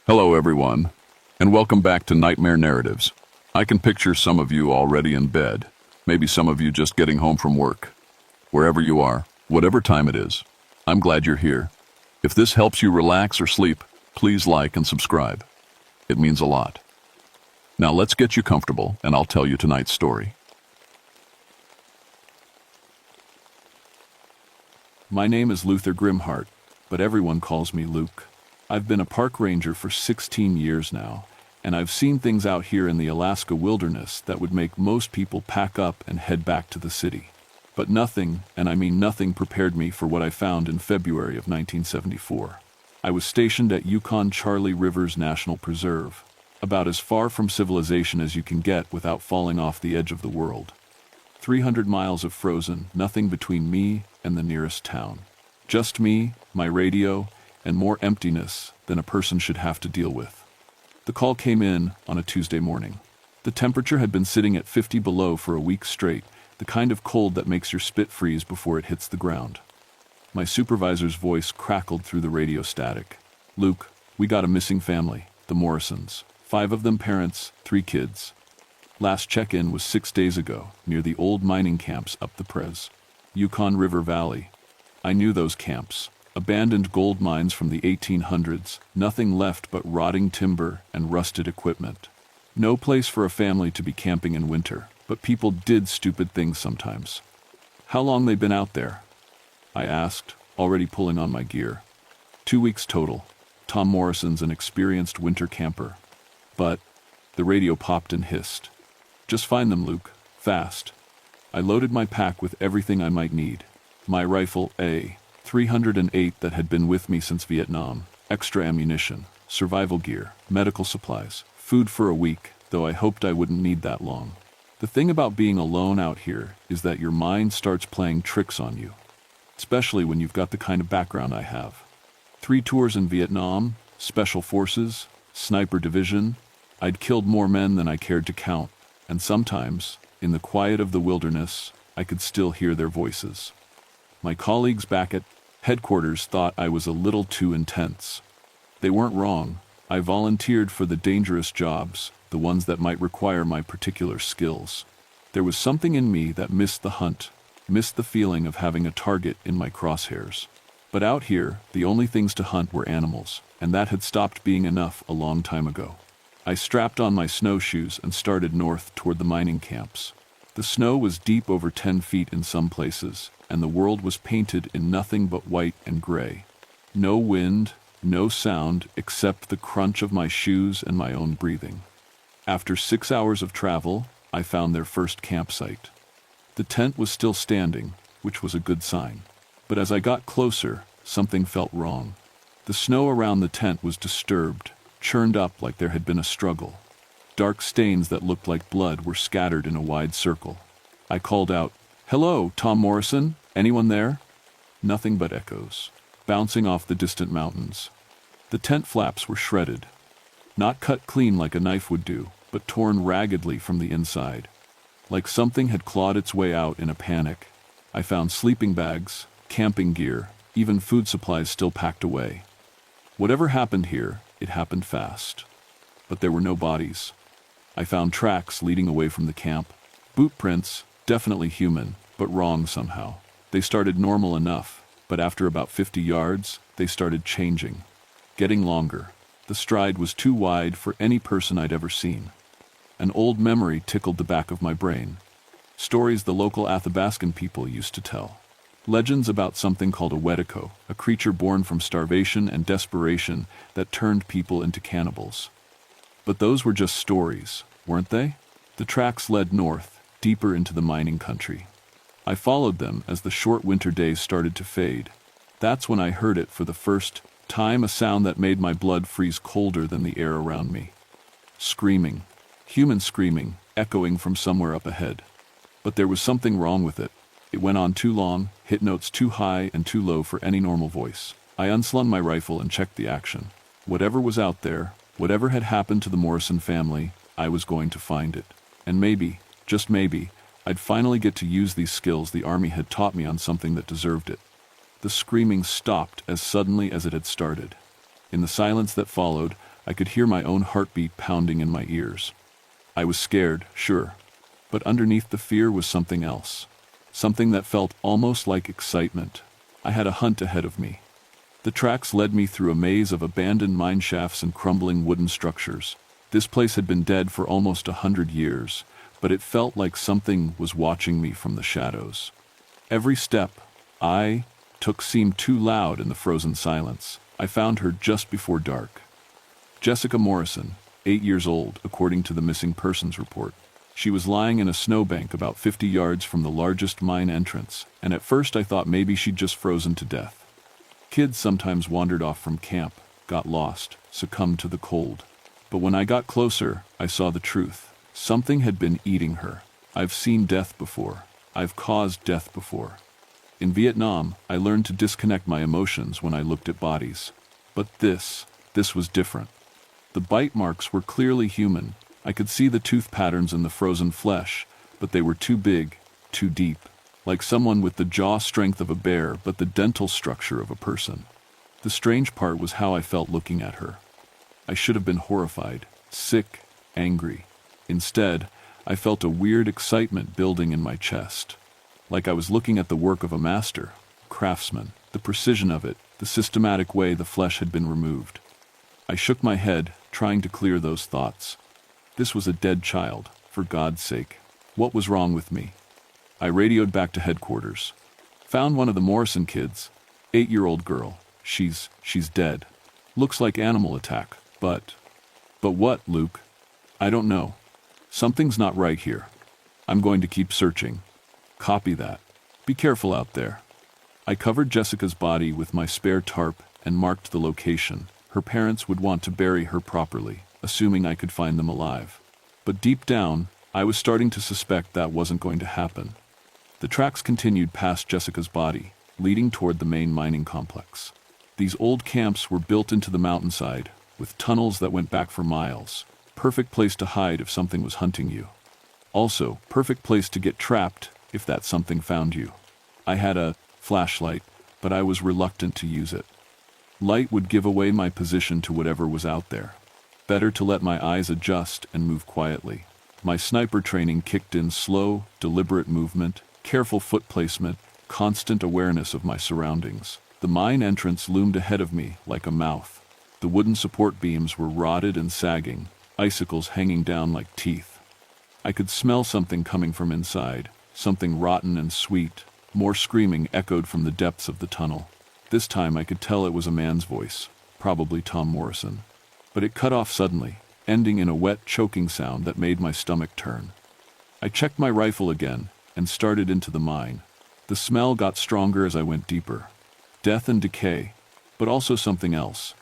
Hello, everyone, and welcome back to Nightmare Narratives. I can picture some of you already in bed, maybe some of you just getting home from work. Wherever you are, whatever time it is, I'm glad you're here. If this helps you relax or sleep, please like and subscribe. It means a lot. Now let's get you comfortable, and I'll tell you tonight's story. My name is Luther Grimhart, but everyone calls me Luke. I've been a park ranger for 16 years now, and I've seen things out here in the Alaska wilderness that would make most people pack up and head back to the city. But nothing, and I mean nothing, prepared me for what I found in February of 1974. I was stationed at Yukon-Charlie Rivers National Preserve, about as far from civilization as you can get without falling off the edge of the world. 300 miles of frozen, nothing between me and the nearest town. Just me, my radio, and more emptiness than a person should have to deal with. The call came in on a Tuesday morning. The temperature had been sitting at 50 below for a week straight, the kind of cold that makes your spit freeze before it hits the ground. My supervisor's voice crackled through the radio static. "Luke, we got a missing family, the Morrisons. 5 of them parents, 3 kids. Last check-in was 6 days ago, near the old mining camps up the Prez. Yukon River Valley. I knew those camps. Abandoned gold mines from the 1800s, nothing left but rotting timber and rusted equipment. No place for a family to be camping in winter, but people did stupid things sometimes." "How long they been out there?" I asked, already pulling on my gear. 2 weeks total. Tom Morrison's an experienced winter camper. But the radio popped and hissed. "Just find them, Luke. Fast." I loaded my pack with everything I might need. My rifle, A308 that had been with me since Vietnam, extra ammunition, survival gear, medical supplies, food for a week, though I hoped I wouldn't need that long. The thing about being alone out here is that your mind starts playing tricks on you, especially when you've got the kind of background I have. 3 tours in Vietnam, Special Forces, Sniper Division. I'd killed more men than I cared to count, and sometimes, in the quiet of the wilderness, I could still hear their voices. My colleagues back at headquarters thought I was a little too intense. They weren't wrong. I volunteered for the dangerous jobs, the ones that might require my particular skills. There was something in me that missed the hunt, missed the feeling of having a target in my crosshairs. But out here, the only things to hunt were animals, and that had stopped being enough a long time ago. I strapped on my snowshoes and started north toward the mining camps. The snow was deep over 10 feet in some places, and the world was painted in nothing but white and gray. No wind, no sound except the crunch of my shoes and my own breathing. After 6 hours of travel, I found their first campsite. The tent was still standing, which was a good sign. But as I got closer, something felt wrong. The snow around the tent was disturbed, churned up like there had been a struggle. Dark stains that looked like blood were scattered in a wide circle. I called out, "Hello, Tom Morrison? Anyone there?" Nothing but echoes, bouncing off the distant mountains. The tent flaps were shredded. Not cut clean like a knife would do, but torn raggedly from the inside. Like something had clawed its way out in a panic. I found sleeping bags, camping gear, even food supplies still packed away. Whatever happened here, it happened fast. But there were no bodies. I found tracks leading away from the camp. Boot prints, definitely human, but wrong somehow. They started normal enough, but after about 50 yards, they started changing, getting longer. The stride was too wide for any person I'd ever seen. An old memory tickled the back of my brain. Stories the local Athabascan people used to tell. Legends about something called a Wedico, a creature born from starvation and desperation that turned people into cannibals. But those were just stories, weren't they? The tracks led north, deeper into the mining country. I followed them as the short winter days started to fade. That's when I heard it for the first time, a sound that made my blood freeze colder than the air around me. Screaming. Human screaming, echoing from somewhere up ahead. But there was something wrong with it. It went on too long, hit notes too high and too low for any normal voice. I unslung my rifle and checked the action. Whatever was out there, whatever had happened to the Morrison family, I was going to find it. And maybe, just maybe, I'd finally get to use these skills the Army had taught me on something that deserved it. The screaming stopped as suddenly as it had started. In the silence that followed, I could hear my own heartbeat pounding in my ears. I was scared, sure, but underneath the fear was something else. Something that felt almost like excitement. I had a hunt ahead of me. The tracks led me through a maze of abandoned mine shafts and crumbling wooden structures. This place had been dead for almost 100 years, but it felt like something was watching me from the shadows. Every step I took seemed too loud in the frozen silence. I found her just before dark. Jessica Morrison, 8 years old, according to the missing persons report. She was lying in a snowbank about 50 yards from the largest mine entrance, and at first I thought maybe she'd just frozen to death. Kids sometimes wandered off from camp, got lost, succumbed to the cold. But when I got closer, I saw the truth. Something had been eating her. I've seen death before. I've caused death before. In Vietnam, I learned to disconnect my emotions when I looked at bodies. But this was different. The bite marks were clearly human. I could see the tooth patterns in the frozen flesh, but they were too big, too deep, like someone with the jaw strength of a bear but the dental structure of a person. The strange part was how I felt looking at her. I should have been horrified, sick, angry. Instead, I felt a weird excitement building in my chest, like I was looking at the work of a master, craftsman, the precision of it, the systematic way the flesh had been removed. I shook my head, trying to clear those thoughts. This was a dead child, for God's sake. What was wrong with me? I radioed back to headquarters. Found one of the Morrison kids, 8-year-old girl. She's dead. Looks like animal attack, but what, Luke? I don't know. Something's not right here. I'm going to keep searching. Copy that. Be careful out there. I covered Jessica's body with my spare tarp and marked the location. Her parents would want to bury her properly, assuming I could find them alive. But deep down, I was starting to suspect that wasn't going to happen. The tracks continued past Jessica's body, leading toward the main mining complex. These old camps were built into the mountainside, with tunnels that went back for miles. Perfect place to hide if something was hunting you. Also, perfect place to get trapped if that something found you. I had a flashlight, but I was reluctant to use it. Light would give away my position to whatever was out there. Better to let my eyes adjust and move quietly. My sniper training kicked in: slow, deliberate movement, careful foot placement, constant awareness of my surroundings. The mine entrance loomed ahead of me like a mouth. The wooden support beams were rotted and sagging, icicles hanging down like teeth. I could smell something coming from inside, something rotten and sweet. More screaming echoed from the depths of the tunnel. This time I could tell it was a man's voice, probably Tom Morrison. But it cut off suddenly, ending in a wet, choking sound that made my stomach turn. I checked my rifle again and started into the mine. The smell got stronger as I went deeper. Death and decay, but also something else.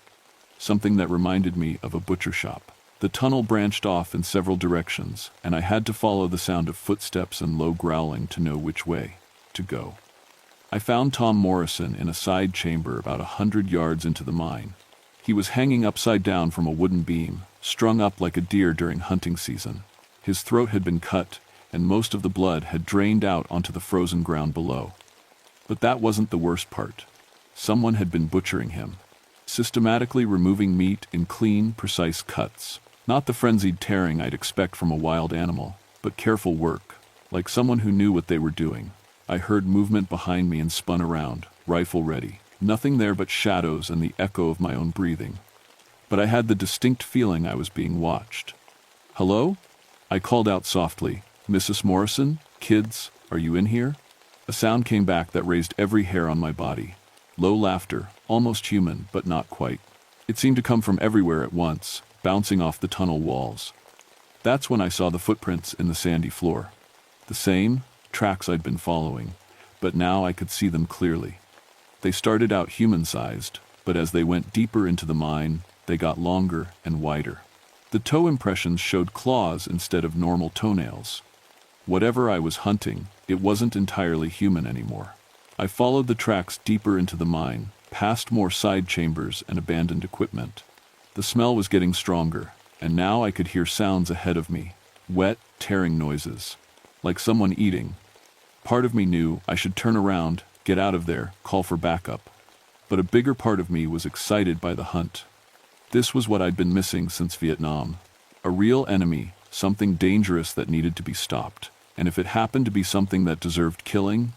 Something that reminded me of a butcher shop. The tunnel branched off in several directions, and I had to follow the sound of footsteps and low growling to know which way to go. I found Tom Morrison in a side chamber about 100 yards into the mine. He was hanging upside down from a wooden beam, strung up like a deer during hunting season. His throat had been cut, and most of the blood had drained out onto the frozen ground below. But that wasn't the worst part. Someone had been butchering him, systematically removing meat in clean, precise cuts. Not the frenzied tearing I'd expect from a wild animal, but careful work, like someone who knew what they were doing. I heard movement behind me and spun around, rifle ready. Nothing there but shadows and the echo of my own breathing. But I had the distinct feeling I was being watched. "Hello?" I called out softly. "Mrs. Morrison? Kids, are you in here?" A sound came back that raised every hair on my body. Low laughter, almost human, but not quite. It seemed to come from everywhere at once, bouncing off the tunnel walls. That's when I saw the footprints in the sandy floor. The same tracks I'd been following, but now I could see them clearly. They started out human-sized, but as they went deeper into the mine, they got longer and wider. The toe impressions showed claws instead of normal toenails. Whatever I was hunting, it wasn't entirely human anymore. I followed the tracks deeper into the mine, past more side chambers and abandoned equipment. The smell was getting stronger, and now I could hear sounds ahead of me, wet, tearing noises, like someone eating. Part of me knew I should turn around, get out of there, call for backup. But a bigger part of me was excited by the hunt. This was what I'd been missing since Vietnam. A real enemy, something dangerous that needed to be stopped. And if it happened to be something that deserved killing,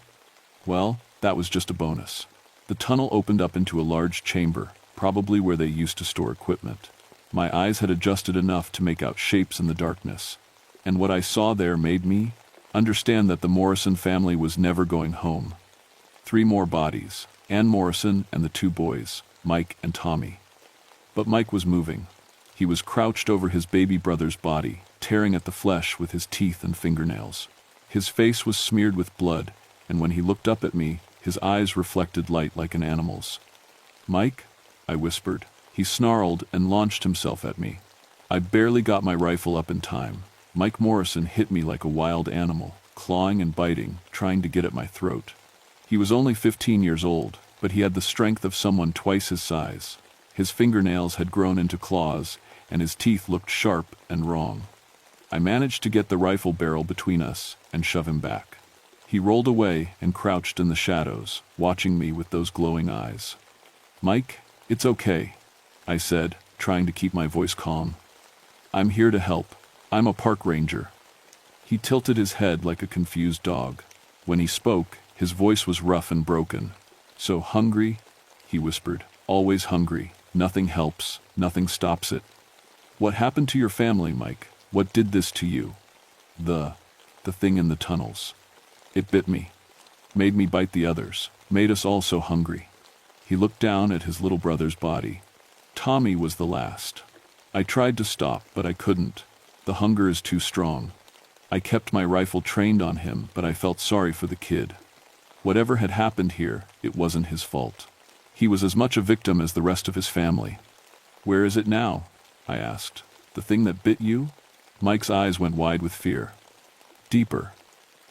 well, that was just a bonus. The tunnel opened up into a large chamber, probably where they used to store equipment. My eyes had adjusted enough to make out shapes in the darkness. And what I saw there made me understand that the Morrison family was never going home. 3 more bodies, Ann Morrison and the 2 boys, Mike and Tommy. But Mike was moving. He was crouched over his baby brother's body, tearing at the flesh with his teeth and fingernails. His face was smeared with blood, and when he looked up at me, his eyes reflected light like an animal's. "Mike?" I whispered. He snarled and launched himself at me. I barely got my rifle up in time. Mike Morrison hit me like a wild animal, clawing and biting, trying to get at my throat. He was only 15 years old, but he had the strength of someone twice his size. His fingernails had grown into claws, and his teeth looked sharp and wrong. I managed to get the rifle barrel between us and shove him back. He rolled away and crouched in the shadows, watching me with those glowing eyes. "Mike, it's okay," I said, trying to keep my voice calm. "I'm here to help. I'm a park ranger." He tilted his head like a confused dog. When he spoke, his voice was rough and broken. "So hungry?" he whispered. "Always hungry. Nothing helps. Nothing stops it." "What happened to your family, Mike? What did this to you?" The thing in the tunnels. It bit me. Made me bite the others. Made us all so hungry." He looked down at his little brother's body. "Tommy was the last. I tried to stop, but I couldn't. The hunger is too strong. I kept my rifle trained on him, but I felt sorry for the kid. Whatever had happened here, it wasn't his fault. He was as much a victim as the rest of his family." "Where is it now?" I asked. "The thing that bit you?" Mike's eyes went wide with fear. "Deeper.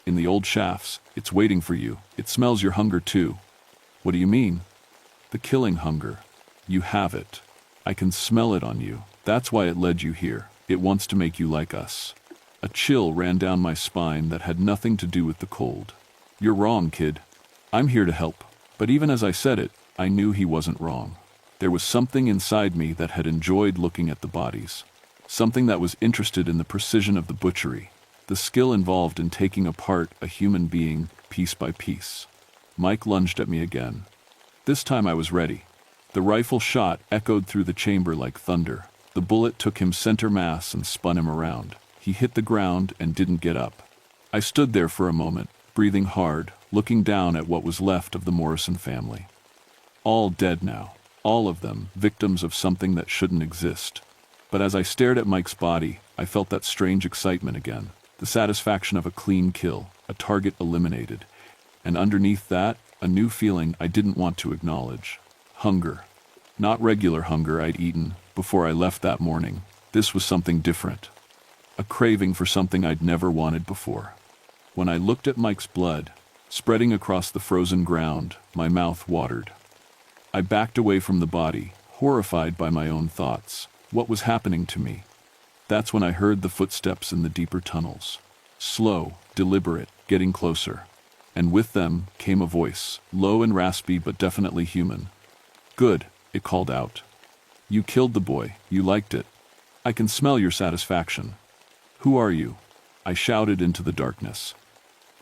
In the old shafts. It's waiting for you. It smells your hunger too." "What do you mean?" "The killing hunger. You have it. I can smell it on you. That's why it led you here. It wants to make you like us." A chill ran down my spine that had nothing to do with the cold. "You're wrong, kid. I'm here to help." But even as I said it, I knew he wasn't wrong. There was something inside me that had enjoyed looking at the bodies. Something that was interested in the precision of the butchery, the skill involved in taking apart a human being piece by piece. Mike lunged at me again. This time I was ready. The rifle shot echoed through the chamber like thunder. The bullet took him center mass and spun him around. He hit the ground and didn't get up. I stood there for a moment, breathing hard, looking down at what was left of the Morrison family. All dead now. All of them, victims of something that shouldn't exist. But as I stared at Mike's body, I felt that strange excitement again. The satisfaction of a clean kill, a target eliminated. And underneath that, a new feeling I didn't want to acknowledge. Hunger. Not regular hunger I'd eaten before I left that morning. This was something different. A craving for something I'd never wanted before. When I looked at Mike's blood, spreading across the frozen ground, my mouth watered. I backed away from the body, horrified by my own thoughts. What was happening to me? That's when I heard the footsteps in the deeper tunnels. Slow, deliberate, getting closer. And with them came a voice, low and raspy but definitely human. "Good," it called out. "You killed the boy. You liked it. I can smell your satisfaction. Who are you?" I shouted into the darkness.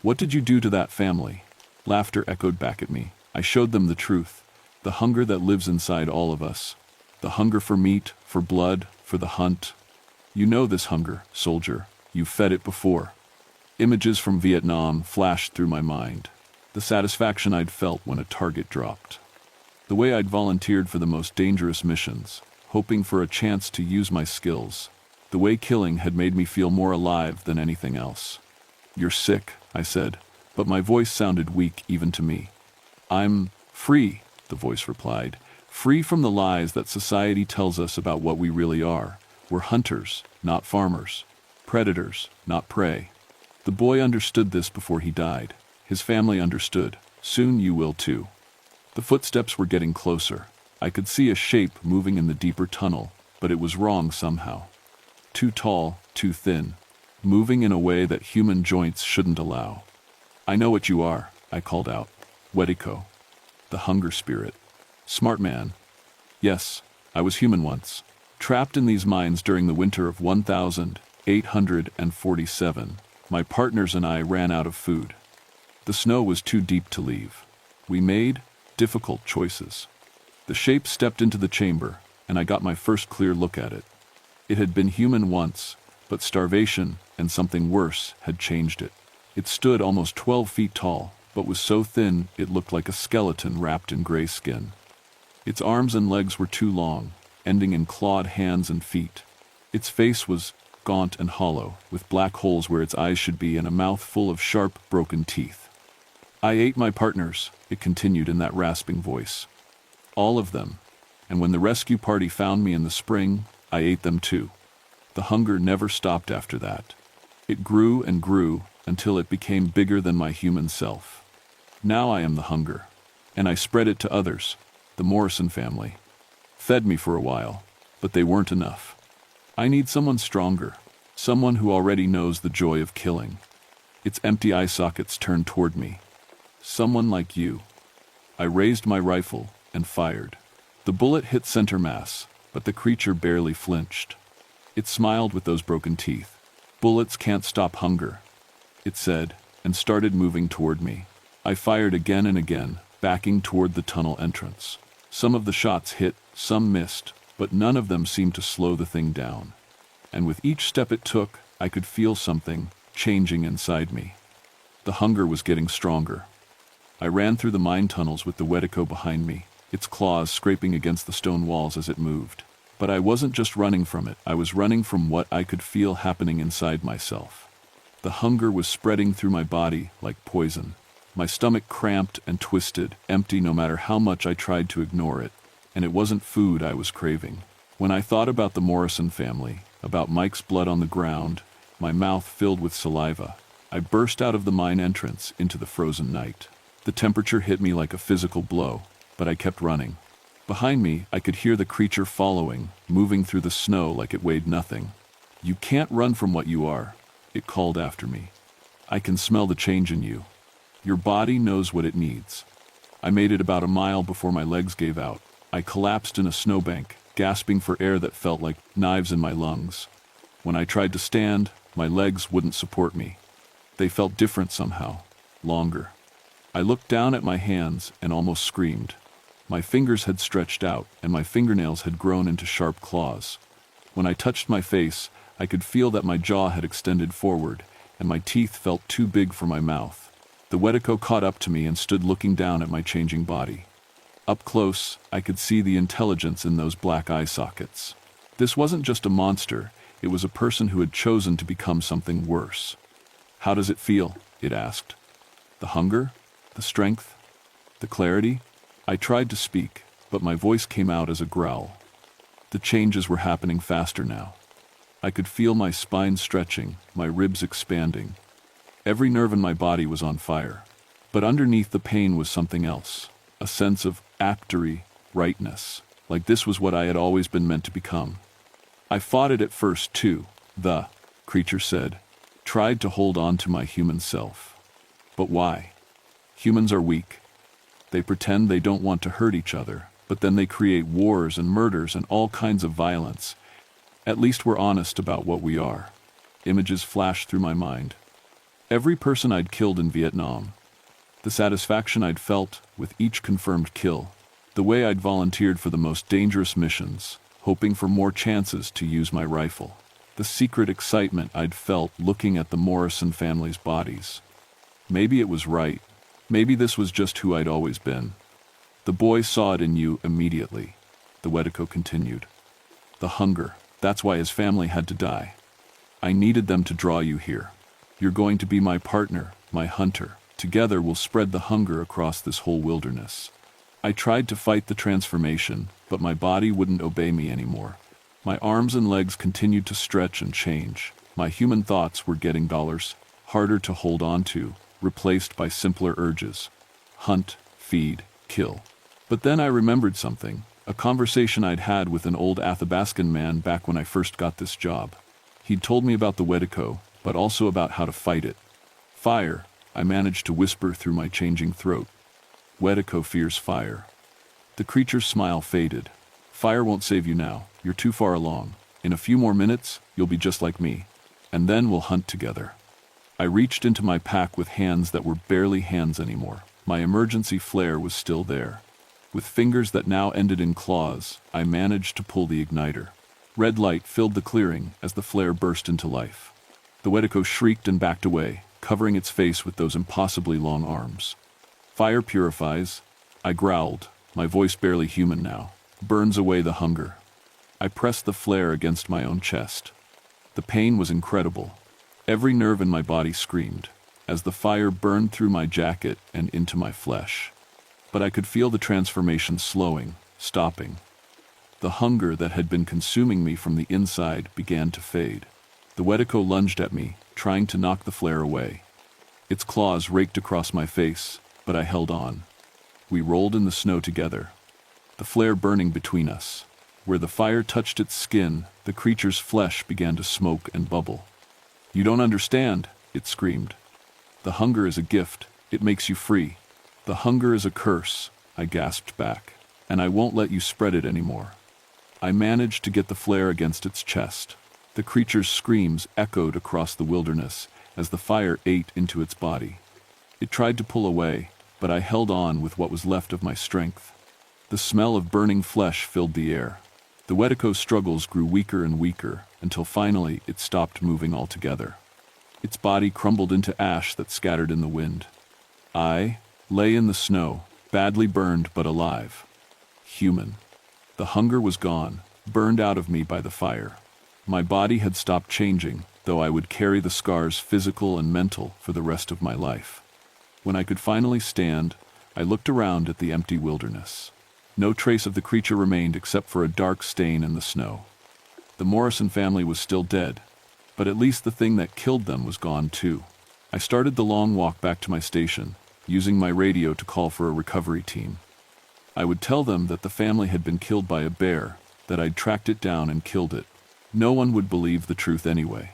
"What did you do to that family?" Laughter echoed back at me. I showed them the truth. The hunger that lives inside all of us. The hunger for meat, for blood, for the hunt. You know this hunger, soldier. You've fed it before. Images from Vietnam flashed through my mind. The satisfaction I'd felt when a target dropped. The way I'd volunteered for the most dangerous missions, hoping for a chance to use my skills. The way killing had made me feel more alive than anything else. "You're sick," I said, but my voice sounded weak even to me. "I'm free," the voice replied. "Free from the lies that society tells us about what we really are. We're hunters, not farmers. Predators, not prey." The boy understood this before he died. His family understood. Soon you will too. The footsteps were getting closer. I could see a shape moving in the deeper tunnel, but it was wrong somehow. Too tall, too thin. Moving in a way that human joints shouldn't allow. "I know what you are," I called out. "Wetiko. The hunger spirit. Smart man. Yes, I was human once. Trapped in these mines during the winter of 1847, my partners and I ran out of food. The snow was too deep to leave. We made difficult choices. The shape stepped into the chamber, and I got my first clear look at it. It had been human once, but starvation and something worse had changed it. It stood almost 12 feet tall, but was so thin it looked like a skeleton wrapped in gray skin. Its arms and legs were too long, ending in clawed hands and feet. Its face was gaunt and hollow, with black holes where its eyes should be and a mouth full of sharp, broken teeth. "I ate my partners," it continued in that rasping voice. "All of them. And when the rescue party found me in the spring, I ate them too." The hunger never stopped after that. It grew and grew until it became bigger than my human self. Now I am the hunger, and I spread it to others. The Morrison family fed me for a while, but they weren't enough. I need someone stronger, someone who already knows the joy of killing. Its empty eye sockets turned toward me. "Someone like you." I raised my rifle and fired. The bullet hit center mass, but the creature barely flinched. It smiled with those broken teeth. "Bullets can't stop hunger," it said, and started moving toward me. I fired again and again, backing toward the tunnel entrance. Some of the shots hit, some missed, but none of them seemed to slow the thing down. And with each step it took, I could feel something changing inside me. The hunger was getting stronger. I ran through the mine tunnels with the Wedico behind me, its claws scraping against the stone walls as it moved. But I wasn't just running from it, I was running from what I could feel happening inside myself. The hunger was spreading through my body like poison. My stomach cramped and twisted, empty no matter how much I tried to ignore it. And it wasn't food I was craving. When I thought about the Morrison family, about Mike's blood on the ground, my mouth filled with saliva, I burst out of the mine entrance into the frozen night. The temperature hit me like a physical blow, but I kept running. Behind me, I could hear the creature following, moving through the snow like it weighed nothing. "You can't run from what you are," it called after me. "I can smell the change in you. Your body knows what it needs." I made it about a mile before my legs gave out. I collapsed in a snowbank, gasping for air that felt like knives in my lungs. When I tried to stand, my legs wouldn't support me. They felt different somehow, longer. I looked down at my hands and almost screamed. My fingers had stretched out, and my fingernails had grown into sharp claws. When I touched my face, I could feel that my jaw had extended forward, and my teeth felt too big for my mouth. The Wedico caught up to me and stood looking down at my changing body. Up close, I could see the intelligence in those black eye sockets. This wasn't just a monster, it was a person who had chosen to become something worse. "How does it feel?" it asked. "The hunger? The strength? The clarity?" I tried to speak, but my voice came out as a growl. The changes were happening faster now. I could feel my spine stretching, my ribs expanding. Every nerve in my body was on fire. But underneath the pain was something else, a sense of aptory, rightness, like this was what I had always been meant to become. I fought it at first too, the creature said, tried to hold on to my human self. But why? Humans are weak. They pretend they don't want to hurt each other, but then they create wars and murders and all kinds of violence. At least we're honest about what we are. Images flashed through my mind. Every person I'd killed in Vietnam. The satisfaction I'd felt with each confirmed kill. The way I'd volunteered for the most dangerous missions, hoping for more chances to use my rifle. The secret excitement I'd felt looking at the Morrison family's bodies. Maybe it was right. Maybe this was just who I'd always been. "The boy saw it in you immediately," the Wedico continued. "The hunger, that's why his family had to die. I needed them to draw you here. You're going to be my partner, my hunter. Together we'll spread the hunger across this whole wilderness." I tried to fight the transformation, but my body wouldn't obey me anymore. My arms and legs continued to stretch and change. My human thoughts were getting harder to hold on to, replaced by simpler urges. Hunt, feed, kill. But then I remembered something, a conversation I'd had with an old Athabascan man back when I first got this job. He'd told me about the Wedico, but also about how to fight it. "Fire," I managed to whisper through my changing throat. "Wedico fears fire." The creature's smile faded. Fire won't save you now. You're too far along. In a few more minutes, you'll be just like me. And then we'll hunt together. I reached into my pack with hands that were barely hands anymore. My emergency flare was still there. With fingers that now ended in claws, I managed to pull the igniter. Red light filled the clearing as the flare burst into life. The Wedico shrieked and backed away, covering its face with those impossibly long arms. Fire purifies, I growled, my voice barely human now. Burns away the hunger. I pressed the flare against my own chest. The pain was incredible. Every nerve in my body screamed, as the fire burned through my jacket and into my flesh. But I could feel the transformation slowing, stopping. The hunger that had been consuming me from the inside began to fade. The Wedico lunged at me, trying to knock the flare away. Its claws raked across my face, but I held on. We rolled in the snow together, the flare burning between us. Where the fire touched its skin, the creature's flesh began to smoke and bubble. "You don't understand," it screamed. "The hunger is a gift, it makes you free. The hunger is a curse," I gasped back, "and I won't let you spread it anymore." I managed to get the flare against its chest. The creature's screams echoed across the wilderness as the fire ate into its body. It tried to pull away, but I held on with what was left of my strength. The smell of burning flesh filled the air. The Wedico's struggles grew weaker and weaker until finally it stopped moving altogether. Its body crumbled into ash that scattered in the wind. I lay in the snow, badly burned but alive. Human. The hunger was gone, burned out of me by the fire. My body had stopped changing, though I would carry the scars, physical and mental, for the rest of my life. When I could finally stand, I looked around at the empty wilderness. No trace of the creature remained except for a dark stain in the snow. The Morrison family was still dead, but at least the thing that killed them was gone too. I started the long walk back to my station, using my radio to call for a recovery team. I would tell them that the family had been killed by a bear, that I'd tracked it down and killed it. No one would believe the truth anyway.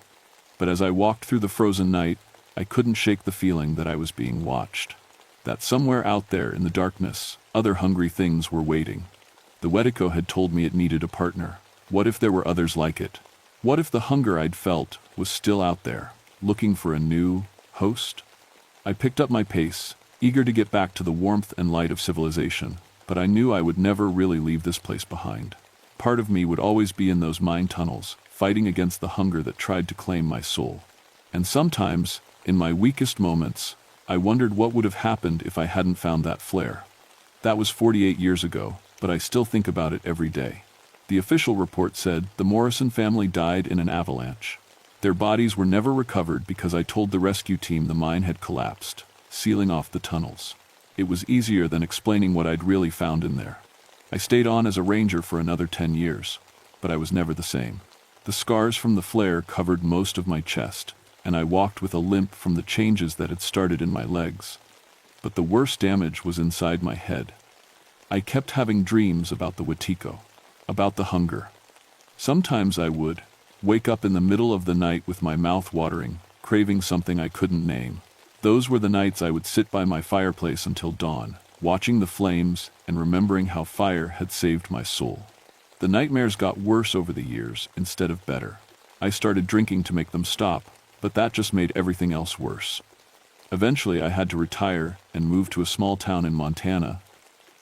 But as I walked through the frozen night, I couldn't shake the feeling that I was being watched. That somewhere out there in the darkness, other hungry things were waiting. The Wedico had told me it needed a partner. What if there were others like it? What if the hunger I'd felt was still out there, looking for a new host? I picked up my pace, eager to get back to the warmth and light of civilization, but I knew I would never really leave this place behind. Part of me would always be in those mine tunnels, fighting against the hunger that tried to claim my soul. And sometimes, in my weakest moments, I wondered what would have happened if I hadn't found that flare. That was 48 years ago, but I still think about it every day. The official report said the Morrison family died in an avalanche. Their bodies were never recovered because I told the rescue team the mine had collapsed, sealing off the tunnels. It was easier than explaining what I'd really found in there. I stayed on as a ranger for another 10 years, but I was never the same. The scars from the flare covered most of my chest, and I walked with a limp from the changes that had started in my legs. But the worst damage was inside my head. I kept having dreams about the Wetico, about the hunger. Sometimes I would wake up in the middle of the night with my mouth watering, craving something I couldn't name. Those were the nights I would sit by my fireplace until dawn, watching the flames and remembering how fire had saved my soul. The nightmares got worse over the years instead of better. I started drinking to make them stop, but that just made everything else worse. Eventually, I had to retire and move to a small town in Montana,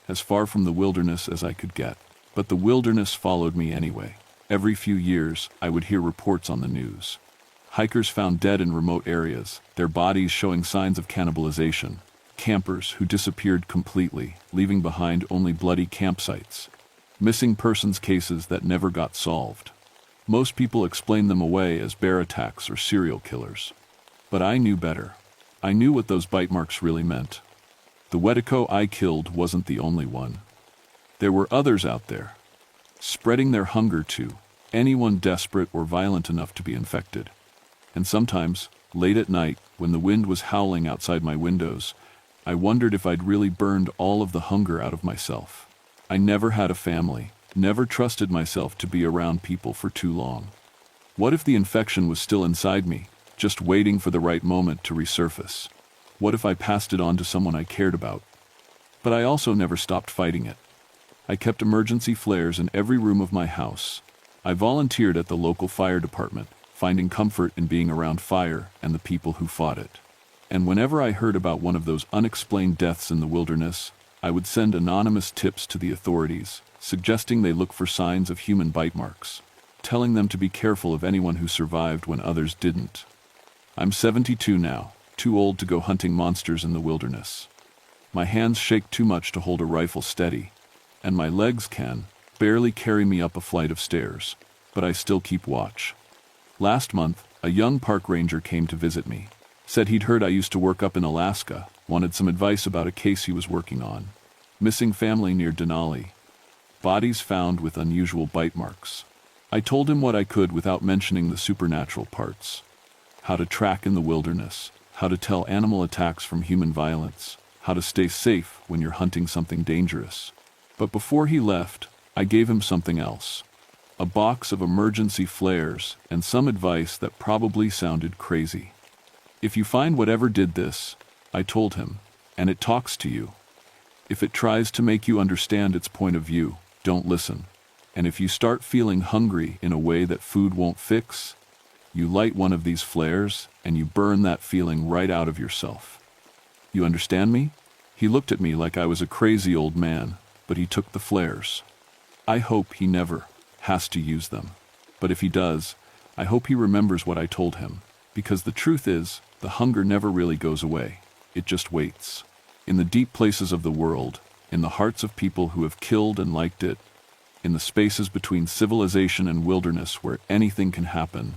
as far from the wilderness as I could get. But the wilderness followed me anyway. Every few years, I would hear reports on the news. Hikers found dead in remote areas, their bodies showing signs of cannibalization. Campers who disappeared completely, leaving behind only bloody campsites. Missing persons cases that never got solved. Most people explained them away as bear attacks or serial killers. But I knew better. I knew what those bite marks really meant. The Wetico I killed wasn't the only one. There were others out there, spreading their hunger to anyone desperate or violent enough to be infected. And sometimes, late at night, when the wind was howling outside my windows, I wondered if I'd really burned all of the hunger out of myself. I never had a family, never trusted myself to be around people for too long. What if the infection was still inside me, just waiting for the right moment to resurface? What if I passed it on to someone I cared about? But I also never stopped fighting it. I kept emergency flares in every room of my house. I volunteered at the local fire department, finding comfort in being around fire and the people who fought it. And whenever I heard about one of those unexplained deaths in the wilderness, I would send anonymous tips to the authorities, suggesting they look for signs of human bite marks, telling them to be careful of anyone who survived when others didn't. I'm 72 now, too old to go hunting monsters in the wilderness. My hands shake too much to hold a rifle steady, and my legs can barely carry me up a flight of stairs, but I still keep watch. Last month, a young park ranger came to visit me. Said he'd heard I used to work up in Alaska, wanted some advice about a case he was working on. Missing family near Denali. Bodies found with unusual bite marks. I told him what I could without mentioning the supernatural parts. How to track in the wilderness, how to tell animal attacks from human violence, how to stay safe when you're hunting something dangerous. But before he left, I gave him something else. A box of emergency flares and some advice that probably sounded crazy. If you find whatever did this, I told him, and it talks to you. If it tries to make you understand its point of view, don't listen. And if you start feeling hungry in a way that food won't fix, you light one of these flares and you burn that feeling right out of yourself. You understand me? He looked at me like I was a crazy old man, but he took the flares. I hope he never has to use them. But if he does, I hope he remembers what I told him, because the truth is, the hunger never really goes away. It just waits. In the deep places of the world, in the hearts of people who have killed and liked it, in the spaces between civilization and wilderness where anything can happen,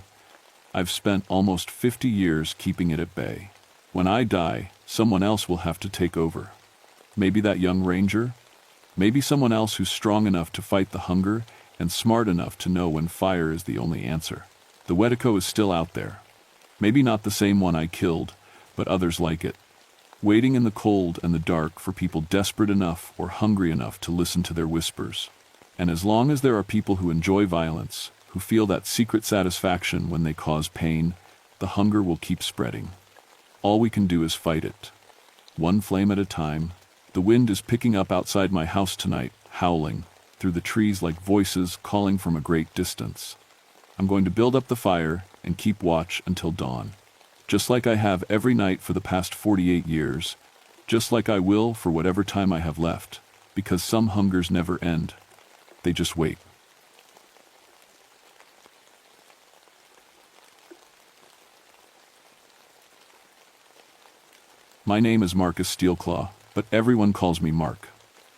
I've spent almost 50 years keeping it at bay. When I die, someone else will have to take over. Maybe that young ranger? Maybe someone else who's strong enough to fight the hunger and smart enough to know when fire is the only answer. The Wetico is still out there. Maybe not the same one I killed, but others like it. Waiting in the cold and the dark for people desperate enough or hungry enough to listen to their whispers. And as long as there are people who enjoy violence, who feel that secret satisfaction when they cause pain, the hunger will keep spreading. All we can do is fight it. One flame at a time. The wind is picking up outside my house tonight, howling, through the trees like voices calling from a great distance. I'm going to build up the fire and keep watch until dawn. Just like I have every night for the past 48 years, just like I will for whatever time I have left, because some hungers never end. They just wait. My name is Marcus Steelclaw, but everyone calls me Mark.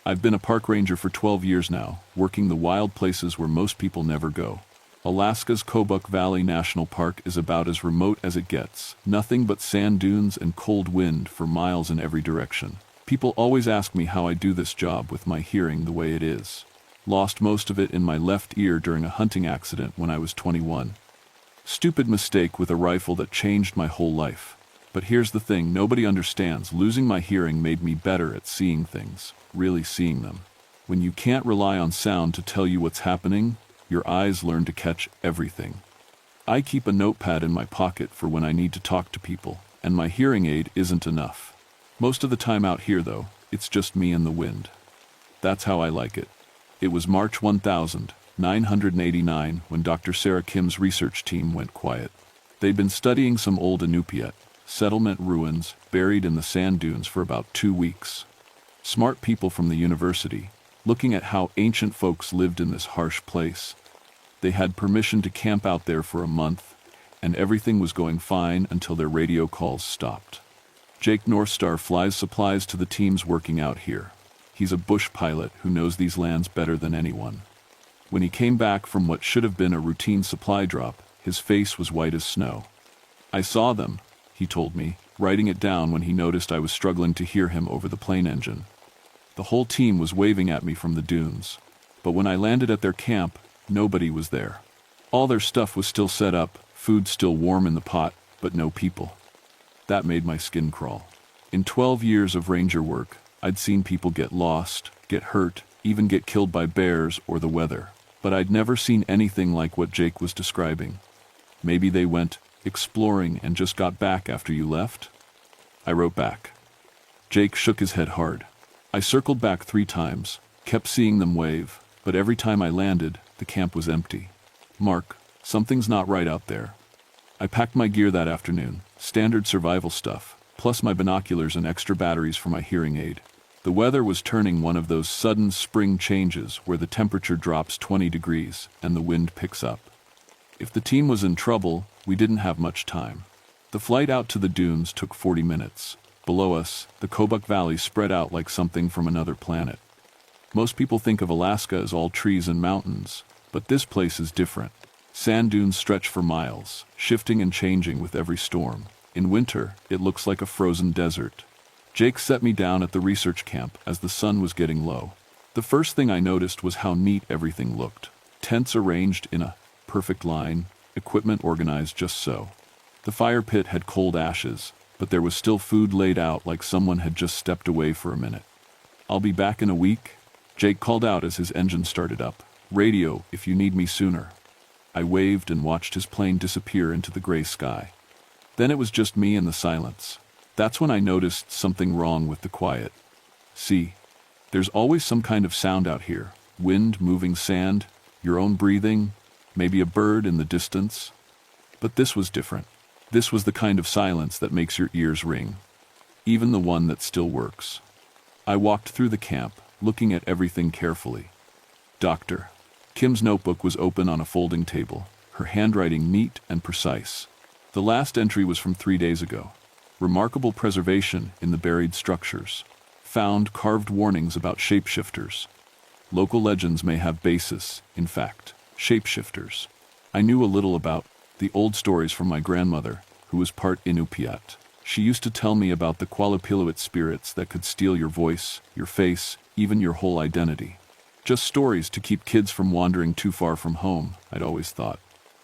I've been a park ranger for 12 years now, working the wild places where most people never go. Alaska's Kobuk Valley National Park is about as remote as it gets. Nothing but sand dunes and cold wind for miles in every direction. People always ask me how I do this job with my hearing the way it is. Lost most of it in my left ear during a hunting accident when I was 21. Stupid mistake with a rifle that changed my whole life. But here's the thing nobody understands. Losing my hearing made me better at seeing things, really seeing them. When you can't rely on sound to tell you what's happening, your eyes learn to catch everything. I keep a notepad in my pocket for when I need to talk to people, and my hearing aid isn't enough. Most of the time out here, though, it's just me and the wind. That's how I like it. It was March 1989 when Dr. Sarah Kim's research team went quiet. They'd been studying some old Inupiat settlement ruins buried in the sand dunes for about 2 weeks. Smart people from the university, looking at how ancient folks lived in this harsh place. They had permission to camp out there for a month, and everything was going fine until their radio calls stopped. Jake Northstar flies supplies to the teams working out here. He's a bush pilot who knows these lands better than anyone. When he came back from what should have been a routine supply drop, his face was white as snow. "I saw them," he told me, writing it down when he noticed I was struggling to hear him over the plane engine. The whole team was waving at me from the dunes, but when I landed at their camp, nobody was there. All their stuff was still set up, food still warm in the pot, but no people. That made my skin crawl. In 12 years of ranger work, I'd seen people get lost, get hurt, even get killed by bears or the weather, but I'd never seen anything like what Jake was describing. Maybe they went exploring and just got back after you left? I wrote back. Jake shook his head hard. I circled back 3 times, Kept seeing them wave, but every time I landed, the camp was empty. Mark, something's not right out there. I packed my gear that afternoon, standard survival stuff, plus my binoculars and extra batteries for my hearing aid. The weather was turning one of those sudden spring changes where the temperature drops 20 degrees and the wind picks up. If the team was in trouble, we didn't have much time. The flight out to the dunes took 40 minutes. Below us, the Kobuk Valley spread out like something from another planet. Most people think of Alaska as all trees and mountains, but this place is different. Sand dunes stretch for miles, shifting and changing with every storm. In winter, it looks like a frozen desert. Jake set me down at the research camp as the sun was getting low. The first thing I noticed was how neat everything looked. Tents arranged in a perfect line, equipment organized just so. The fire pit had cold ashes, but there was still food laid out like someone had just stepped away for a minute. "I'll be back in a week," Jake called out as his engine started up. "Radio if you need me sooner." I waved and watched his plane disappear into the gray sky. Then it was just me and the silence. That's when I noticed something wrong with the quiet. See, there's always some kind of sound out here. Wind, moving sand, your own breathing, maybe a bird in the distance. But this was different. This was the kind of silence that makes your ears ring. Even the one that still works. I walked through the camp, looking at everything carefully. Dr. Kim's notebook was open on a folding table, her handwriting neat and precise. The last entry was from 3 days ago. Remarkable preservation in the buried structures. Found carved warnings about shapeshifters. Local legends may have basis, in fact, shapeshifters. I knew a little about the old stories from my grandmother, who was part Inupiat. She used to tell me about the Qualipiluit spirits that could steal your voice, your face, even your whole identity. Just stories to keep kids from wandering too far from home, I'd always thought.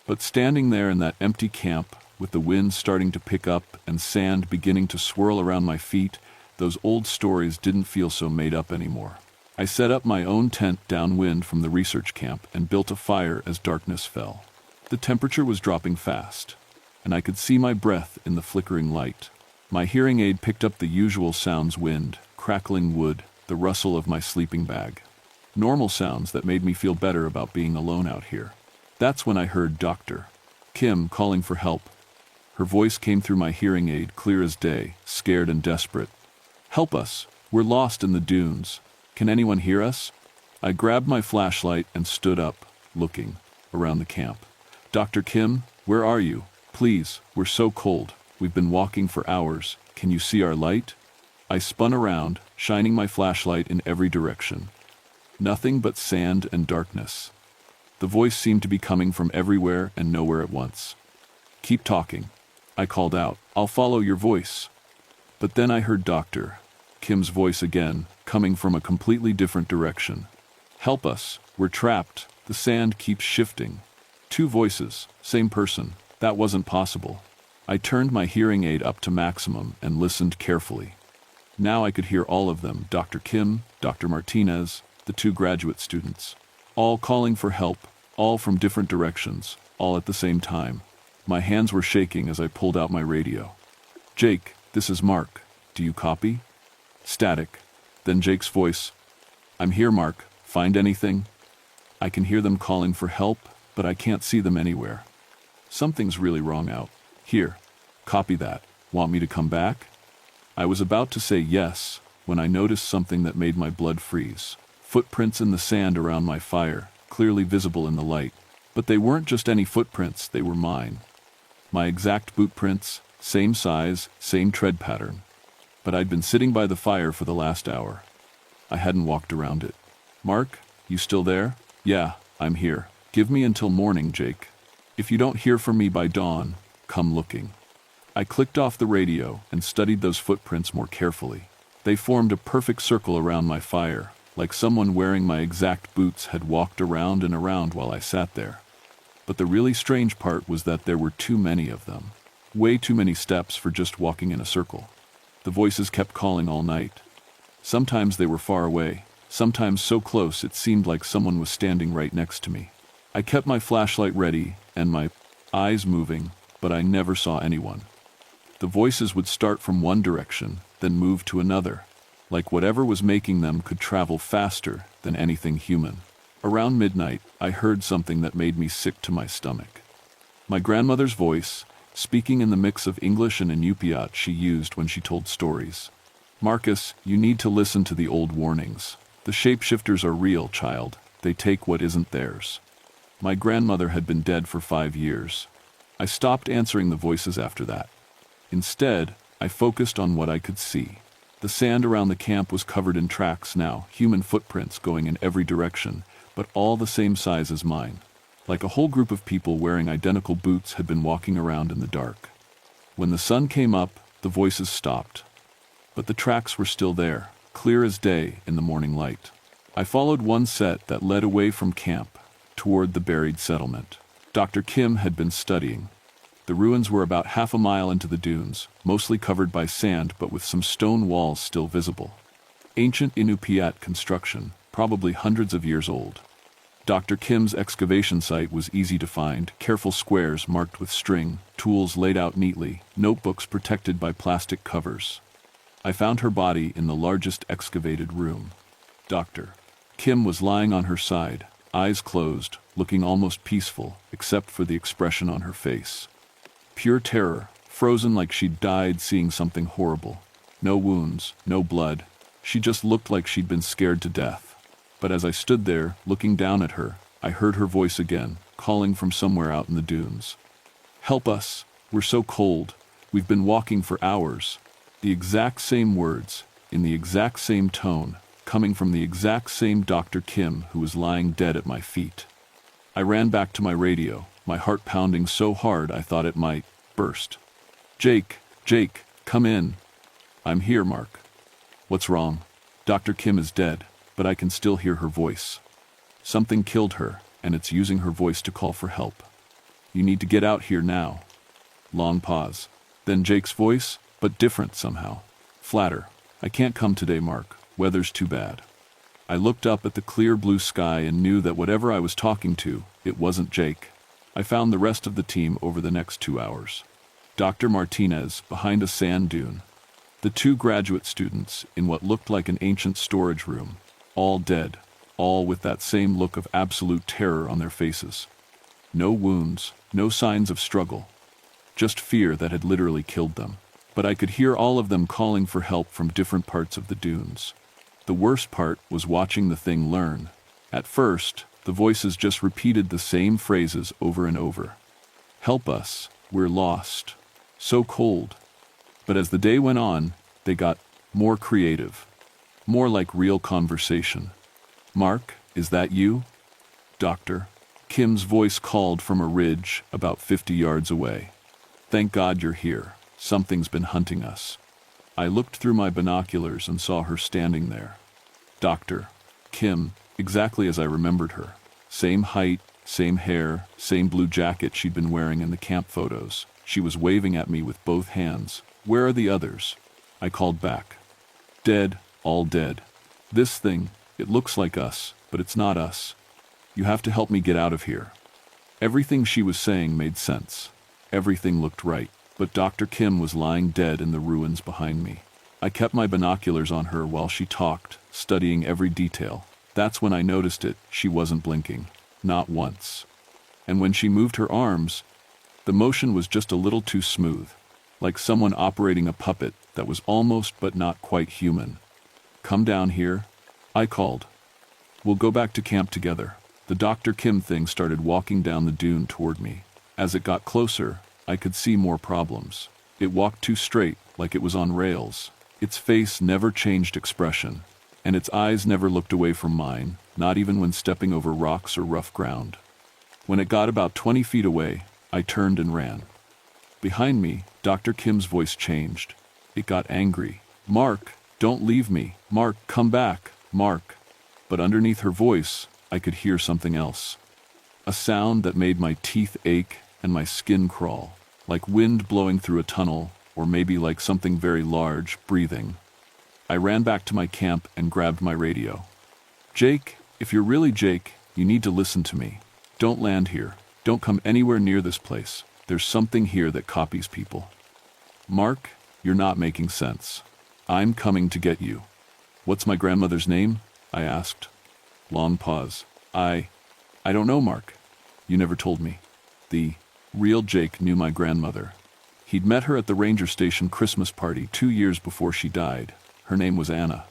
But standing there in that empty camp, with the wind starting to pick up and sand beginning to swirl around my feet, those old stories didn't feel so made up anymore. I set up my own tent downwind from the research camp and built a fire as darkness fell. The temperature was dropping fast, and I could see my breath in the flickering light. My hearing aid picked up the usual sounds: wind, crackling wood, the rustle of my sleeping bag. Normal sounds that made me feel better about being alone out here. That's when I heard Dr. Kim calling for help. Her voice came through my hearing aid, clear as day, scared and desperate. "Help us! We're lost in the dunes. Can anyone hear us?" I grabbed my flashlight and stood up, looking around the camp. "Dr. Kim, where are you? Please, we're so cold. We've been walking for hours. Can you see our light?" I spun around, shining my flashlight in every direction. Nothing but sand and darkness. The voice seemed to be coming from everywhere and nowhere at once. "Keep talking," I called out. "I'll follow your voice." But then I heard Dr. Kim's voice again, coming from a completely different direction. "Help us, we're trapped. The sand keeps shifting." 2 voices, same person. That wasn't possible. I turned my hearing aid up to maximum and listened carefully. Now I could hear all of them: Dr. Kim, Dr. Martinez, the 2 graduate students. All calling for help, all from different directions, all at the same time. My hands were shaking as I pulled out my radio. "Jake, this is Mark. Do you copy?" Static. Then Jake's voice. "I'm here, Mark. Find anything?" I can hear them calling for help, but I can't see them anywhere. Something's really wrong out here. Copy that. Want me to come back? I was about to say yes when I noticed something that made my blood freeze. Footprints in the sand around my fire, clearly visible in the light. But they weren't just any footprints, they were mine. My exact boot prints, same size, same tread pattern. But I'd been sitting by the fire for the last hour. I hadn't walked around it. "Mark, you still there?" "Yeah, I'm here. Give me until morning, Jake. If you don't hear from me by dawn, come looking." I clicked off the radio and studied those footprints more carefully. They formed a perfect circle around my fire, like someone wearing my exact boots had walked around and around while I sat there. But the really strange part was that there were too many of them. Way too many steps for just walking in a circle. The voices kept calling all night. Sometimes they were far away, sometimes so close it seemed like someone was standing right next to me. I kept my flashlight ready and my eyes moving, but I never saw anyone. The voices would start from one direction, then move to another. like whatever was making them could travel faster than anything human. Around midnight, I heard something that made me sick to my stomach. My grandmother's voice, speaking in the mix of English and Inupiat she used when she told stories. "Marcus, you need to listen to the old warnings. The shapeshifters are real, child. They take what isn't theirs." My grandmother had been dead for 5 years. I stopped answering the voices after that. Instead, I focused on what I could see. The sand around the camp was covered in tracks now, human footprints going in every direction, but all the same size as mine. Like a whole group of people wearing identical boots had been walking around in the dark. When the sun came up, the voices stopped. But the tracks were still there, clear as day in the morning light. I followed one set that led away from camp, toward the buried settlement. Dr. Kim had been studying. The ruins were about half a mile into the dunes, mostly covered by sand but with some stone walls still visible. Ancient Inupiat construction, probably hundreds of years old. Dr. Kim's excavation site was easy to find, careful squares marked with string, tools laid out neatly, notebooks protected by plastic covers. I found her body in the largest excavated room. Dr. Kim was lying on her side, eyes closed, looking almost peaceful, except for the expression on her face. Pure terror, frozen like she'd died seeing something horrible. No wounds, no blood. She just looked like she'd been scared to death. But as I stood there, looking down at her, I heard her voice again, calling from somewhere out in the dunes. "Help us! We're so cold. We've been walking for hours." The exact same words, in the exact same tone, coming from the exact same Dr. Kim who was lying dead at my feet. I ran back to my radio, my heart pounding so hard I thought it might burst. Jake, come in." "I'm here, Mark." "What's wrong?" "Dr. Kim is dead, but I can still hear her voice. Something killed her, and it's using her voice to call for help. You need to get out here now." Long pause. Then Jake's voice, but different somehow. Flatter. "I can't come today, Mark. Weather's too bad." I looked up at the clear blue sky and knew that whatever I was talking to, it wasn't Jake. I found the rest of the team over the next 2 hours. Dr. Martinez, behind a sand dune. The 2 graduate students, in what looked like an ancient storage room. All dead, all with that same look of absolute terror on their faces. No wounds, no signs of struggle. Just fear that had literally killed them. But I could hear all of them calling for help from different parts of the dunes. The worst part was watching the thing learn. At first, the voices just repeated the same phrases over and over. "Help us, we're lost. So cold." But as the day went on, they got more creative. More like real conversation. "Mark, is that you?" "Doctor." Kim's voice called from a ridge about 50 yards away. "Thank God you're here. Something's been hunting us." I looked through my binoculars and saw her standing there. Dr. Kim, exactly as I remembered her. Same height, same hair, same blue jacket she'd been wearing in the camp photos. She was waving at me with both hands. "Where are the others?" I called back. "Dead, all dead. This thing, it looks like us, but it's not us. You have to help me get out of here." Everything she was saying made sense. Everything looked right. But Dr. Kim was lying dead in the ruins behind me. I kept my binoculars on her while she talked, studying every detail. That's when I noticed it. She wasn't blinking. Not once. And when she moved her arms, the motion was just a little too smooth. Like someone operating a puppet that was almost but not quite human. "Come down here," I called. "We'll go back to camp together." The Dr. Kim thing started walking down the dune toward me. As it got closer, I could see more problems. It walked too straight, like it was on rails. Its face never changed expression, and its eyes never looked away from mine, not even when stepping over rocks or rough ground. When it got about 20 feet away, I turned and ran. Behind me, Dr. Kim's voice changed. It got angry. "Mark, don't leave me. Mark, come back. Mark." But underneath her voice, I could hear something else. A sound that made my teeth ache and my skin crawl. Like wind blowing through a tunnel, or maybe like something very large, breathing. I ran back to my camp and grabbed my radio. "Jake, if you're really Jake, you need to listen to me. Don't land here. Don't come anywhere near this place. There's something here that copies people." "Mark, you're not making sense. I'm coming to get you." What's my grandmother's name? I asked. Long pause. I don't know, Mark. You never told me. The real Jake knew my grandmother. He'd met her at the ranger station Christmas party 2 years before she died. Her name was Anna.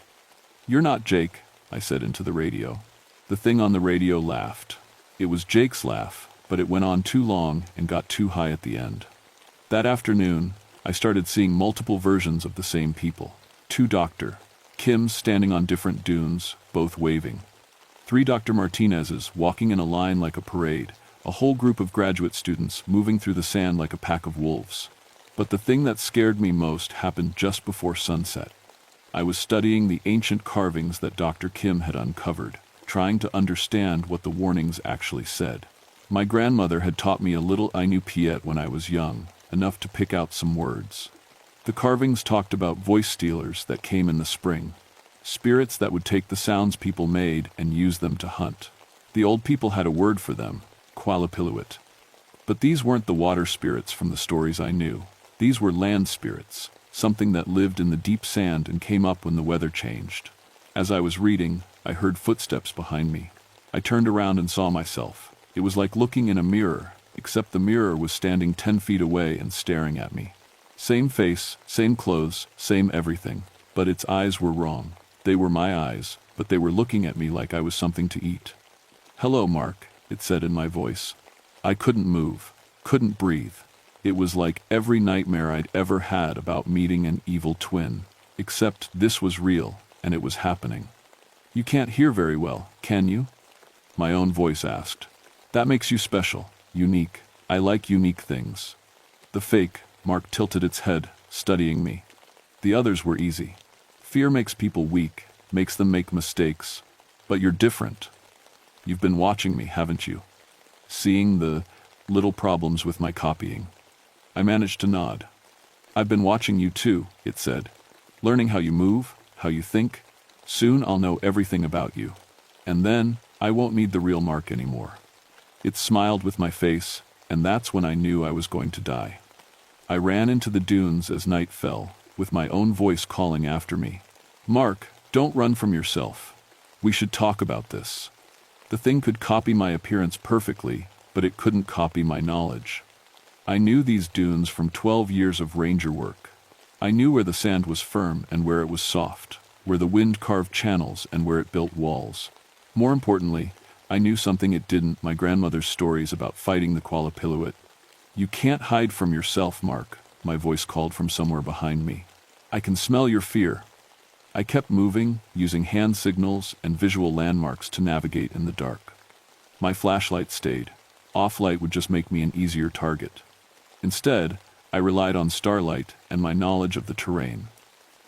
You're not Jake, I said into the radio. The thing on the radio laughed. It was Jake's laugh, but it went on too long and got too high at the end. That afternoon, I started seeing multiple versions of the same people. 2 Dr. Kims standing on different dunes, both waving. 3 Dr. Martinez's walking in a line like a parade, a whole group of graduate students moving through the sand like a pack of wolves. But the thing that scared me most happened just before sunset. I was studying the ancient carvings that Dr. Kim had uncovered, trying to understand what the warnings actually said. My grandmother had taught me a little I knew Piet when I was young, enough to pick out some words. The carvings talked about voice stealers that came in the spring, spirits that would take the sounds people made and use them to hunt. The old people had a word for them, Qualipiluit. But these weren't the water spirits from the stories I knew. These were land spirits, something that lived in the deep sand and came up when the weather changed. As I was reading, I heard footsteps behind me. I turned around and saw myself. It was like looking in a mirror, except the mirror was standing 10 feet away and staring at me. Same face, same clothes, same everything, but its eyes were wrong. They were my eyes, but they were looking at me like I was something to eat. Hello, Mark, it said in my voice. I couldn't move, couldn't breathe. It was like every nightmare I'd ever had about meeting an evil twin, except this was real, and it was happening. You can't hear very well, can you? My own voice asked. That makes you special, unique. I like unique things. The fake, Mark tilted its head, studying me. The others were easy. Fear makes people weak, makes them make mistakes. But you're different. You've been watching me, haven't you? Seeing the little problems with my copying. I managed to nod. I've been watching you too, it said. Learning how you move, how you think. Soon I'll know everything about you. And then, I won't need the real Mark anymore. It smiled with my face, and that's when I knew I was going to die. I ran into the dunes as night fell, with my own voice calling after me. Mark, don't run from yourself. We should talk about this. The thing could copy my appearance perfectly, but it couldn't copy my knowledge. I knew these dunes from 12 years of ranger work. I knew where the sand was firm and where it was soft, where the wind carved channels and where it built walls. More importantly, I knew something it didn't, my grandmother's stories about fighting the Qualipiluit. You can't hide from yourself, Mark, my voice called from somewhere behind me. I can smell your fear. I kept moving, using hand signals and visual landmarks to navigate in the dark. My flashlight stayed. Off-light would just make me an easier target. Instead, I relied on starlight and my knowledge of the terrain.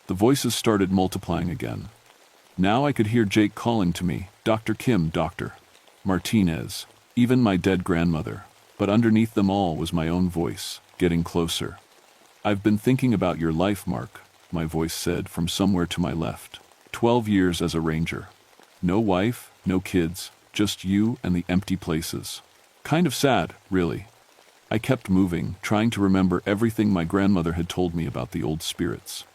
The voices started multiplying again. Now I could hear Jake calling to me, Dr. Kim, Dr. Martinez, even my dead grandmother, but underneath them all was my own voice, getting closer. I've been thinking about your life, Mark, my voice said from somewhere to my left. 12 years as a ranger. No wife, no kids, just you and the empty places. Kind of sad, really. I kept moving, trying to remember everything my grandmother had told me about the old spirits.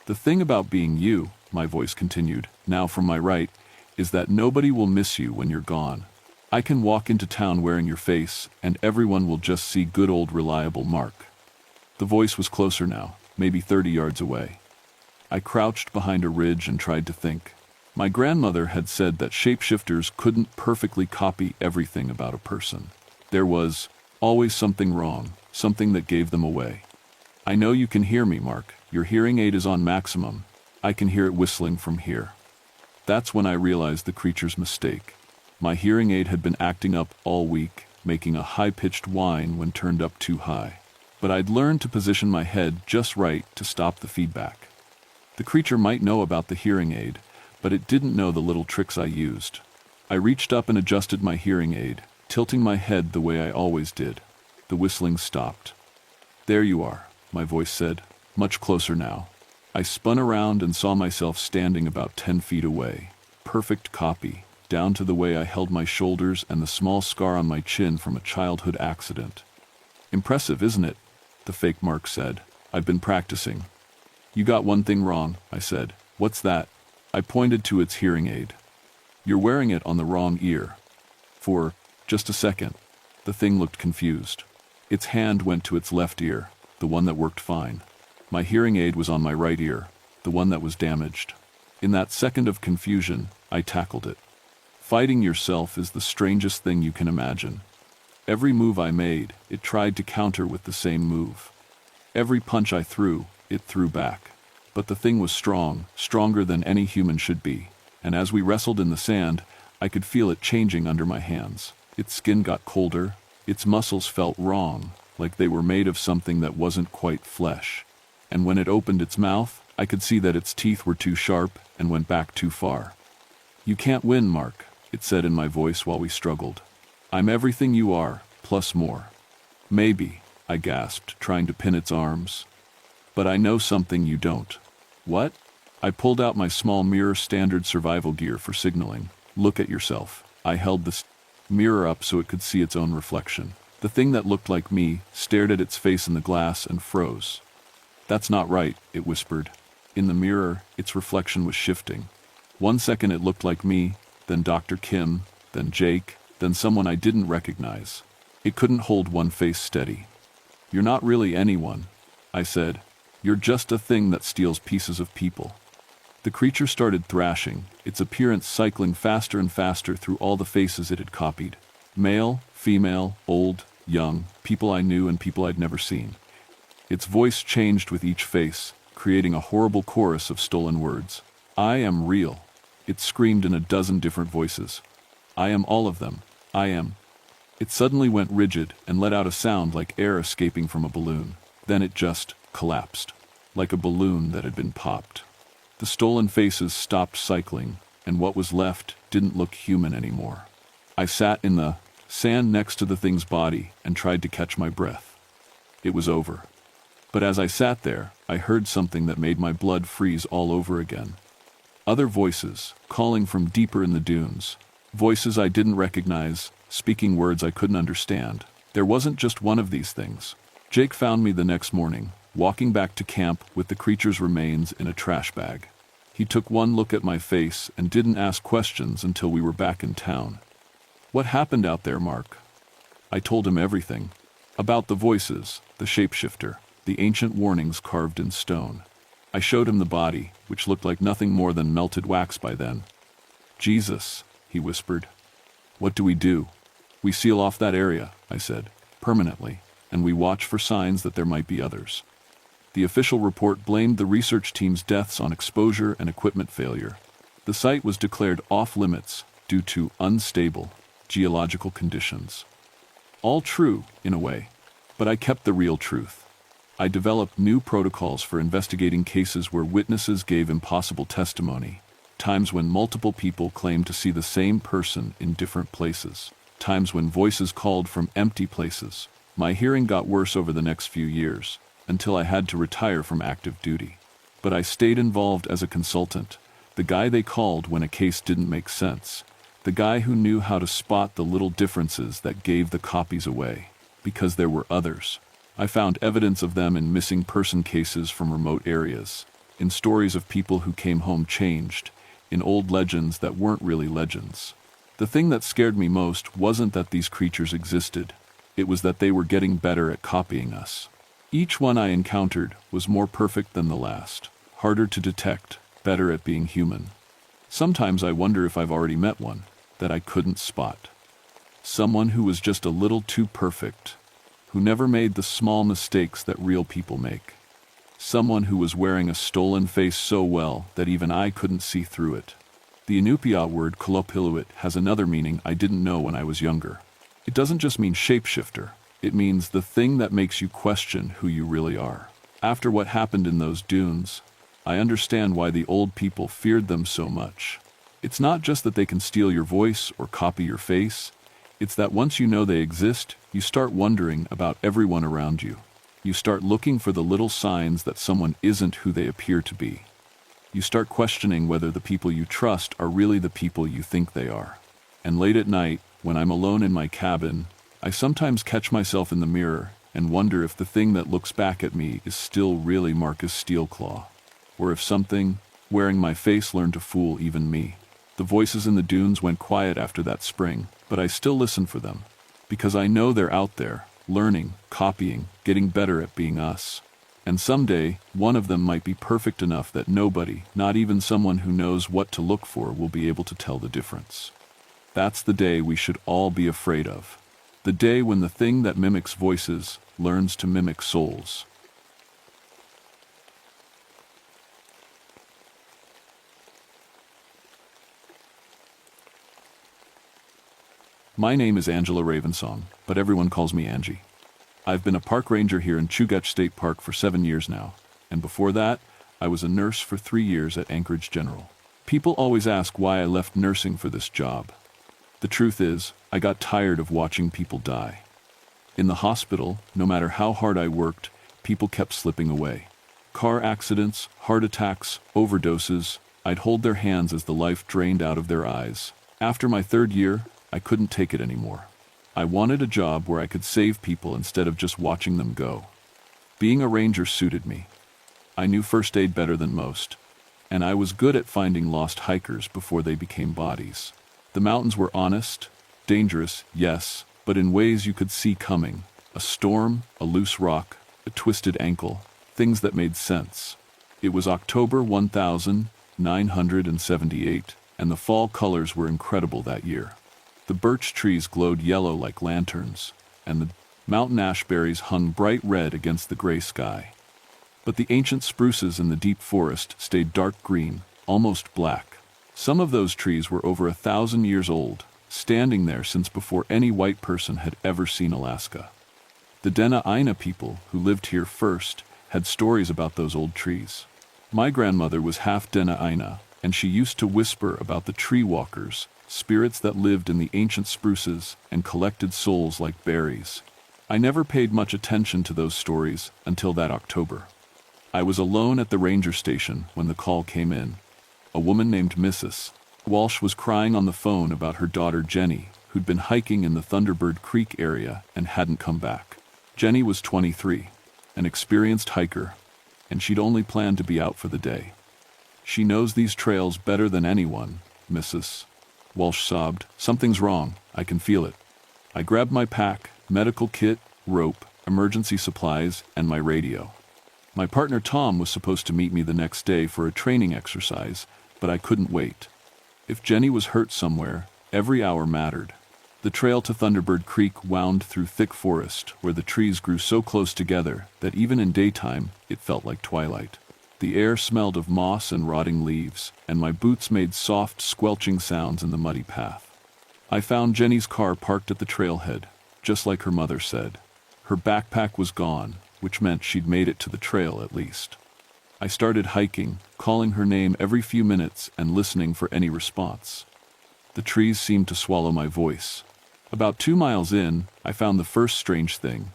The thing about being you, my voice continued, now from my right, is that nobody will miss you when you're gone. I can walk into town wearing your face, and everyone will just see good old reliable Mark. The voice was closer now, maybe 30 yards away. I crouched behind a ridge and tried to think. My grandmother had said that shapeshifters couldn't perfectly copy everything about a person. There was always something wrong, something that gave them away. I know you can hear me, Mark. Your hearing aid is on maximum. I can hear it whistling from here. That's when I realized the creature's mistake. My hearing aid had been acting up all week, making a high-pitched whine when turned up too high. But I'd learned to position my head just right to stop the feedback. The creature might know about the hearing aid, but it didn't know the little tricks I used. I reached up and adjusted my hearing aid, tilting my head the way I always did. The whistling stopped. There you are, my voice said, much closer now. I spun around and saw myself standing about 10 feet away. Perfect copy, down to the way I held my shoulders and the small scar on my chin from a childhood accident. Impressive, isn't it? The fake Mark said. I've been practicing. You got one thing wrong, I said. What's that? I pointed to its hearing aid. You're wearing it on the wrong ear. For just a second, the thing looked confused. Its hand went to its left ear, the one that worked fine. My hearing aid was on my right ear, the one that was damaged. In that second of confusion, I tackled it. Fighting yourself is the strangest thing you can imagine. Every move I made, it tried to counter with the same move. Every punch I threw, it threw back. But the thing was strong, stronger than any human should be, and as we wrestled in the sand, I could feel it changing under my hands. Its skin got colder, its muscles felt wrong, like they were made of something that wasn't quite flesh. And when it opened its mouth, I could see that its teeth were too sharp and went back too far. You can't win, Mark, it said in my voice while we struggled. I'm everything you are, plus more. Maybe, I gasped, trying to pin its arms. But I know something you don't. What? I pulled out my small mirror, standard survival gear for signaling. Look at yourself. I held the mirror up so it could see its own reflection. The thing that looked like me stared at its face in the glass and froze. That's not right, it whispered. In the mirror, its reflection was shifting. 1 second it looked like me, then Dr. Kim, then Jake, then someone I didn't recognize. It couldn't hold one face steady. You're not really anyone, I said. You're just a thing that steals pieces of people. The creature started thrashing, its appearance cycling faster and faster through all the faces it had copied. Male, female, old, young, people I knew and people I'd never seen. Its voice changed with each face, creating a horrible chorus of stolen words. I am real. It screamed in a dozen different voices. I am all of them. I am. It suddenly went rigid and let out a sound like air escaping from a balloon. Then it just collapsed, like a balloon that had been popped. The stolen faces stopped cycling, and what was left didn't look human anymore. I sat in the sand next to the thing's body and tried to catch my breath. It was over. But as I sat there, I heard something that made my blood freeze all over again. Other voices, calling from deeper in the dunes. Voices I didn't recognize, speaking words I couldn't understand. There wasn't just one of these things. Jake found me the next morning, walking back to camp with the creature's remains in a trash bag. He took one look at my face and didn't ask questions until we were back in town. What happened out there, Mark? I told him everything. About the voices, the shapeshifter, the ancient warnings carved in stone. I showed him the body, which looked like nothing more than melted wax by then. Jesus, he whispered. What do we do? We seal off that area, I said, permanently, and we watch for signs that there might be others. The official report blamed the research team's deaths on exposure and equipment failure. The site was declared off-limits due to unstable geological conditions. All true, in a way, but I kept the real truth. I developed new protocols for investigating cases where witnesses gave impossible testimony, times when multiple people claimed to see the same person in different places, times when voices called from empty places. My hearing got worse over the next few years, until I had to retire from active duty. But I stayed involved as a consultant, the guy they called when a case didn't make sense, the guy who knew how to spot the little differences that gave the copies away, because there were others. I found evidence of them in missing person cases from remote areas, in stories of people who came home changed, in old legends that weren't really legends. The thing that scared me most wasn't that these creatures existed, it was that they were getting better at copying us. Each one I encountered was more perfect than the last, harder to detect, better at being human. Sometimes I wonder if I've already met one that I couldn't spot. Someone who was just a little too perfect, who never made the small mistakes that real people make. Someone who was wearing a stolen face so well that even I couldn't see through it. The Inupiat word Kolopiluit has another meaning I didn't know when I was younger. It doesn't just mean shapeshifter. It means the thing that makes you question who you really are. After what happened in those dunes, I understand why the old people feared them so much. It's not just that they can steal your voice or copy your face. It's that once you know they exist, you start wondering about everyone around you. You start looking for the little signs that someone isn't who they appear to be. You start questioning whether the people you trust are really the people you think they are. And late at night, when I'm alone in my cabin, I sometimes catch myself in the mirror and wonder if the thing that looks back at me is still really Marcus Steelclaw, or if something, Wearing my face learned to fool even me. The voices in the dunes went quiet after that spring, but I still listen for them. Because I know they're out there, learning, copying, getting better at being us. And someday, one of them might be perfect enough that nobody, not even someone who knows what to look for, will be able to tell the difference. That's the day we should all be afraid of. The day when the thing that mimics voices learns to mimic souls. My name is Angela Ravensong, but everyone calls me Angie. I've been a park ranger here in Chugach State Park for 7 years now, and before that, I was a nurse for 3 years at Anchorage General. People always ask why I left nursing for this job. The truth is, I got tired of watching people die. In the hospital, no matter how hard I worked, people kept slipping away. Car accidents, heart attacks, overdoses, I'd hold their hands as the life drained out of their eyes. After my 3rd year, I couldn't take it anymore. I wanted a job where I could save people instead of just watching them go. Being a ranger suited me. I knew first aid better than most, and I was good at finding lost hikers before they became bodies. The mountains were honest, dangerous, yes, but in ways you could see coming. A storm, a loose rock, a twisted ankle, things that made sense. It was October 1978, and the fall colors were incredible that year. The birch trees glowed yellow like lanterns, and the mountain ashberries hung bright red against the gray sky. But the ancient spruces in the deep forest stayed dark green, almost black. Some of those trees were over 1,000 years old, standing there since before any white person had ever seen Alaska. The Dena'ina people, who lived here first, had stories about those old trees. My grandmother was half Dena'ina, and she used to whisper about the tree walkers, spirits that lived in the ancient spruces and collected souls like berries. I never paid much attention to those stories until that October. I was alone at the ranger station when the call came in. A woman named Mrs. Walsh was crying on the phone about her daughter Jenny, who'd been hiking in the Thunderbird Creek area and hadn't come back. Jenny was 23, an experienced hiker, and she'd only planned to be out for the day. "She knows these trails better than anyone," Mrs. Walsh sobbed. "Something's wrong. I can feel it." I grabbed my pack, medical kit, rope, emergency supplies, and my radio. My partner Tom was supposed to meet me the next day for a training exercise, but I couldn't wait. If Jenny was hurt somewhere, every hour mattered. The trail to Thunderbird Creek wound through thick forest, where the trees grew so close together that even in daytime it felt like twilight. The air smelled of moss and rotting leaves, and my boots made soft, squelching sounds in the muddy path. I found Jenny's car parked at the trailhead, just like her mother said. Her backpack was gone, which meant she'd made it to the trail at least. I started hiking, calling her name every few minutes and listening for any response. The trees seemed to swallow my voice. About 2 miles in, I found the first strange thing.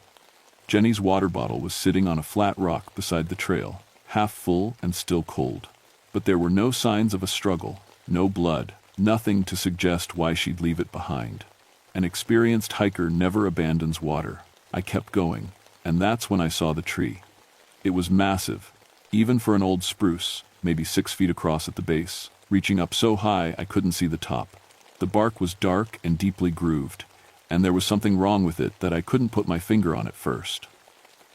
Jenny's water bottle was sitting on a flat rock beside the trail, half full and still cold. But there were no signs of a struggle, no blood, nothing to suggest why she'd leave it behind. An experienced hiker never abandons water. I kept going, and that's when I saw the tree. It was massive, even for an old spruce, maybe 6 feet across at the base, reaching up so high I couldn't see the top. The bark was dark and deeply grooved, and there was something wrong with it that I couldn't put my finger on at first.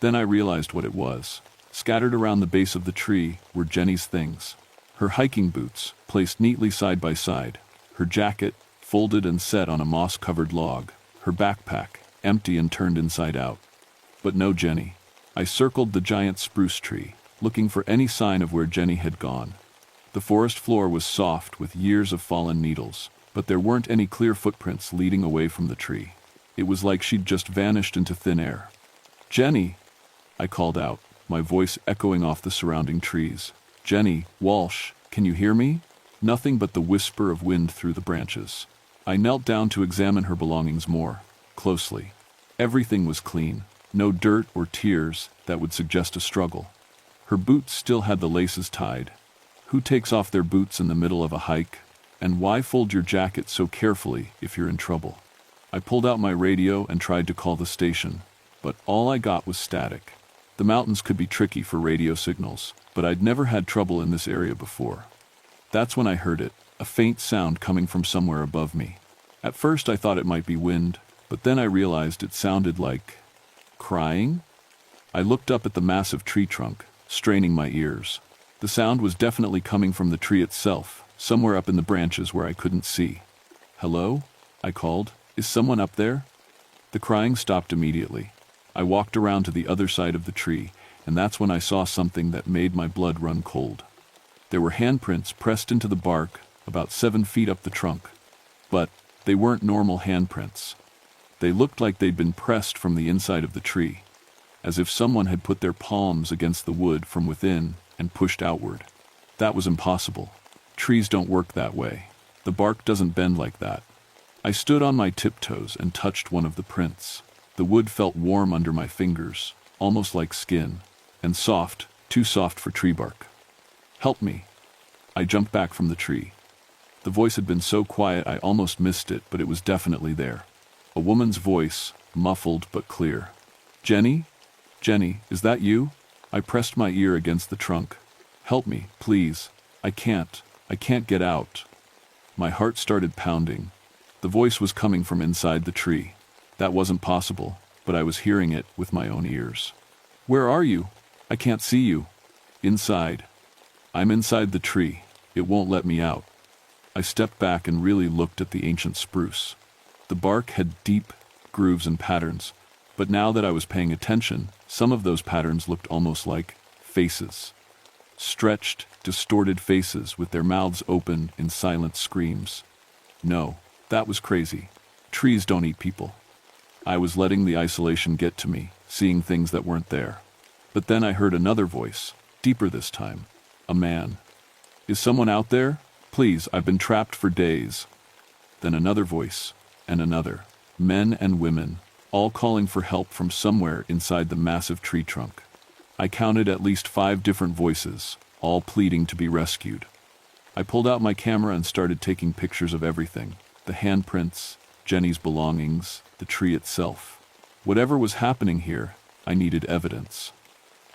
Then I realized what it was. Scattered around the base of the tree were Jenny's things. Her hiking boots, placed neatly side by side, her jacket, folded and set on a moss-covered log, her backpack, empty and turned inside out. But no Jenny. I circled the giant spruce tree, looking for any sign of where Jenny had gone. The forest floor was soft with years of fallen needles, but there weren't any clear footprints leading away from the tree. It was like she'd just vanished into thin air. "Jenny!" I called out, my voice echoing off the surrounding trees. "Jenny, Walsh, can you hear me?" Nothing but the whisper of wind through the branches. I knelt down to examine her belongings more closely. Everything was clean, no dirt or tears that would suggest a struggle. Her boots still had the laces tied. Who takes off their boots in the middle of a hike? And why fold your jacket so carefully if you're in trouble? I pulled out my radio and tried to call the station, but all I got was static. The mountains could be tricky for radio signals, but I'd never had trouble in this area before. That's when I heard it, a faint sound coming from somewhere above me. At first I thought it might be wind, but then I realized it sounded like crying. I looked up at the massive tree trunk, straining my ears. The sound was definitely coming from the tree itself, somewhere up in the branches where I couldn't see. "Hello?" I called. "Is someone up there?" The crying stopped immediately. I walked around to the other side of the tree, and that's when I saw something that made my blood run cold. There were handprints pressed into the bark about 7 feet up the trunk. But they weren't normal handprints. They looked like they'd been pressed from the inside of the tree, as if someone had put their palms against the wood from within and pushed outward. That was impossible. Trees don't work that way. The bark doesn't bend like that. I stood on my tiptoes and touched one of the prints. The wood felt warm under my fingers, almost like skin, and soft, too soft for tree bark. "Help me." I jumped back from the tree. The voice had been so quiet I almost missed it, but it was definitely there. A woman's voice, muffled but clear. "Jenny? Jenny, is that you?" I pressed my ear against the trunk. "Help me, please. I can't get out." My heart started pounding. The voice was coming from inside the tree. That wasn't possible, but I was hearing it with my own ears. "Where are you? I can't see you." "Inside. I'm inside the tree. It won't let me out." I stepped back and really looked at the ancient spruce. The bark had deep grooves and patterns, but now that I was paying attention, some of those patterns looked almost like faces. Stretched, distorted faces with their mouths open in silent screams. No, that was crazy. Trees don't eat people. I was letting the isolation get to me, seeing things that weren't there. But then I heard another voice, deeper this time. A man. "Is someone out there? Please, I've been trapped for days." Then another voice, and another. Men and women, all calling for help from somewhere inside the massive tree trunk. I counted at least 5 different voices, all pleading to be rescued. I pulled out my camera and started taking pictures of everything. The handprints, Jenny's belongings, the tree itself. Whatever was happening here, I needed evidence.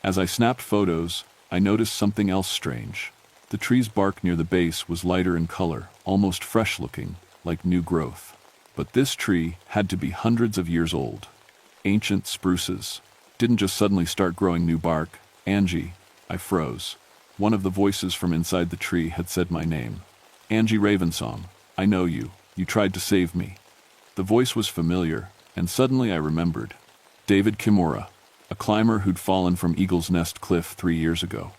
As I snapped photos, I noticed something else strange. The tree's bark near the base was lighter in color, almost fresh-looking, like new growth. But this tree had to be hundreds of years old. Ancient spruces didn't just suddenly start growing new bark. "Angie." I froze. One of the voices from inside the tree had said my name. "Angie Ravensong, I know you. You tried to save me." The voice was familiar, and suddenly I remembered. David Kimura, a climber who'd fallen from Eagle's Nest Cliff 3 years ago.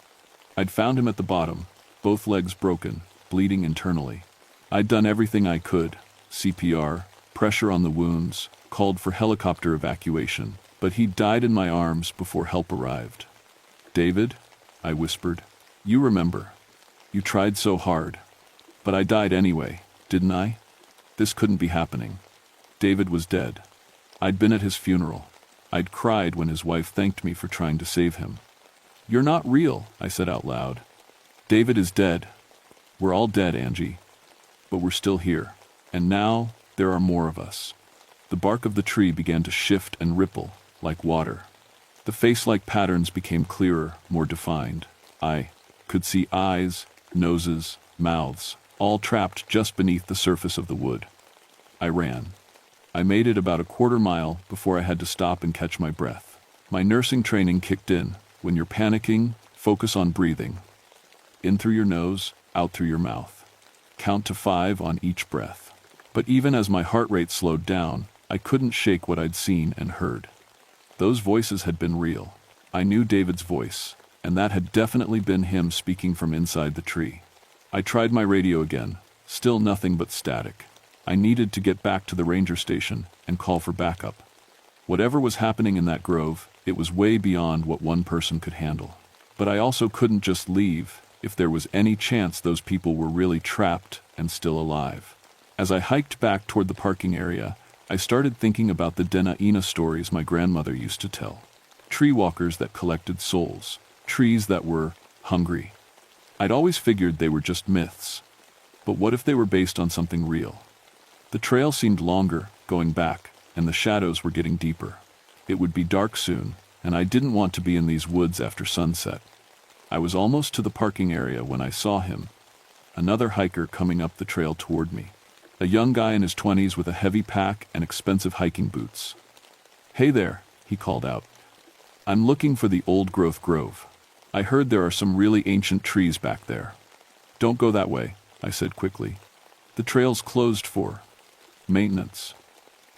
I'd found him at the bottom, both legs broken, bleeding internally. I'd done everything I could, CPR, pressure on the wounds, called for helicopter evacuation, but he died in my arms before help arrived. "David," I whispered, "you remember. You tried so hard. But I died anyway, didn't I? This couldn't be happening." David was dead. I'd been at his funeral. I'd cried when his wife thanked me for trying to save him. "You're not real," I said out loud. "David is dead. We're all dead, Angie. But we're still here. And now, there are more of us." The bark of the tree began to shift and ripple, like water. The face-like patterns became clearer, more defined. I could see eyes, noses, mouths, all trapped just beneath the surface of the wood. I ran. I made it about a quarter mile before I had to stop and catch my breath. My nursing training kicked in. When you're panicking, focus on breathing. In through your nose, out through your mouth. Count to 5 on each breath. But even as my heart rate slowed down, I couldn't shake what I'd seen and heard. Those voices had been real. I knew David's voice, and that had definitely been him speaking from inside the tree. I tried my radio again, still nothing but static. I needed to get back to the ranger station and call for backup. Whatever was happening in that grove, it was way beyond what one person could handle. But I also couldn't just leave if there was any chance those people were really trapped and still alive. As I hiked back toward the parking area, I started thinking about the Dena'ina stories my grandmother used to tell. Tree walkers that collected souls, trees that were hungry. I'd always figured they were just myths. But what if they were based on something real? The trail seemed longer, going back, and the shadows were getting deeper. It would be dark soon, and I didn't want to be in these woods after sunset. I was almost to the parking area when I saw him. another hiker coming up the trail toward me. A young guy in his 20s with a heavy pack and expensive hiking boots. "Hey there," he called out. "I'm looking for the old-growth grove. I heard there are some really ancient trees back there." "Don't go that way," I said quickly. "The trail's closed for maintenance."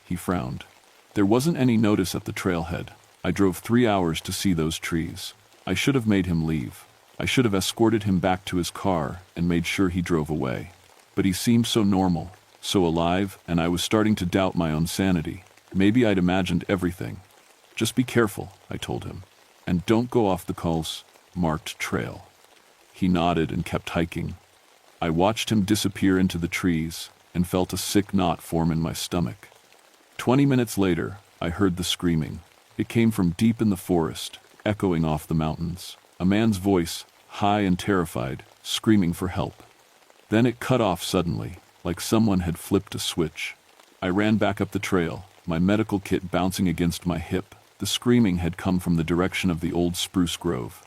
He frowned. There wasn't any notice at the trailhead. I drove 3 hours to see those trees. I should have made him leave. I should have escorted him back to his car and made sure he drove away. But he seemed so normal, so alive, and I was starting to doubt my own sanity. Maybe I'd imagined everything. "Just be careful," I told him. "And don't go off the marked trail." He nodded and kept hiking. I watched him disappear into the trees and felt a sick knot form in my stomach. 20 minutes later, I heard the screaming. It came from deep in the forest, echoing off the mountains. A man's voice, high and terrified, screaming for help. Then it cut off suddenly, like someone had flipped a switch. I ran back up the trail, my medical kit bouncing against my hip. The screaming had come from the direction of the old spruce grove.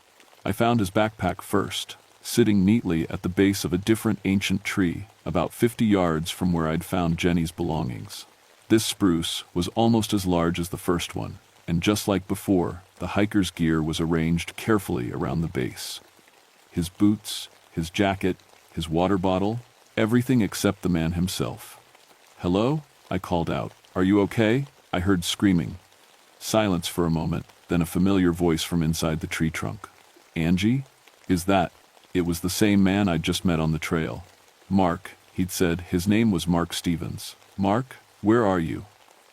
I found his backpack first, sitting neatly at the base of a different ancient tree, about 50 yards from where I'd found Jenny's belongings. This spruce was almost as large as the first one, and just like before, the hiker's gear was arranged carefully around the base. His boots, his jacket, his water bottle, everything except the man himself. "Hello?" I called out. "Are you okay?" I heard screaming. Silence for a moment, then a familiar voice from inside the tree trunk. "Angie? Is that—" It was the same man I'd just met on the trail. "Mark," he'd said. His name was Mark Stevens. "Mark, where are you?"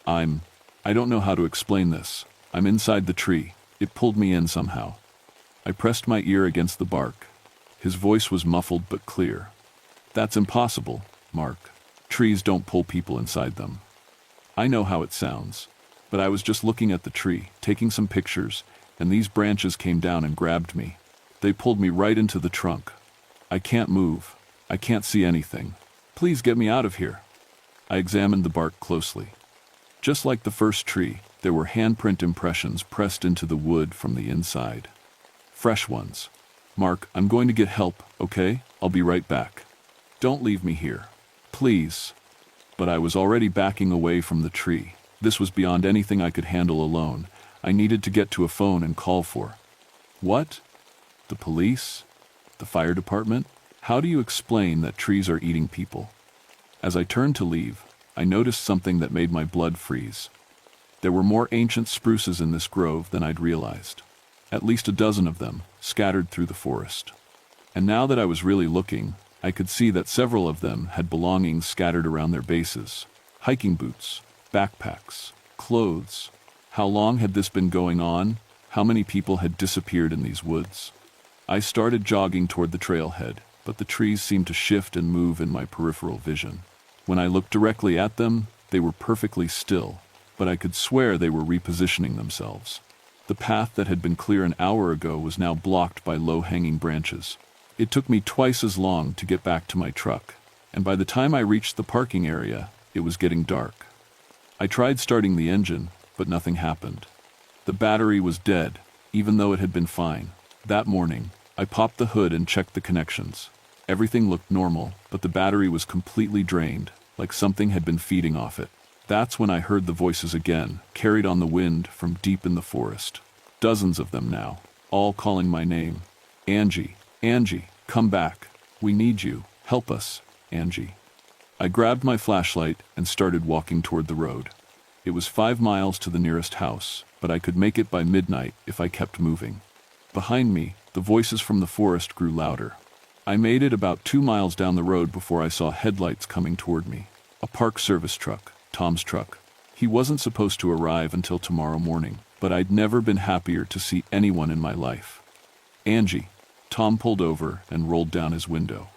I don't know how to explain this. I'm inside the tree. It pulled me in somehow." I pressed my ear against the bark. His voice was muffled but clear. "That's impossible, Mark. Trees don't pull people inside them." I know how it sounds, but I was just looking at the tree, taking some pictures, and these branches came down and grabbed me. They pulled me right into the trunk. "I can't move. I can't see anything. Please get me out of here." I examined the bark closely. Just like the first tree, there were handprint impressions pressed into the wood from the inside. Fresh ones. "Mark, I'm going to get help, okay? I'll be right back. Don't leave me here. Please." But I was already backing away from the tree. This was beyond anything I could handle alone. I needed to get to a phone and call for. What? The police? The fire department? How do you explain that trees are eating people? As I turned to leave, I noticed something that made my blood freeze. There were more ancient spruces in this grove than I'd realized. At least a dozen of them, scattered through the forest. And now that I was really looking, I could see that several of them had belongings scattered around their bases. Hiking boots, backpacks, clothes. How long had this been going on? How many people had disappeared in these woods? I started jogging toward the trailhead, but the trees seemed to shift and move in my peripheral vision. When I looked directly at them, they were perfectly still, but I could swear they were repositioning themselves. The path that had been clear an hour ago was now blocked by low-hanging branches. It took me twice as long to get back to my truck, and by the time I reached the parking area, it was getting dark. I tried starting the engine, but nothing happened. The battery was dead, even though it had been fine. That morning, I popped the hood and checked the connections. Everything looked normal, but the battery was completely drained, like something had been feeding off it. That's when I heard the voices again, carried on the wind from deep in the forest. Dozens of them now, all calling my name. "Angie, Angie, come back. We need you. Help us, Angie." I grabbed my flashlight and started walking toward the road. It was 5 miles to the nearest house, but I could make it by midnight if I kept moving. Behind me, the voices from the forest grew louder. I made it about 2 miles down the road before I saw headlights coming toward me. A Park Service truck, Tom's truck. He wasn't supposed to arrive until tomorrow morning, but I'd never been happier to see anyone in my life. "Angie." Tom pulled over and rolled down his window.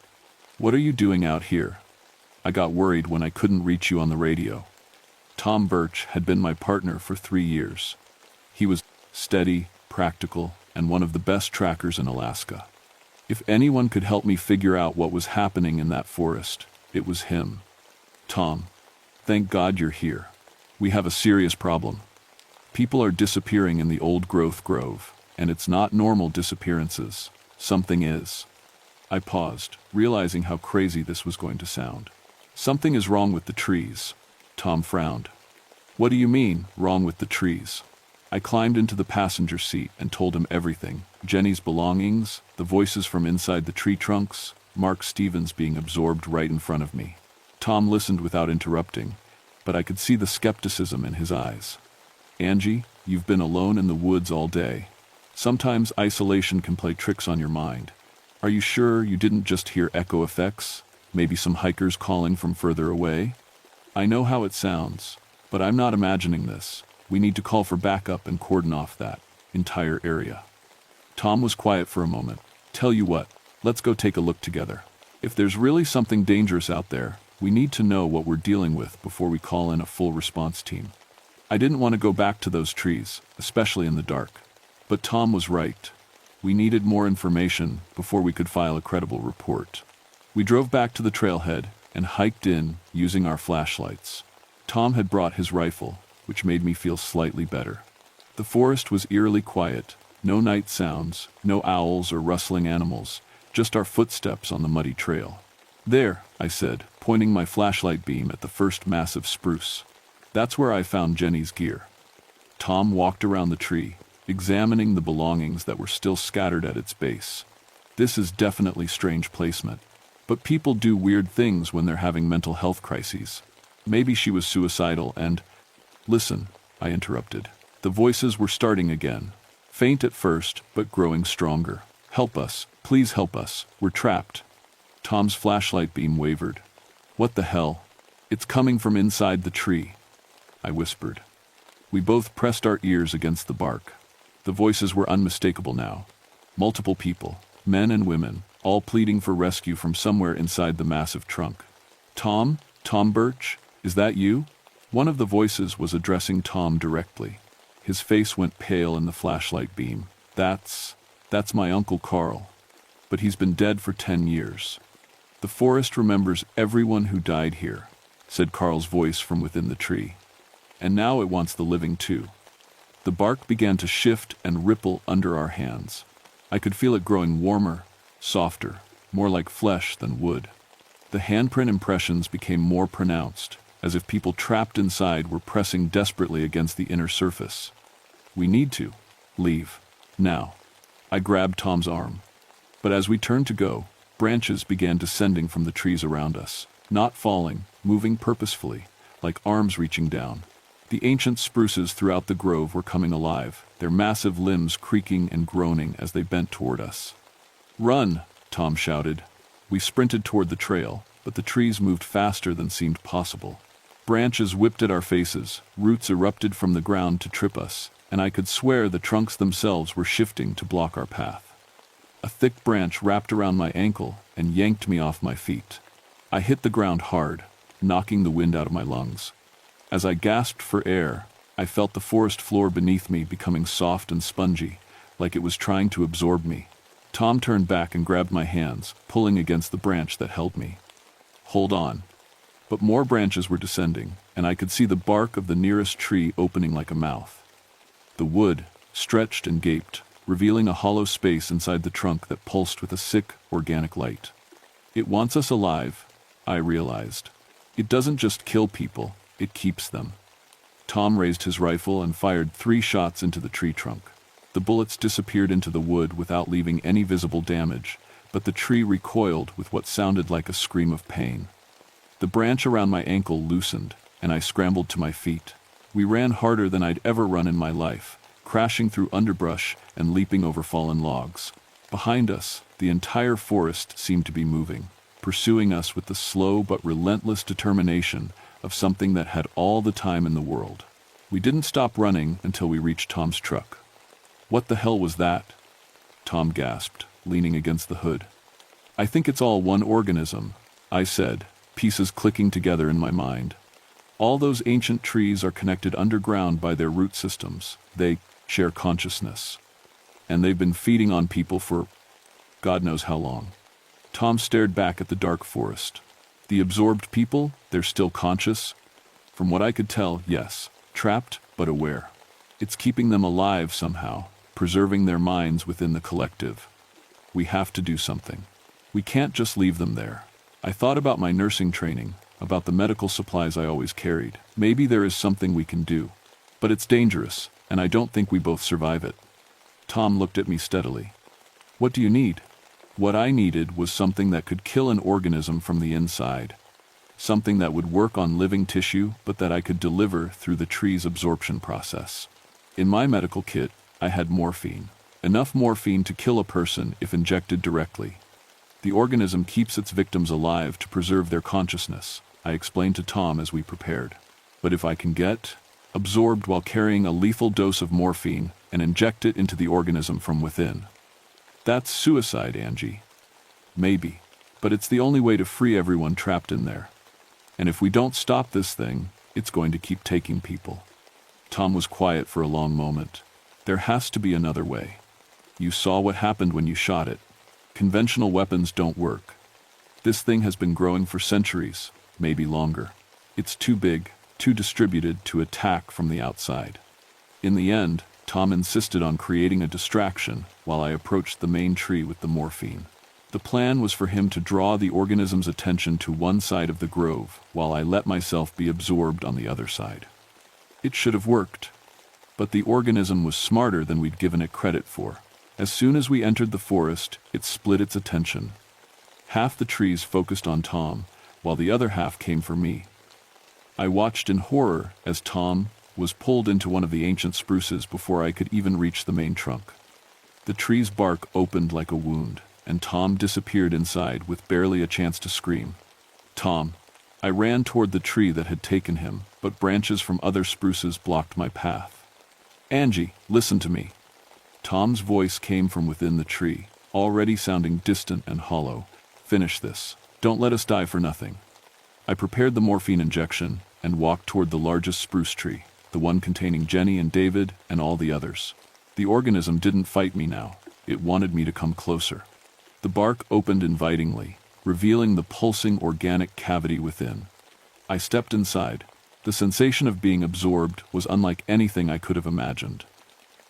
"What are you doing out here? I got worried when I couldn't reach you on the radio." Tom Birch had been my partner for 3 years. He was steady, practical, and one of the best trackers in Alaska. If anyone could help me figure out what was happening in that forest, it was him. "Tom, thank God you're here. We have a serious problem. People are disappearing in the old growth grove, and it's not normal disappearances. Something is." I paused, realizing how crazy this was going to sound. Something is wrong with the trees. Tom frowned. What do you mean, wrong with the trees? I climbed into the passenger seat and told him everything. Jenny's belongings, the voices from inside the tree trunks, Mark Stevens being absorbed right in front of me. Tom listened without interrupting, but I could see the skepticism in his eyes. Angie, you've been alone in the woods all day. Sometimes isolation can play tricks on your mind. Are you sure you didn't just hear echo effects? Maybe some hikers calling from further away? I know how it sounds, but I'm not imagining this. We need to call for backup and cordon off that entire area. Tom was quiet for a moment. Tell you what, let's go take a look together. If there's really something dangerous out there, we need to know what we're dealing with before we call in a full response team. I didn't want to go back to those trees, especially in the dark. But Tom was right. We needed more information before we could file a credible report. We drove back to the trailhead and hiked in using our flashlights. Tom had brought his rifle, which made me feel slightly better. The forest was eerily quiet, no night sounds, no owls or rustling animals, just our footsteps on the muddy trail. There, I said, pointing my flashlight beam at the first massive spruce. That's where I found Jenny's gear. Tom walked around the tree, examining the belongings that were still scattered at its base. This is definitely strange placement. But people do weird things when they're having mental health crises. Maybe she was suicidal and... Listen, I interrupted. The voices were starting again. Faint at first, but growing stronger. Help us. Please help us. We're trapped. Tom's flashlight beam wavered. What the hell? It's coming from inside the tree, I whispered. We both pressed our ears against the bark. The voices were unmistakable now. Multiple people, men and women, all pleading for rescue from somewhere inside the massive trunk. Tom? Tom Birch? Is that you? One of the voices was addressing Tom directly. His face went pale in the flashlight beam. That's my Uncle Carl. But he's been dead for 10 years. The forest remembers everyone who died here, said Carl's voice from within the tree. And now it wants the living too. The bark began to shift and ripple under our hands. I could feel it growing warmer, softer, more like flesh than wood. The handprint impressions became more pronounced, as if people trapped inside were pressing desperately against the inner surface. We need to leave now. I grabbed Tom's arm. But as we turned to go, branches began descending from the trees around us, not falling, moving purposefully, like arms reaching down. The ancient spruces throughout the grove were coming alive, their massive limbs creaking and groaning as they bent toward us. Run, Tom shouted. We sprinted toward the trail, but the trees moved faster than seemed possible. Branches whipped at our faces, roots erupted from the ground to trip us, and I could swear the trunks themselves were shifting to block our path. A thick branch wrapped around my ankle and yanked me off my feet. I hit the ground hard, knocking the wind out of my lungs. As I gasped for air, I felt the forest floor beneath me becoming soft and spongy, like it was trying to absorb me. Tom turned back and grabbed my hands, pulling against the branch that held me. Hold on. But more branches were descending, and I could see the bark of the nearest tree opening like a mouth. The wood stretched and gaped, revealing a hollow space inside the trunk that pulsed with a sick, organic light. It wants us alive, I realized. It doesn't just kill people, it keeps them. Tom raised his rifle and fired 3 shots into the tree trunk. The bullets disappeared into the wood without leaving any visible damage, but the tree recoiled with what sounded like a scream of pain. The branch around my ankle loosened, and I scrambled to my feet. We ran harder than I'd ever run in my life, crashing through underbrush and leaping over fallen logs. Behind us, the entire forest seemed to be moving, pursuing us with the slow but relentless determination of something that had all the time in the world. We didn't stop running until we reached Tom's truck. What the hell was that? Tom gasped, leaning against the hood. I think it's all one organism, I said, pieces clicking together in my mind. All those ancient trees are connected underground by their root systems. They share consciousness. And they've been feeding on people for God knows how long. Tom stared back at the dark forest. The absorbed people, they're still conscious? From what I could tell, yes. Trapped, but aware. It's keeping them alive somehow, preserving their minds within the collective. We have to do something. We can't just leave them there. I thought about my nursing training, about the medical supplies I always carried. Maybe there is something we can do. But it's dangerous, and I don't think we both survive it. Tom looked at me steadily. What do you need? What I needed was something that could kill an organism from the inside. Something that would work on living tissue, but that I could deliver through the tree's absorption process. In my medical kit, I had morphine. Enough morphine to kill a person if injected directly. The organism keeps its victims alive to preserve their consciousness, I explained to Tom as we prepared. But if I can get absorbed while carrying a lethal dose of morphine and inject it into the organism from within. That's suicide, Angie. Maybe. But it's the only way to free everyone trapped in there. And if we don't stop this thing, it's going to keep taking people. Tom was quiet for a long moment. There has to be another way. You saw what happened when you shot it. Conventional weapons don't work. This thing has been growing for centuries, maybe longer. It's too big, too distributed to attack from the outside. In the end, Tom insisted on creating a distraction while I approached the main tree with the morphine. The plan was for him to draw the organism's attention to one side of the grove while I let myself be absorbed on the other side. It should have worked. But the organism was smarter than we'd given it credit for. As soon as we entered the forest, it split its attention. Half the trees focused on Tom, while the other half came for me. I watched in horror as Tom was pulled into one of the ancient spruces before I could even reach the main trunk. The tree's bark opened like a wound, and Tom disappeared inside with barely a chance to scream. Tom. I ran toward the tree that had taken him, but branches from other spruces blocked my path. Angie, listen to me. Tom's voice came from within the tree, already sounding distant and hollow. Finish this. Don't let us die for nothing. I prepared the morphine injection and walked toward the largest spruce tree, the one containing Jenny and David and all the others. The organism didn't fight me now. It wanted me to come closer. The bark opened invitingly, revealing the pulsing organic cavity within. I stepped inside. The sensation of being absorbed was unlike anything I could have imagined.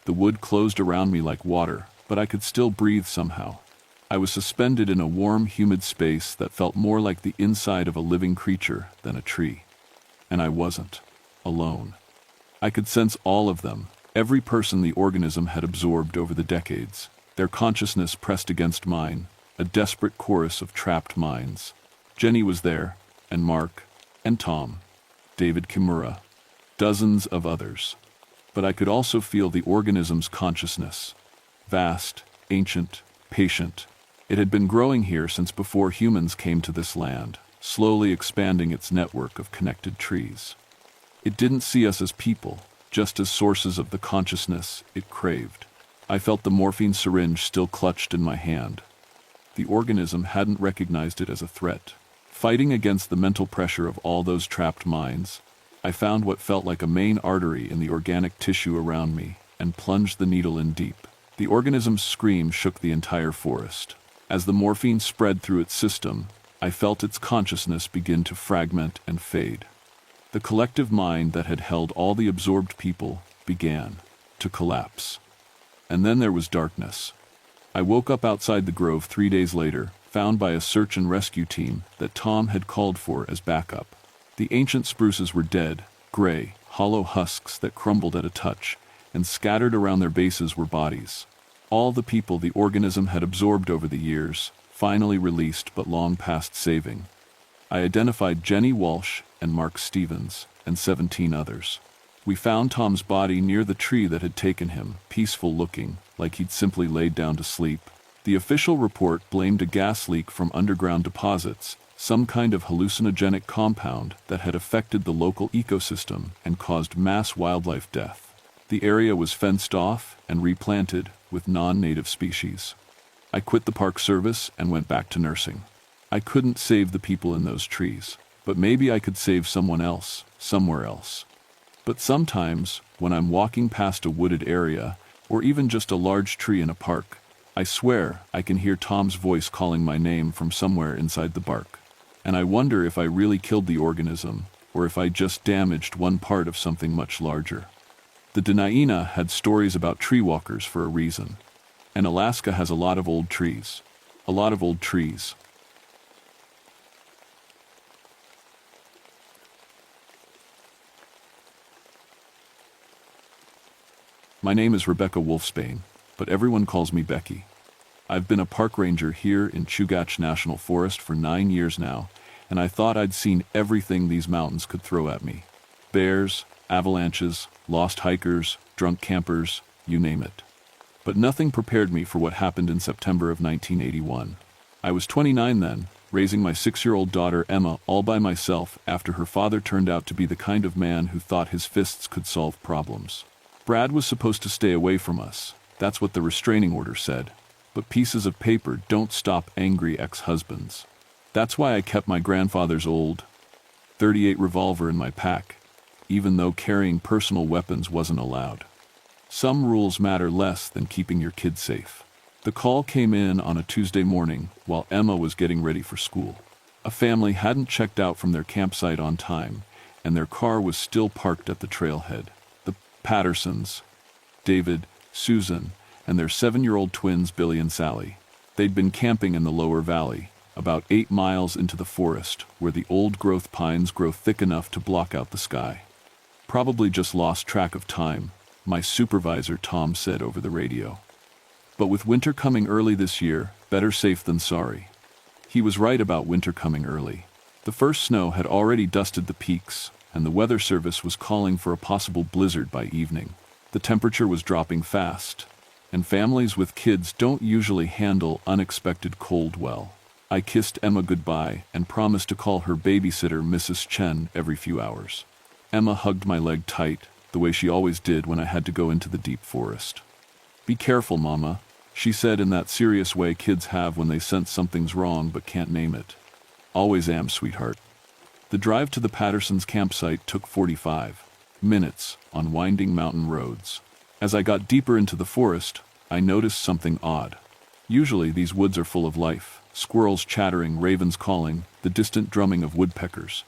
The wood closed around me like water, but I could still breathe somehow. I was suspended in a warm, humid space that felt more like the inside of a living creature than a tree. And I wasn't alone. I could sense all of them, every person the organism had absorbed over the decades, their consciousness pressed against mine, a desperate chorus of trapped minds. Jenny was there, and Mark, and Tom, David Kimura, dozens of others. But I could also feel the organism's consciousness. Vast, ancient, patient. It had been growing here since before humans came to this land, slowly expanding its network of connected trees. It didn't see us as people, just as sources of the consciousness it craved. I felt the morphine syringe still clutched in my hand. The organism hadn't recognized it as a threat. Fighting against the mental pressure of all those trapped minds, I found what felt like a main artery in the organic tissue around me and plunged the needle in deep. The organism's scream shook the entire forest. As the morphine spread through its system, I felt its consciousness begin to fragment and fade. The collective mind that had held all the absorbed people began to collapse. And then there was darkness. I woke up outside the grove 3 days later, found by a search and rescue team that Tom had called for as backup. The ancient spruces were dead, gray, hollow husks that crumbled at a touch, and scattered around their bases were bodies. All the people the organism had absorbed over the years, finally released but long past saving. I identified Jenny Walsh and Mark Stevens, and 17 others. We found Tom's body near the tree that had taken him, peaceful looking, like he'd simply laid down to sleep. The official report blamed a gas leak from underground deposits, some kind of hallucinogenic compound that had affected the local ecosystem and caused mass wildlife death. The area was fenced off and replanted with non-native species. I quit the park service and went back to nursing. I couldn't save the people in those trees, but maybe I could save someone else, somewhere else. But sometimes, when I'm walking past a wooded area, or even just a large tree in a park, I swear I can hear Tom's voice calling my name from somewhere inside the bark. And I wonder if I really killed the organism, or if I just damaged one part of something much larger. The Dena'ina had stories about tree walkers for a reason. And Alaska has a lot of old trees. A lot of old trees. My name is Rebecca Wolfsbane, but everyone calls me Becky. I've been a park ranger here in Chugach National Forest for 9 years now, and I thought I'd seen everything these mountains could throw at me. Bears, avalanches, lost hikers, drunk campers, you name it. But nothing prepared me for what happened in September of 1981. I was 29 then, raising my 6-year-old daughter Emma all by myself after her father turned out to be the kind of man who thought his fists could solve problems. Brad was supposed to stay away from us. That's what the restraining order said. But pieces of paper don't stop angry ex-husbands. That's why I kept my grandfather's old .38 revolver in my pack, even though carrying personal weapons wasn't allowed. Some rules matter less than keeping your kids safe. The call came in on a Tuesday morning while Emma was getting ready for school. A family hadn't checked out from their campsite on time, and their car was still parked at the trailhead. The Pattersons, David, Susan, and their 7-year-old twins Billy and Sally. They'd been camping in the lower valley, about 8 miles into the forest, where the old-growth pines grow thick enough to block out the sky. Probably just lost track of time, my supervisor Tom said over the radio. But with winter coming early this year, better safe than sorry. He was right about winter coming early. The first snow had already dusted the peaks, and the weather service was calling for a possible blizzard by evening. The temperature was dropping fast, and families with kids don't usually handle unexpected cold well. I kissed Emma goodbye and promised to call her babysitter Mrs. Chen every few hours. Emma hugged my leg tight, the way she always did when I had to go into the deep forest. "Be careful, Mama," she said in that serious way kids have when they sense something's wrong but can't name it. "Always am, sweetheart." The drive to the Pattersons' campsite took 45 minutes on winding mountain roads. As I got deeper into the forest, I noticed something odd. Usually these woods are full of life, squirrels chattering, ravens calling, the distant drumming of woodpeckers.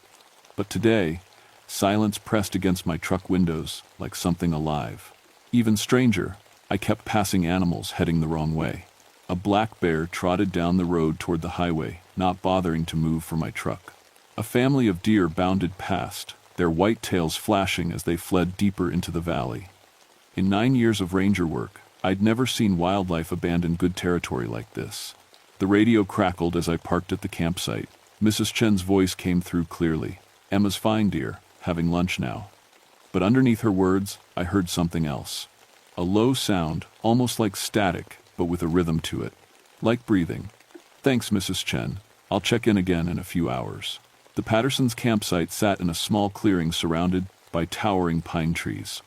But today, silence pressed against my truck windows like something alive. Even stranger, I kept passing animals heading the wrong way. A black bear trotted down the road toward the highway, not bothering to move for my truck. A family of deer bounded past, their white tails flashing as they fled deeper into the valley. In 9 years of ranger work, I'd never seen wildlife abandon good territory like this. The radio crackled as I parked at the campsite. Mrs. Chen's voice came through clearly. "Emma's fine, dear. Having lunch now." But underneath her words, I heard something else. A low sound, almost like static, but with a rhythm to it. Like breathing. "Thanks, Mrs. Chen. I'll check in again in a few hours." The Pattersons' campsite sat in a small clearing surrounded by towering pine trees.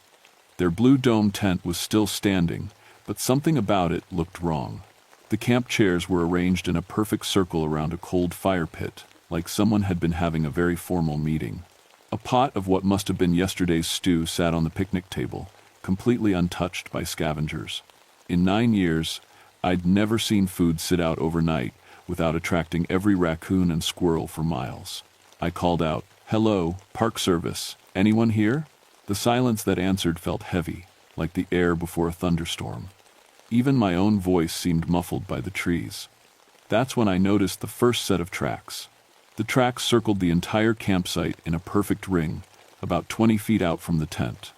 Their blue dome tent was still standing, but something about it looked wrong. The camp chairs were arranged in a perfect circle around a cold fire pit, like someone had been having a very formal meeting. A pot of what must have been yesterday's stew sat on the picnic table, completely untouched by scavengers. In 9 years, I'd never seen food sit out overnight without attracting every raccoon and squirrel for miles. I called out, "Hello, Park Service, anyone here?" The silence that answered felt heavy, like the air before a thunderstorm. Even my own voice seemed muffled by the trees. That's when I noticed the first set of tracks. The tracks circled the entire campsite in a perfect ring, about 20 feet out from the tent.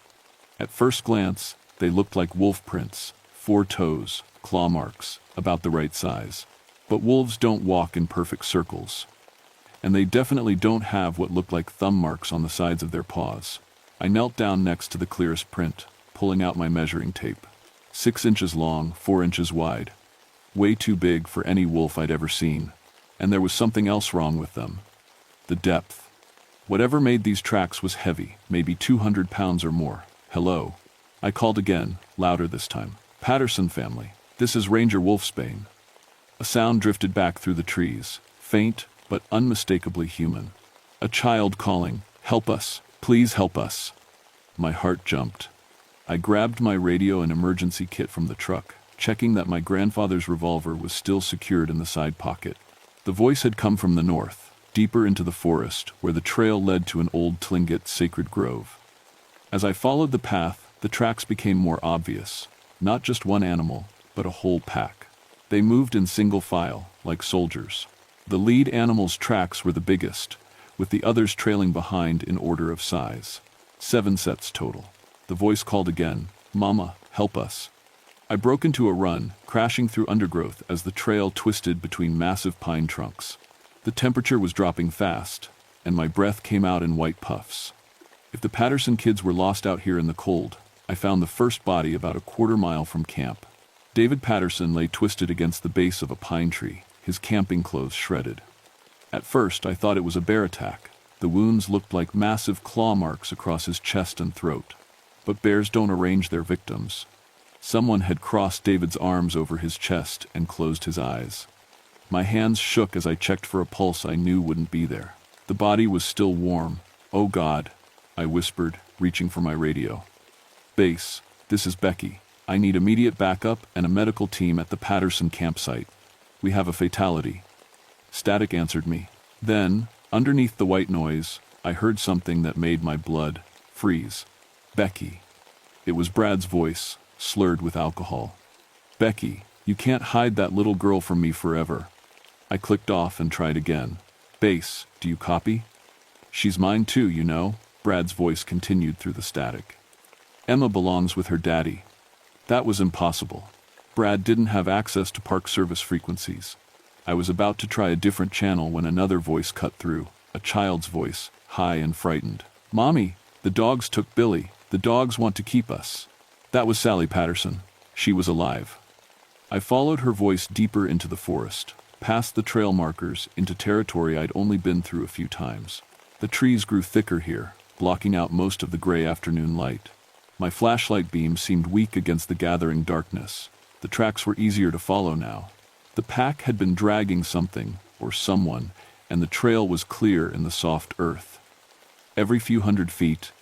At first glance, they looked like wolf prints, 4 toes, claw marks, about the right size. But wolves don't walk in perfect circles. And they definitely don't have what looked like thumb marks on the sides of their paws. I knelt down next to the clearest print, pulling out my measuring tape. 6 inches long, 4 inches wide. Way too big for any wolf I'd ever seen. And there was something else wrong with them. The depth. Whatever made these tracks was heavy, maybe 200 pounds or more. "Hello." I called again, louder this time. "Patterson family, this is Ranger Wolfsbane." A sound drifted back through the trees, faint but unmistakably human. A child calling, "Help us, please help us." My heart jumped. I grabbed my radio and emergency kit from the truck, checking that my grandfather's revolver was still secured in the side pocket. The voice had come from the north, deeper into the forest, where the trail led to an old Tlingit sacred grove. As I followed the path, the tracks became more obvious. Not just one animal, but a whole pack. They moved in single file, like soldiers. The lead animal's tracks were the biggest, with the others trailing behind in order of size. 7 sets total. The voice called again, "Mama, help us." I broke into a run, crashing through undergrowth as the trail twisted between massive pine trunks. The temperature was dropping fast, and my breath came out in white puffs. If the Patterson kids were lost out here in the cold, I found the first body about a quarter-mile from camp. David Patterson lay twisted against the base of a pine tree, his camping clothes shredded. At first, I thought it was a bear attack. The wounds looked like massive claw marks across his chest and throat. But bears don't arrange their victims. Someone had crossed David's arms over his chest and closed his eyes. My hands shook as I checked for a pulse I knew wouldn't be there. The body was still warm. "Oh God," I whispered, reaching for my radio. "Base, this is Becky. I need immediate backup and a medical team at the Patterson campsite. We have a fatality." Static answered me. Then, underneath the white noise, I heard something that made my blood freeze. "Becky." It was Brad's voice, slurred with alcohol. "Becky, you can't hide that little girl from me forever." I clicked off and tried again. "Base, do you copy?" "She's mine too, you know," Brad's voice continued through the static. "Emma belongs with her daddy." That was impossible. Brad didn't have access to Park Service frequencies. I was about to try a different channel when another voice cut through, a child's voice, high and frightened. "Mommy, the dogs took Billy. The dogs want to keep us." That was Sally Patterson. She was alive. I followed her voice deeper into the forest, past the trail markers, into territory I'd only been through a few times. The trees grew thicker here, blocking out most of the gray afternoon light. My flashlight beam seemed weak against the gathering darkness. The tracks were easier to follow now. The pack had been dragging something, or someone, and the trail was clear in the soft earth. Every few hundred feet,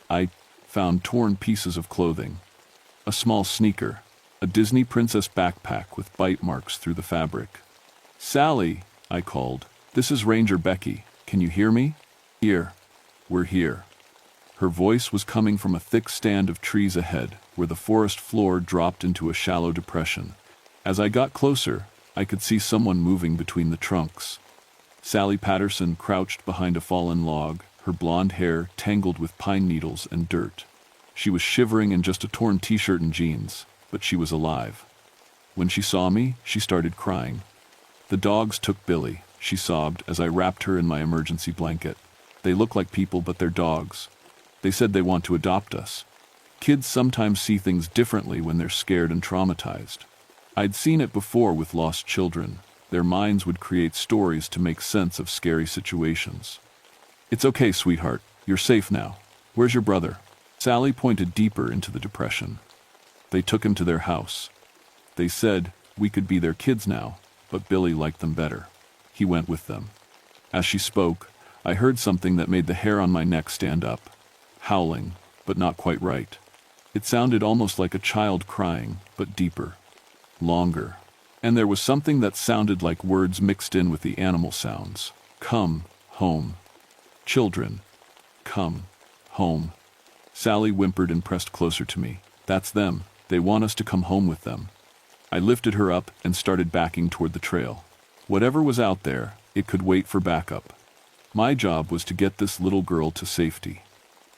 I found torn pieces of clothing. A small sneaker, a Disney princess backpack with bite marks through the fabric. "Sally," I called. "This is Ranger Becky. Can you hear me?" "Here. We're here." Her voice was coming from a thick stand of trees ahead, where the forest floor dropped into a shallow depression. As I got closer, I could see someone moving between the trunks. Sally Patterson crouched behind a fallen log, her blonde hair tangled with pine needles and dirt. She was shivering in just a torn t-shirt and jeans, but she was alive. When she saw me, she started crying. "The dogs took Billy," she sobbed as I wrapped her in my emergency blanket. "They look like people, but they're dogs. They said they want to adopt us." Kids sometimes see things differently when they're scared and traumatized. I'd seen it before with lost children. Their minds would create stories to make sense of scary situations. "It's okay, sweetheart. You're safe now. Where's your brother?" Sally pointed deeper into the depression. "They took him to their house. They said we could be their kids now, but Billy liked them better. He went with them." As she spoke, I heard something that made the hair on my neck stand up. Howling, but not quite right. It sounded almost like a child crying, but deeper. Longer. And there was something that sounded like words mixed in with the animal sounds. "Come home. Children. Come home." Sally whimpered and pressed closer to me. "That's them. They want us to come home with them." I lifted her up and started backing toward the trail. Whatever was out there, it could wait for backup. My job was to get this little girl to safety.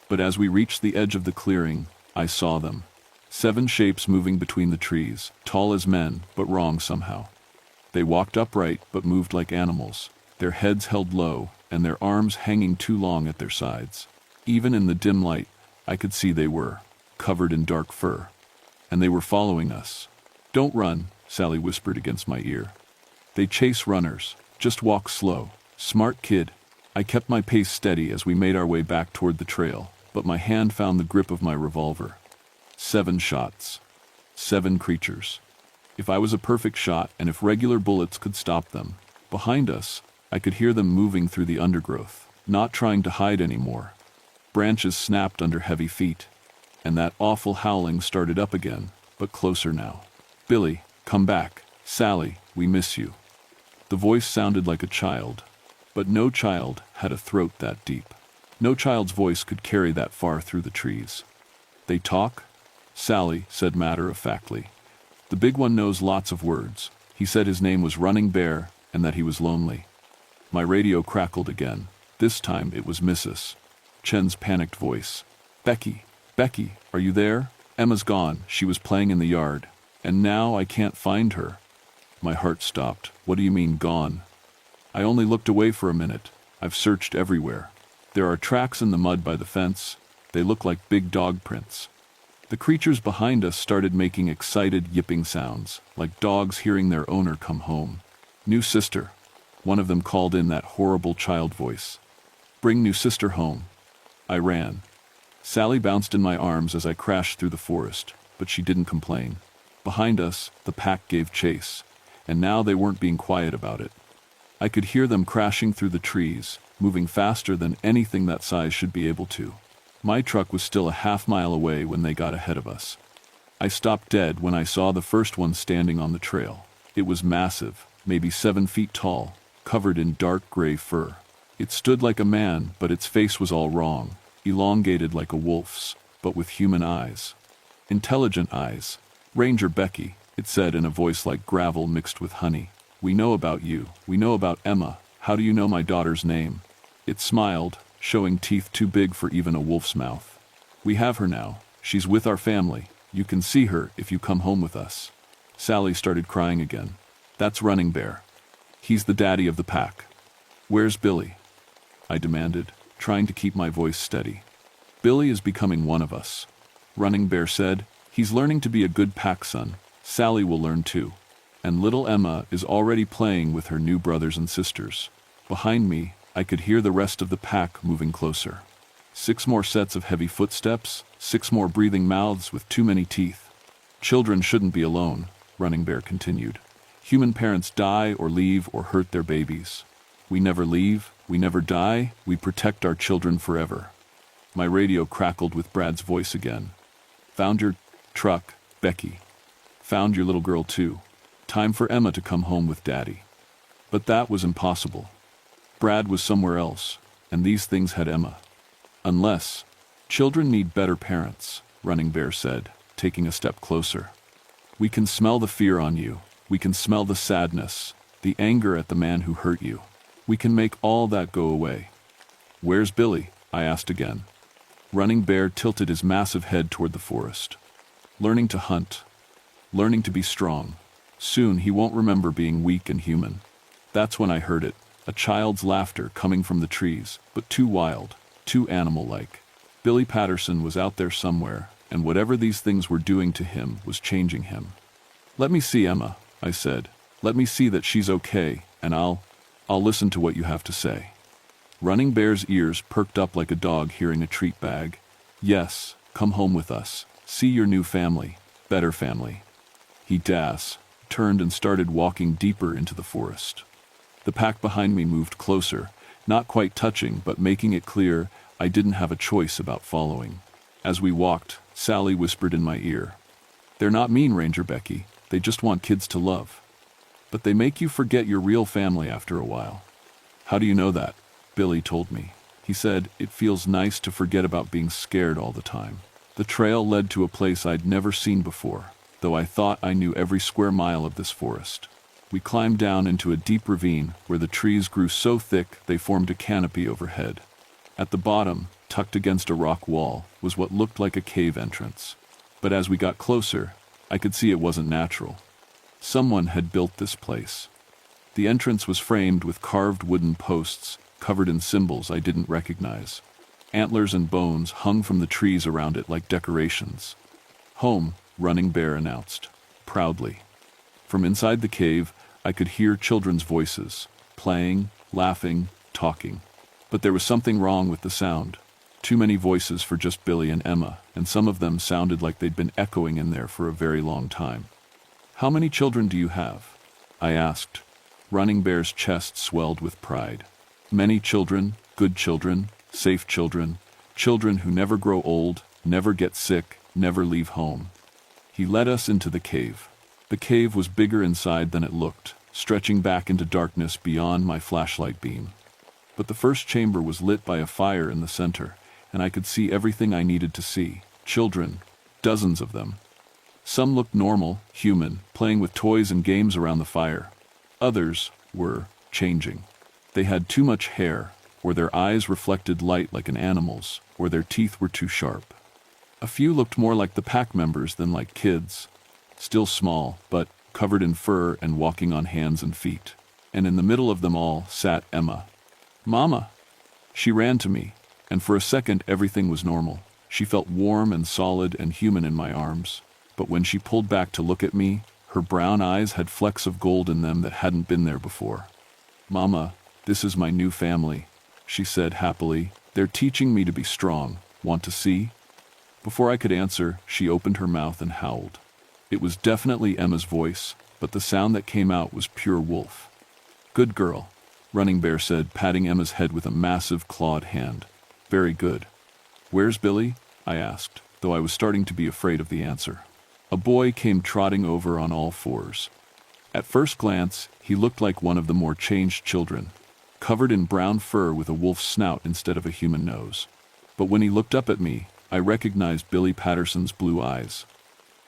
But as we reached the edge of the clearing, I saw them. 7 shapes moving between the trees, tall as men, but wrong somehow. They walked upright, but moved like animals, their heads held low, and their arms hanging too long at their sides. Even in the dim light, I could see they were, covered in dark fur. And they were following us. "Don't run," Sally whispered against my ear. "They chase runners. Just walk slow. Smart kid." I kept my pace steady as we made our way back toward the trail, but my hand found the grip of my revolver. 7 shots. 7 creatures. If I was a perfect shot, and if regular bullets could stop them, behind us, I could hear them moving through the undergrowth, not trying to hide anymore. Branches snapped under heavy feet, and that awful howling started up again, but closer now. "Billy, come back. Sally, we miss you." The voice sounded like a child, but no child had a throat that deep. No child's voice could carry that far through the trees. "They talk?" Sally said matter-of-factly. "The big one knows lots of words. He said his name was Running Bear and that he was lonely. My radio crackled again. This time it was Mrs. Chen's panicked voice. Becky, Becky, are you there? Emma's gone. She was playing in the yard. And now I can't find her. My heart stopped. What do you mean, gone? I only looked away for a minute. I've searched everywhere. There are tracks in the mud by the fence. They look like big dog prints. The creatures behind us started making excited yipping sounds, like dogs hearing their owner come home. New sister. One of them called in that horrible child voice. Bring new sister home. I ran. Sally bounced in my arms as I crashed through the forest, but she didn't complain. Behind us, the pack gave chase, and now they weren't being quiet about it. I could hear them crashing through the trees, moving faster than anything that size should be able to. My truck was still a half-mile away when they got ahead of us. I stopped dead when I saw the first one standing on the trail. It was massive, maybe 7 feet tall, covered in dark gray fur. It stood like a man, but its face was all wrong, elongated like a wolf's, but with human eyes. Intelligent eyes. Ranger Becky, it said in a voice like gravel mixed with honey. We know about you. We know about Emma. How do you know my daughter's name? It smiled, showing teeth too big for even a wolf's mouth. We have her now. She's with our family. You can see her if you come home with us. Sally started crying again. That's Running Bear. He's the daddy of the pack. Where's Billy? I demanded, trying to keep my voice steady. Billy is becoming one of us. Running Bear said. He's learning to be a good pack son. Sally will learn too. And little Emma is already playing with her new brothers and sisters. Behind me, I could hear the rest of the pack moving closer. 6 more sets of heavy footsteps, 6 more breathing mouths with too many teeth. Children shouldn't be alone, Running Bear continued. Human parents die or leave or hurt their babies. We never leave, we never die, we protect our children forever. My radio crackled with Brad's voice again. Found your truck, Becky. Found your little girl too. Time for Emma to come home with Daddy. But that was impossible. Brad was somewhere else, and these things had Emma. Unless, children need better parents, Running Bear said, taking a step closer. We can smell the fear on you. We can smell the sadness, the anger at the man who hurt you. We can make all that go away. Where's Billy? I asked again. Running Bear tilted his massive head toward the forest. Learning to hunt. Learning to be strong. Soon he won't remember being weak and human. That's when I heard it, a child's laughter coming from the trees, but too wild, too animal-like. Billy Patterson was out there somewhere, and whatever these things were doing to him was changing him. Let me see Emma, I said. Let me see that she's okay, and I'll listen to what you have to say. Running Bear's ears perked up like a dog hearing a treat bag. Yes, come home with us. See your new family, better family. He turned and started walking deeper into the forest. The pack behind me moved closer, not quite touching, but making it clear I didn't have a choice about following. As we walked, Sally whispered in my ear. They're not mean, Ranger Becky. They just want kids to love. But they make you forget your real family after a while. How do you know that? Billy told me. He said, it feels nice to forget about being scared all the time. The trail led to a place I'd never seen before, though I thought I knew every square mile of this forest. We climbed down into a deep ravine where the trees grew so thick they formed a canopy overhead. At the bottom, tucked against a rock wall, was what looked like a cave entrance. But as we got closer, I could see it wasn't natural. Someone had built this place. The entrance was framed with carved wooden posts, covered in symbols I didn't recognize. Antlers and bones hung from the trees around it like decorations. Home, Running Bear announced, proudly. From inside the cave, I could hear children's voices, playing, laughing, talking. But there was something wrong with the sound. Too many voices for just Billy and Emma, and some of them sounded like they'd been echoing in there for a very long time. How many children do you have? I asked. Running Bear's chest swelled with pride. Many children, good children, safe children, children who never grow old, never get sick, never leave home. He led us into the cave. The cave was bigger inside than it looked, stretching back into darkness beyond my flashlight beam. But the first chamber was lit by a fire in the center, and I could see everything I needed to see. Children, dozens of them. Some looked normal, human, playing with toys and games around the fire. Others were changing. They had too much hair, or their eyes reflected light like an animal's, or their teeth were too sharp. A few looked more like the pack members than like kids, still small, but covered in fur and walking on hands and feet. And in the middle of them all sat Emma. "Mama!" She ran to me, and for a second everything was normal. She felt warm and solid and human in my arms. But when she pulled back to look at me, her brown eyes had flecks of gold in them that hadn't been there before. "Mama, this is my new family," she said happily. "They're teaching me to be strong. Want to see?" Before I could answer, she opened her mouth and howled. It was definitely Emma's voice, but the sound that came out was pure wolf. "Good girl," Running Bear said, patting Emma's head with a massive clawed hand. "Very good." "Where's Billy?" I asked, though I was starting to be afraid of the answer. A boy came trotting over on all fours. At first glance, he looked like one of the more changed children, covered in brown fur with a wolf's snout instead of a human nose. But when he looked up at me, I recognized Billy Patterson's blue eyes.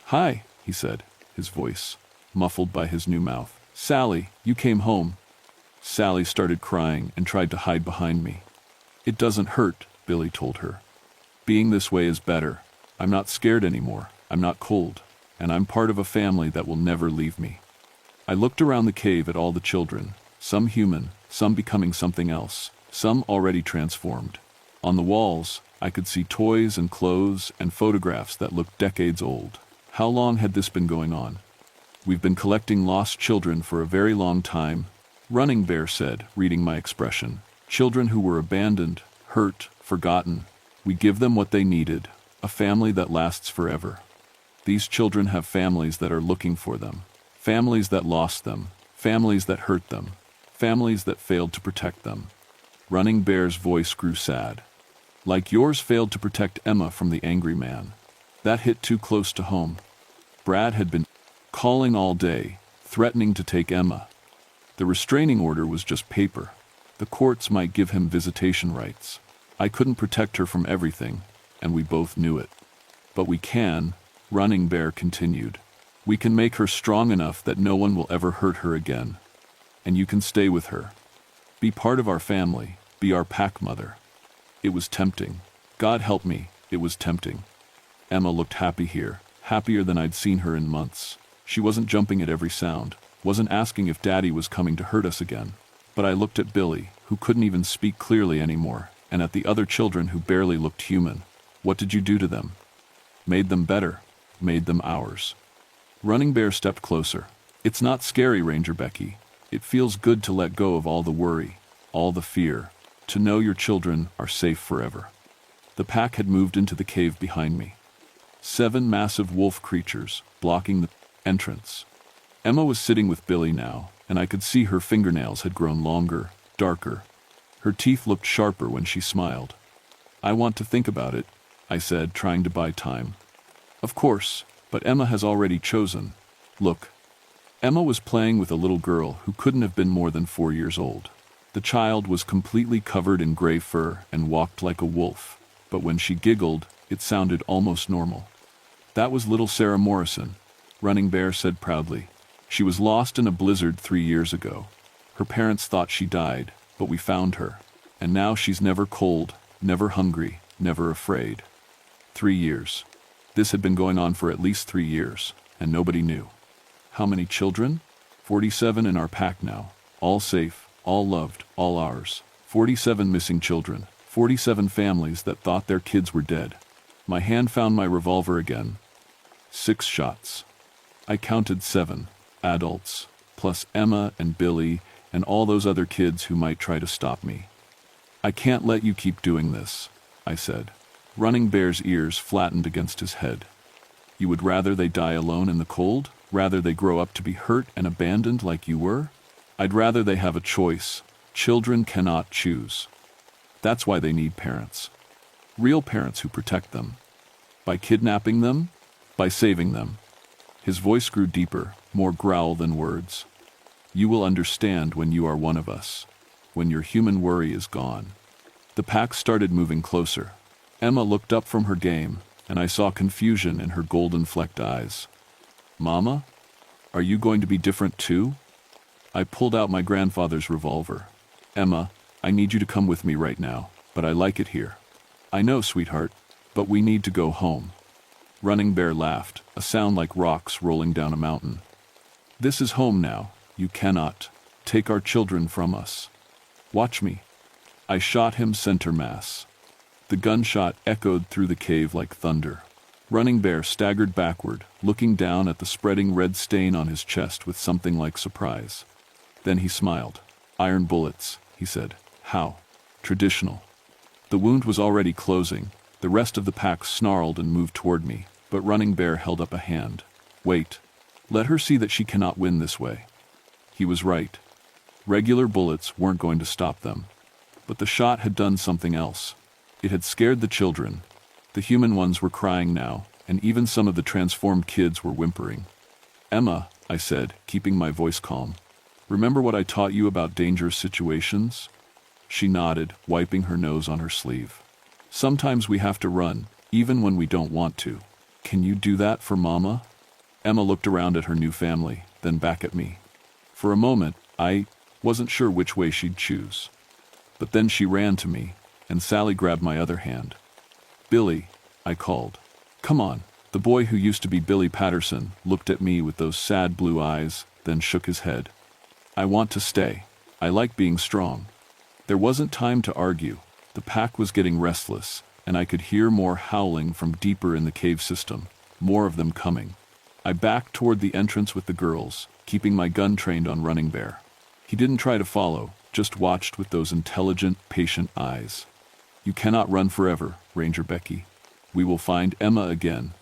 "Hi," he said, his voice muffled by his new mouth. "Sally, you came home." Sally started crying and tried to hide behind me. "It doesn't hurt," Billy told her. "Being this way is better. I'm not scared anymore. I'm not cold. And I'm part of a family that will never leave me." I looked around the cave at all the children, some human, some becoming something else, some already transformed. On the walls, I could see toys and clothes and photographs that looked decades old. How long had this been going on? "We've been collecting lost children for a very long time," Running Bear said, reading my expression. "Children who were abandoned, hurt, forgotten. We give them what they needed, a family that lasts forever. These children have families that are looking for them, families that lost them, families that hurt them, families that failed to protect them." Running Bear's voice grew sad. "Like yours failed to protect Emma from the angry man. That hit too close to home. Brad had been calling all day, threatening to take Emma. The restraining order was just paper. The courts might give him visitation rights. I couldn't protect her from everything, and we both knew it. But we can," Running Bear continued. "We can make her strong enough that no one will ever hurt her again. And you can stay with her. Be part of our family, be our pack mother." It was tempting. God help me, it was tempting. Emma looked happy here, happier than I'd seen her in months. She wasn't jumping at every sound, wasn't asking if Daddy was coming to hurt us again. But I looked at Billy, who couldn't even speak clearly anymore, and at the other children who barely looked human. "What did you do to them?" "Made them better. Made them ours." Running Bear stepped closer. "It's not scary, Ranger Becky. It feels good to let go of all the worry, all the fear, to know your children are safe forever." The pack had moved into the cave behind me. 7 massive wolf creatures, blocking the entrance. Emma was sitting with Billy now, and I could see her fingernails had grown longer, darker. Her teeth looked sharper when she smiled. "I want to think about it," I said, trying to buy time. "Of course, but Emma has already chosen. Look." Emma was playing with a little girl who couldn't have been more than 4 years old. The child was completely covered in gray fur and walked like a wolf, but when she giggled, it sounded almost normal. "That was little Sarah Morrison," Running Bear said proudly. "She was lost in a blizzard 3 years ago. Her parents thought she died, but we found her. And now she's never cold, never hungry, never afraid." 3 years. This had been going on for at least 3 years, and nobody knew. How many children? 47 in our pack now. All safe, all loved, all ours. 47 missing children. 47 families that thought their kids were dead. My hand found my revolver again. 6 shots. I counted 7. Adults, plus Emma and Billy and all those other kids who might try to stop me. "I can't let you keep doing this," I said. Running Bear's ears flattened against his head. "You would rather they die alone in the cold? Rather they grow up to be hurt and abandoned like you were?" "I'd rather they have a choice. Children cannot choose. That's why they need parents. Real parents who protect them. By kidnapping them? By saving them." His voice grew deeper, more growl than words. "You will understand when you are one of us. When your human worry is gone." The pack started moving closer. Emma looked up from her game, and I saw confusion in her golden-flecked eyes. Mama? Are you going to be different too? I pulled out my grandfather's revolver. Emma, I need you to come with me right now, but I like it here. I know, sweetheart, but we need to go home. Running Bear laughed, a sound like rocks rolling down a mountain. This is home now. You cannot take our children from us. Watch me. I shot him center mass. The gunshot echoed through the cave like thunder. Running Bear staggered backward, looking down at the spreading red stain on his chest with something like surprise. Then he smiled. Iron bullets, he said. How? Traditional. The wound was already closing. The rest of the pack snarled and moved toward me, but Running Bear held up a hand. Wait. Let her see that she cannot win this way. He was right. Regular bullets weren't going to stop them. But the shot had done something else. It had scared the children. The human ones were crying now, and even some of the transformed kids were whimpering. Emma, I said, keeping my voice calm. Remember what I taught you about dangerous situations? She nodded, wiping her nose on her sleeve. Sometimes we have to run, even when we don't want to. Can you do that for Mama? Emma looked around at her new family, then back at me. For a moment, I wasn't sure which way she'd choose. But then she ran to me, and Sally grabbed my other hand. Billy, I called. Come on. The boy who used to be Billy Patterson looked at me with those sad blue eyes, then shook his head. I want to stay. I like being strong. There wasn't time to argue. The pack was getting restless, and I could hear more howling from deeper in the cave system, more of them coming. I backed toward the entrance with the girls, keeping my gun trained on Running Bear. He didn't try to follow, just watched with those intelligent, patient eyes. You cannot run forever, Ranger Becky. We will find Emma again.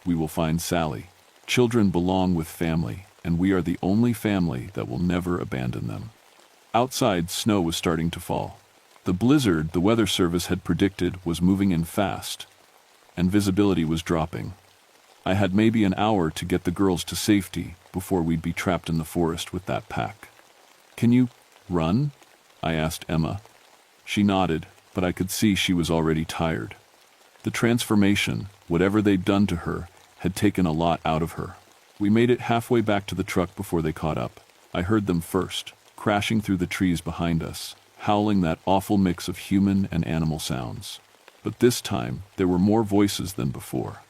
We will find Sally. Children belong with family, and we are the only family that will never abandon them. Outside, snow was starting to fall. The blizzard the Weather Service had predicted was moving in fast, and visibility was dropping. I had maybe an hour to get the girls to safety before we'd be trapped in the forest with that pack. Can you run? I asked Emma. She nodded, but I could see she was already tired. The transformation, whatever they'd done to her, had taken a lot out of her. We made it halfway back to the truck before they caught up. I heard them first, crashing through the trees behind us, howling that awful mix of human and animal sounds. But this time, there were more voices than before.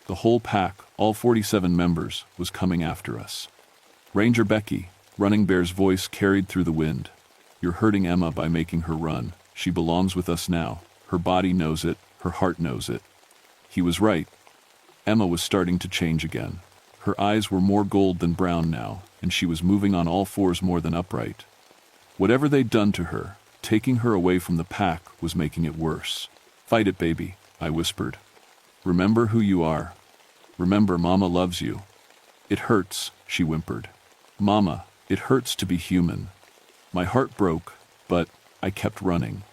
The whole pack, all 47 members, was coming after us. Ranger Becky, Running Bear's voice carried through the wind. You're hurting Emma by making her run. She belongs with us now. Her body knows it, her heart knows it. He was right. Emma was starting to change again. Her eyes were more gold than brown now, and she was moving on all fours more than upright. Whatever they'd done to her, taking her away from the pack was making it worse. Fight it, baby, I whispered. Remember who you are. Remember Mama loves you. It hurts, she whimpered. Mama, it hurts to be human. My heart broke, but I kept running.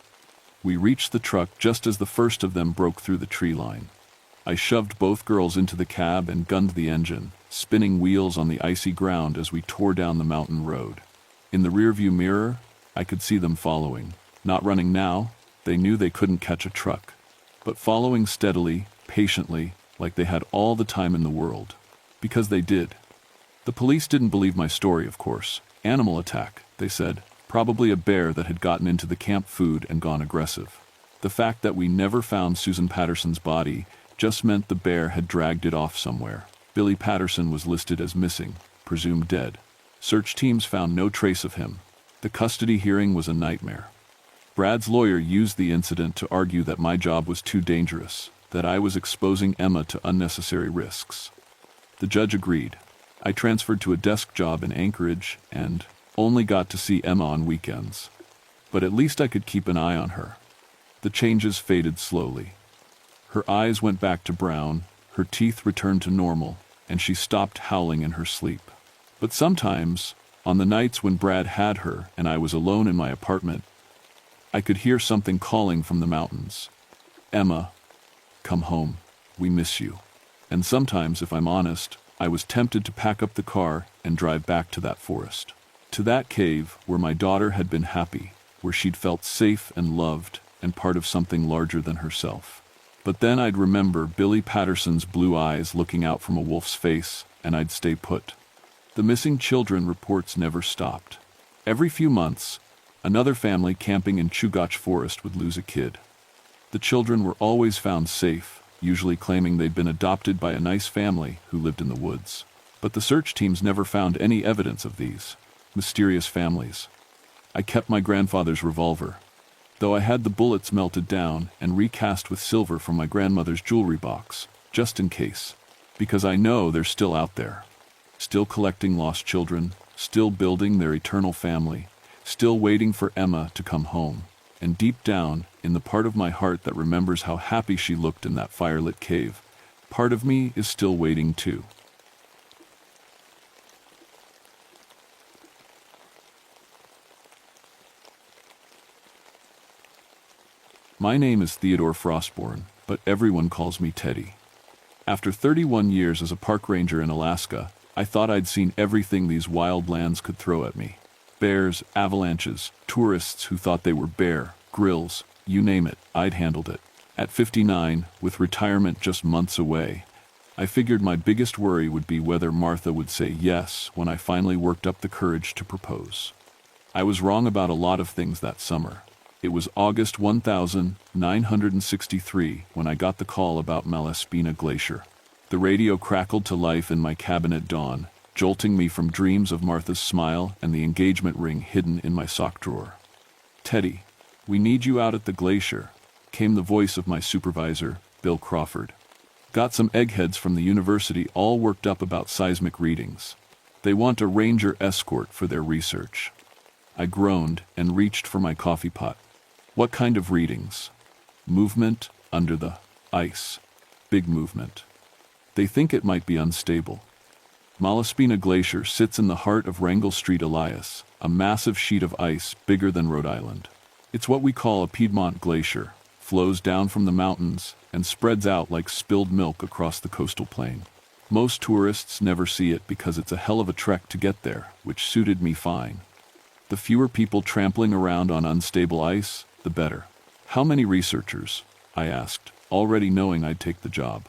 We reached the truck just as the first of them broke through the tree line. I shoved both girls into the cab and gunned the engine, spinning wheels on the icy ground as we tore down the mountain road. In the rearview mirror, I could see them following. Not running now, they knew they couldn't catch a truck, but following steadily, patiently, like they had all the time in the world. Because they did. The police didn't believe my story, of course. Animal attack, they said. Probably a bear that had gotten into the camp food and gone aggressive. The fact that we never found Susan Patterson's body just meant the bear had dragged it off somewhere. Billy Patterson was listed as missing, presumed dead. Search teams found no trace of him. The custody hearing was a nightmare. Brad's lawyer used the incident to argue that my job was too dangerous, that I was exposing Emma to unnecessary risks. The judge agreed. I transferred to a desk job in Anchorage and only got to see Emma on weekends. But at least I could keep an eye on her. The changes faded slowly. Her eyes went back to brown, her teeth returned to normal, and she stopped howling in her sleep. But sometimes, on the nights when Brad had her and I was alone in my apartment, I could hear something calling from the mountains. Emma, come home. We miss you. And sometimes, if I'm honest, I was tempted to pack up the car and drive back to that forest. To that cave where my daughter had been happy, where she'd felt safe and loved and part of something larger than herself. But then I'd remember Billy Patterson's blue eyes looking out from a wolf's face, and I'd stay put. The missing children reports never stopped. Every few months, another family camping in Chugach Forest would lose a kid. The children were always found safe, usually claiming they'd been adopted by a nice family who lived in the woods. But the search teams never found any evidence of these mysterious families. I kept my grandfather's revolver, though I had the bullets melted down and recast with silver from my grandmother's jewelry box, just in case, because I know they're still out there, still collecting lost children, still building their eternal family, still waiting for Emma to come home. And deep down, in the part of my heart that remembers how happy she looked in that firelit cave, part of me is still waiting too. My name is Theodore Frostborn, but everyone calls me Teddy. After 31 years as a park ranger in Alaska, I thought I'd seen everything these wild lands could throw at me. Bears, avalanches, tourists who thought they were bear, grills, you name it, I'd handled it. At 59, with retirement just months away, I figured my biggest worry would be whether Martha would say yes when I finally worked up the courage to propose. I was wrong about a lot of things that summer. It was August 1963 when I got the call about Malaspina Glacier. The radio crackled to life in my cabin at dawn, jolting me from dreams of Martha's smile and the engagement ring hidden in my sock drawer. "Teddy, we need you out at the glacier," came the voice of my supervisor, Bill Crawford. "Got some eggheads from the university all worked up about seismic readings. They want a ranger escort for their research." I groaned and reached for my coffee pot. "What kind of readings?" "Movement under the ice. Big movement. They think it might be unstable." Malaspina Glacier sits in the heart of Wrangell Street, Elias, a massive sheet of ice bigger than Rhode Island. It's what we call a Piedmont glacier, flows down from the mountains and spreads out like spilled milk across the coastal plain. Most tourists never see it because it's a hell of a trek to get there, which suited me fine. The fewer people trampling around on unstable ice, the better. "How many researchers?" I asked, already knowing I'd take the job.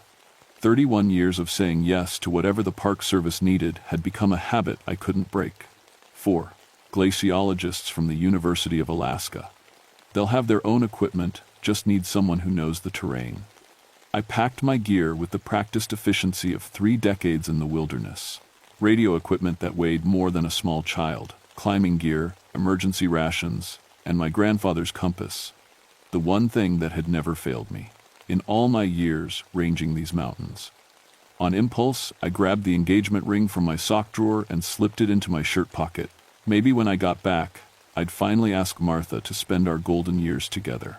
31 years of saying yes to whatever the Park Service needed had become a habit I couldn't break. 4 glaciologists from the University of Alaska. They'll have their own equipment, just need someone who knows the terrain. I packed my gear with the practiced efficiency of 3 decades in the wilderness. Radio equipment that weighed more than a small child, climbing gear, emergency rations, and my grandfather's compass. The one thing that had never failed me in all my years ranging these mountains. On impulse, I grabbed the engagement ring from my sock drawer and slipped it into my shirt pocket. Maybe when I got back, I'd finally ask Martha to spend our golden years together.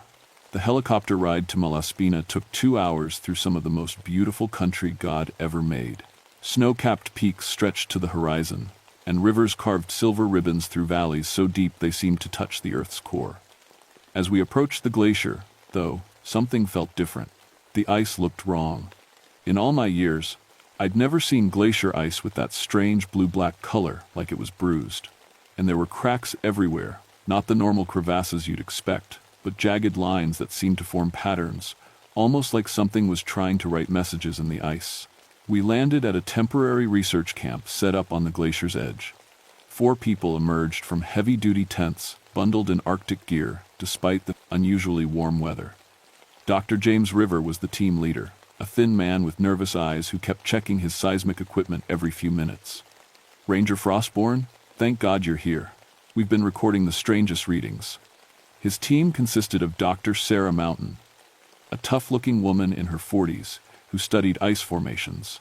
The helicopter ride to Malaspina took 2 hours through some of the most beautiful country God ever made. Snow-capped peaks stretched to the horizon, and rivers carved silver ribbons through valleys so deep they seemed to touch the earth's core. As we approached the glacier, though, something felt different. The ice looked wrong. In all my years, I'd never seen glacier ice with that strange blue-black color, like it was bruised. And there were cracks everywhere, not the normal crevasses you'd expect, but jagged lines that seemed to form patterns, almost like something was trying to write messages in the ice. We landed at a temporary research camp set up on the glacier's edge. 4 people emerged from heavy-duty tents, bundled in Arctic gear, despite the unusually warm weather. Dr. James River was the team leader, a thin man with nervous eyes who kept checking his seismic equipment every few minutes. "Ranger Frostborn, thank God you're here. We've been recording the strangest readings." His team consisted of Dr. Sarah Mountain, a tough-looking woman in her 40s who studied ice formations.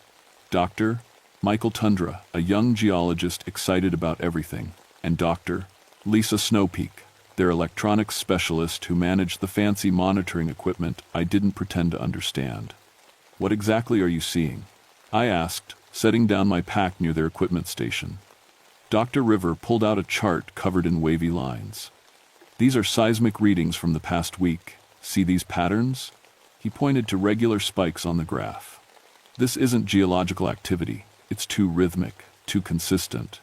Dr. Michael Tundra, a young geologist excited about everything, and Dr. Lisa Snowpeak, their electronics specialist who managed the fancy monitoring equipment I didn't pretend to understand. "What exactly are you seeing?" I asked, setting down my pack near their equipment station. Dr. River pulled out a chart covered in wavy lines. "These are seismic readings from the past week. See these patterns?" He pointed to regular spikes on the graph. "This isn't geological activity. It's too rhythmic, too consistent."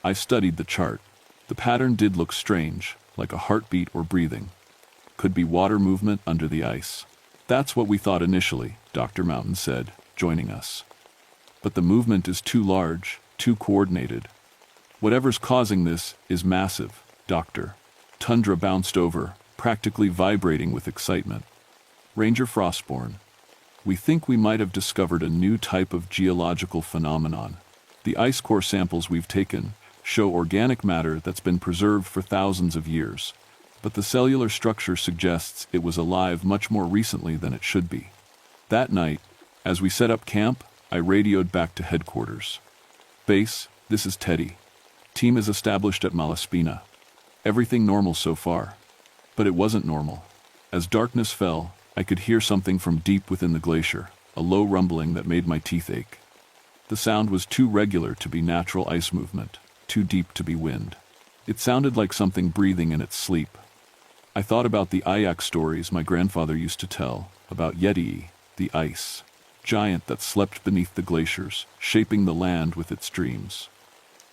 I studied the chart. The pattern did look strange, like a heartbeat or breathing. Could be water movement under the ice. "That's what we thought initially," Dr. Mountain said, joining us. but the movement is too large, too coordinated. Whatever's causing this is massive, Doctor. Tundra bounced over, practically vibrating with excitement. Ranger Frostborn, we think we might have discovered a new type of geological phenomenon. The ice core samples we've taken show organic matter that's been preserved for thousands of years, but the cellular structure suggests it was alive much more recently than it should be. That night, as we set up camp, I radioed back to headquarters. Base, this is Teddy. Team is established at Malaspina. Everything normal so far. But it wasn't normal. As darkness fell, I could hear something from deep within the glacier, a low rumbling that made my teeth ache. The sound was too regular to be natural ice movement, too deep to be wind. It sounded like something breathing in its sleep. I thought about the Ayak stories my grandfather used to tell, about Yeti, the ice giant that slept beneath the glaciers, shaping the land with its dreams.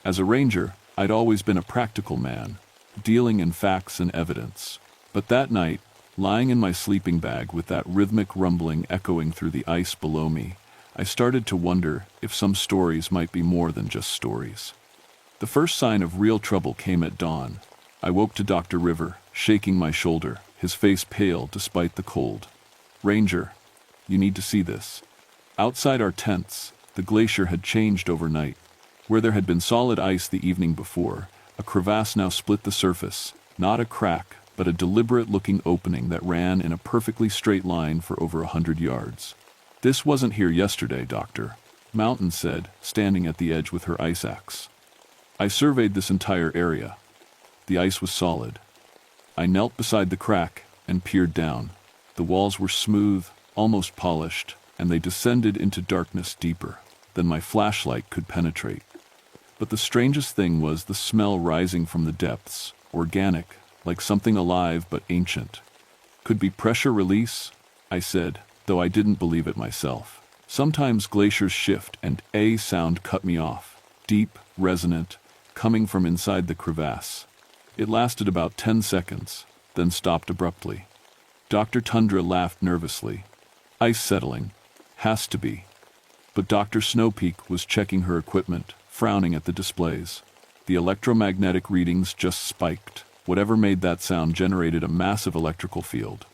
As a ranger, I'd always been a practical man, dealing in facts and evidence. But that night, lying in my sleeping bag with that rhythmic rumbling echoing through the ice below me, I started to wonder if some stories might be more than just stories. The first sign of real trouble came at dawn. I woke to Dr. River, shaking my shoulder, his face pale despite the cold. Ranger, you need to see this. Outside our tents, the glacier had changed overnight. Where there had been solid ice the evening before, a crevasse now split the surface, not a crack, but a deliberate-looking opening that ran in a perfectly straight line for over 100 yards. This wasn't here yesterday, Doctor, Mountain said, standing at the edge with her ice axe. I surveyed this entire area. The ice was solid. I knelt beside the crack and peered down. The walls were smooth, almost polished, and they descended into darkness deeper than my flashlight could penetrate. But the strangest thing was the smell rising from the depths, organic, like something alive but ancient. Could be pressure release, I said, though I didn't believe it myself. Sometimes glaciers shift and a sound cut me off, deep, resonant, coming from inside the crevasse. It lasted about 10 seconds, then stopped abruptly. Dr. Tundra laughed nervously. Ice settling. Has to be. But Dr. Snowpeak was checking her equipment, frowning at the displays. The electromagnetic readings just spiked. Whatever made that sound generated a massive electrical field.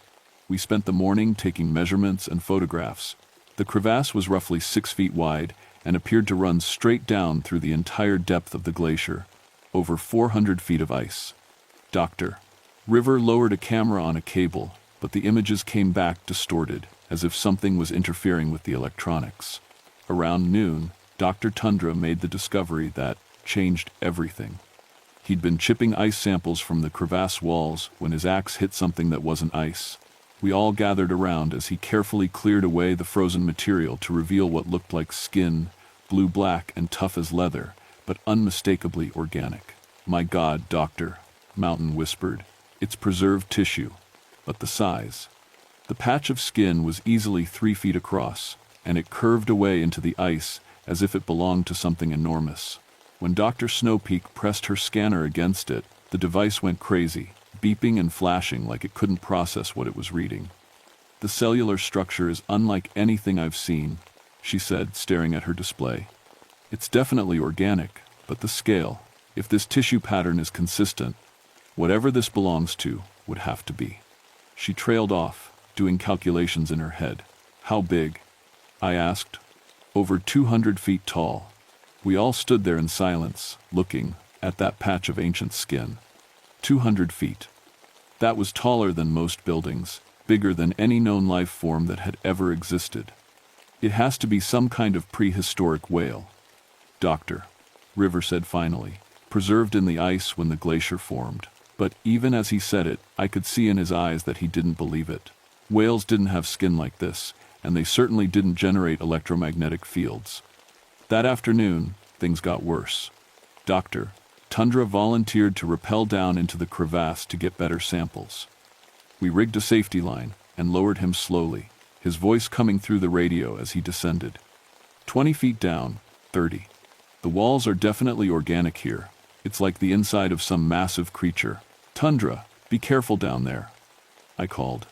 We spent the morning taking measurements and photographs. The crevasse was roughly 6 feet wide and appeared to run straight down through the entire depth of the glacier, over 400 feet of ice. Dr. River lowered a camera on a cable, but the images came back distorted, as if something was interfering with the electronics. Around noon, Dr. Tundra made the discovery that changed everything. He'd been chipping ice samples from the crevasse walls when his axe hit something that wasn't ice. We all gathered around as he carefully cleared away the frozen material to reveal what looked like skin, blue-black and tough as leather, but unmistakably organic. My God, Doctor, Mountain whispered. It's preserved tissue. But the size. The patch of skin was easily 3 feet across, and it curved away into the ice as if it belonged to something enormous. When Dr. Snowpeak pressed her scanner against it, the device went crazy, beeping and flashing like it couldn't process what it was reading. The cellular structure is unlike anything I've seen, she said, staring at her display. It's definitely organic, but the scale, if this tissue pattern is consistent, whatever this belongs to would have to be. She trailed off, doing calculations in her head. How big? I asked. Over 200 feet tall. We all stood there in silence, looking at that patch of ancient skin. 200 feet. That was taller than most buildings, bigger than any known life form that had ever existed. It has to be some kind of prehistoric whale. Doctor, River said finally, preserved in the ice when the glacier formed. But even as he said it, I could see in his eyes that he didn't believe it. Whales didn't have skin like this, and they certainly didn't generate electromagnetic fields. That afternoon, things got worse. Dr. Tundra volunteered to rappel down into the crevasse to get better samples. We rigged a safety line and lowered him slowly, his voice coming through the radio as he descended. 20 feet down, 30. The walls are definitely organic here. It's like the inside of some massive creature. Tundra, be careful down there, I called.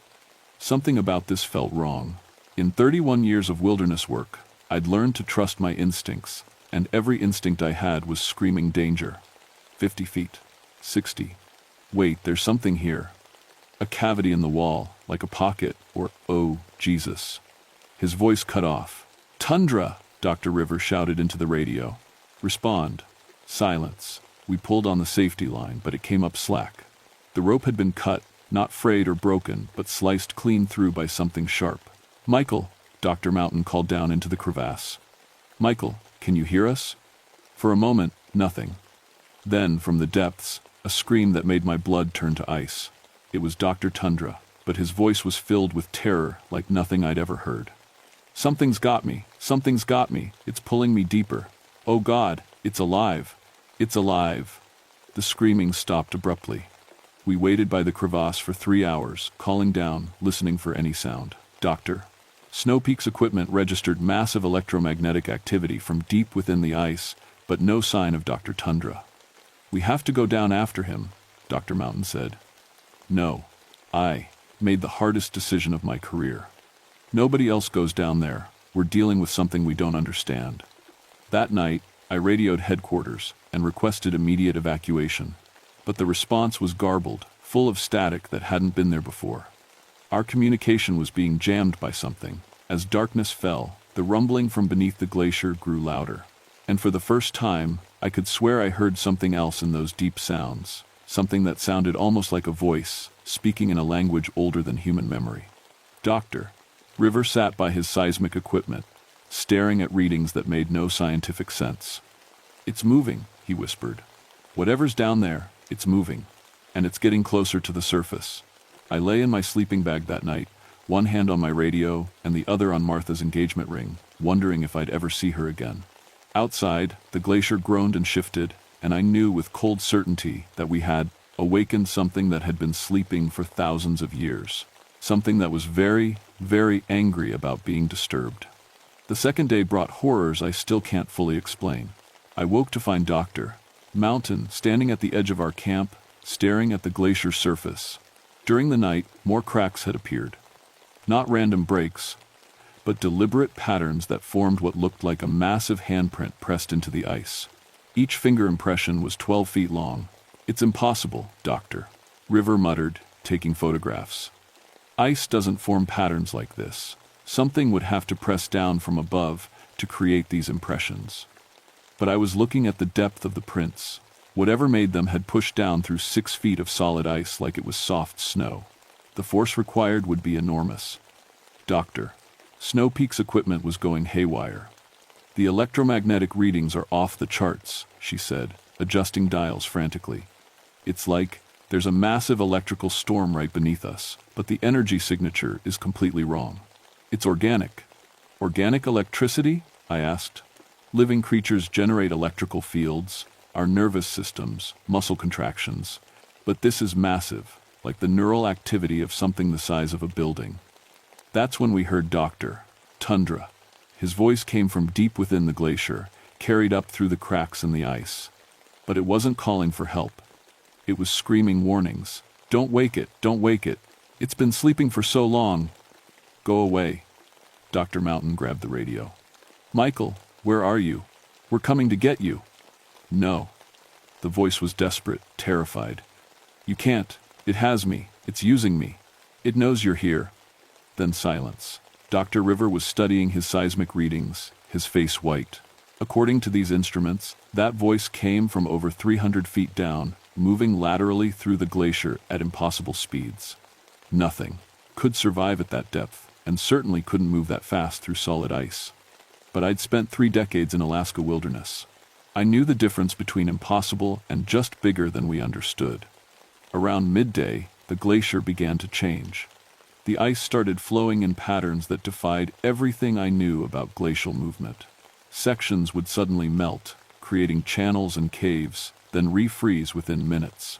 Something about this felt wrong. In 31 years of wilderness work, I'd learned to trust my instincts, and every instinct I had was screaming danger. 50 feet. 60. Wait, there's something here. A cavity in the wall, like a pocket, or, oh, Jesus. His voice cut off. Tundra! Dr. River shouted into the radio. Respond. Silence. We pulled on the safety line, but it came up slack. The rope had been cut, not frayed or broken, but sliced clean through by something sharp. Michael, Dr. Mountain called down into the crevasse. Michael, can you hear us? For a moment, nothing. Then, from the depths, a scream that made my blood turn to ice. It was Dr. Tundra, but his voice was filled with terror like nothing I'd ever heard. Something's got me. Something's got me. It's pulling me deeper. Oh God, it's alive. It's alive. The screaming stopped abruptly. We waited by the crevasse for 3 hours, calling down, listening for any sound. Doctor. Snow Peak's equipment registered massive electromagnetic activity from deep within the ice, but no sign of Dr. Tundra. We have to go down after him, Dr. Mountain said. No. I made the hardest decision of my career. Nobody else goes down there. We're dealing with something we don't understand. That night, I radioed headquarters and requested immediate evacuation. But the response was garbled, full of static that hadn't been there before. Our communication was being jammed by something. As darkness fell, the rumbling from beneath the glacier grew louder. And for the first time, I could swear I heard something else in those deep sounds, something that sounded almost like a voice, speaking in a language older than human memory. Doctor. River sat by his seismic equipment, staring at readings that made no scientific sense. It's moving, he whispered. Whatever's down there, it's moving, and it's getting closer to the surface. I lay in my sleeping bag that night, one hand on my radio and the other on Martha's engagement ring, wondering if I'd ever see her again. Outside, the glacier groaned and shifted, and I knew with cold certainty that we had awakened something that had been sleeping for thousands of years. Something that was very, very angry about being disturbed. The second day brought horrors I still can't fully explain. I woke to find Dr. Mountain standing at the edge of our camp, staring at the glacier's surface. During the night, more cracks had appeared. Not random breaks, but deliberate patterns that formed what looked like a massive handprint pressed into the ice. Each finger impression was 12 feet long. It's impossible, Doctor. River muttered, taking photographs. Ice doesn't form patterns like this. Something would have to press down from above to create these impressions. But I was looking at the depth of the prints. Whatever made them had pushed down through 6 feet of solid ice like it was soft snow. The force required would be enormous. Doctor. Snow Peak's equipment was going haywire. The electromagnetic readings are off the charts, she said, adjusting dials frantically. It's like there's a massive electrical storm right beneath us, but the energy signature is completely wrong. It's organic. Organic electricity? I asked. Living creatures generate electrical fields, our nervous systems, muscle contractions. But this is massive, like the neural activity of something the size of a building. That's when we heard Dr. Tundra. His voice came from deep within the glacier, carried up through the cracks in the ice. But it wasn't calling for help. It was screaming warnings. Don't wake it, don't wake it. It's been sleeping for so long. Go away. Dr. Mountain grabbed the radio. Michael, where are you? We're coming to get you. No. The voice was desperate, terrified. You can't. It has me. It's using me. It knows you're here. Then silence. Dr. River was studying his seismic readings, his face white. According to these instruments, that voice came from over 300 feet down, moving laterally through the glacier at impossible speeds. Nothing could survive at that depth, and certainly couldn't move that fast through solid ice. But I'd spent 3 decades in Alaska wilderness. I knew the difference between impossible and just bigger than we understood. Around midday, the glacier began to change. The ice started flowing in patterns that defied everything I knew about glacial movement. Sections would suddenly melt, creating channels and caves, then refreeze within minutes.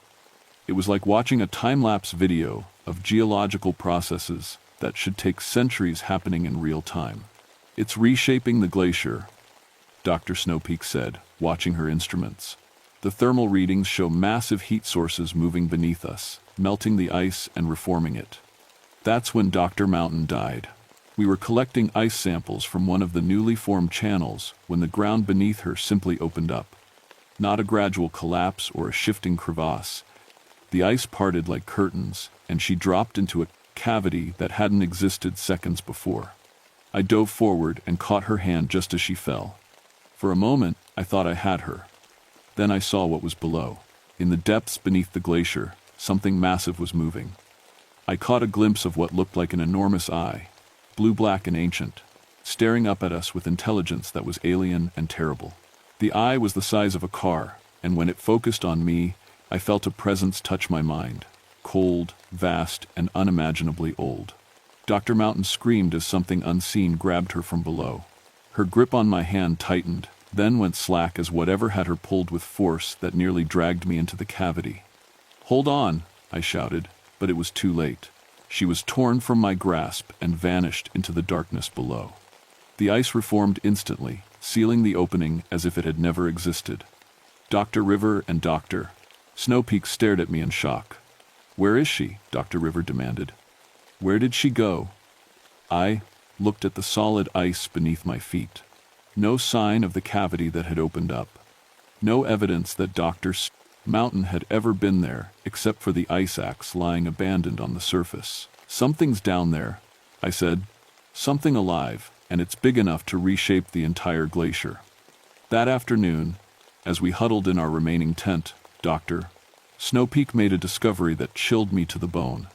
It was like watching a time-lapse video of geological processes that should take centuries happening in real time. It's reshaping the glacier, Dr. Snow Peak said, watching her instruments. The thermal readings show massive heat sources moving beneath us, melting the ice and reforming it. That's when Dr. Mountain died. We were collecting ice samples from one of the newly formed channels when the ground beneath her simply opened up. Not a gradual collapse or a shifting crevasse. The ice parted like curtains, and she dropped into a cavity that hadn't existed seconds before. I dove forward and caught her hand just as she fell. For a moment, I thought I had her. Then I saw what was below. In the depths beneath the glacier, something massive was moving. I caught a glimpse of what looked like an enormous eye, blue-black and ancient, staring up at us with intelligence that was alien and terrible. The eye was the size of a car, and when it focused on me, I felt a presence touch my mind, cold, vast, and unimaginably old. Dr. Mountain screamed as something unseen grabbed her from below. Her grip on my hand tightened, then went slack as whatever had her pulled with force that nearly dragged me into the cavity. "Hold on," I shouted, but it was too late. She was torn from my grasp and vanished into the darkness below. The ice reformed instantly, sealing the opening as if it had never existed. Dr. River and Dr. Snow Peak stared at me in shock. "Where is she?" Dr. River demanded. "Where did she go?" I looked at the solid ice beneath my feet. No sign of the cavity that had opened up. No evidence that Dr. Mountain had ever been there, except for the ice axe lying abandoned on the surface. "Something's down there," I said. "Something alive, and it's big enough to reshape the entire glacier." That afternoon, as we huddled in our remaining tent, Dr. Snow Peak made a discovery that chilled me to the bone.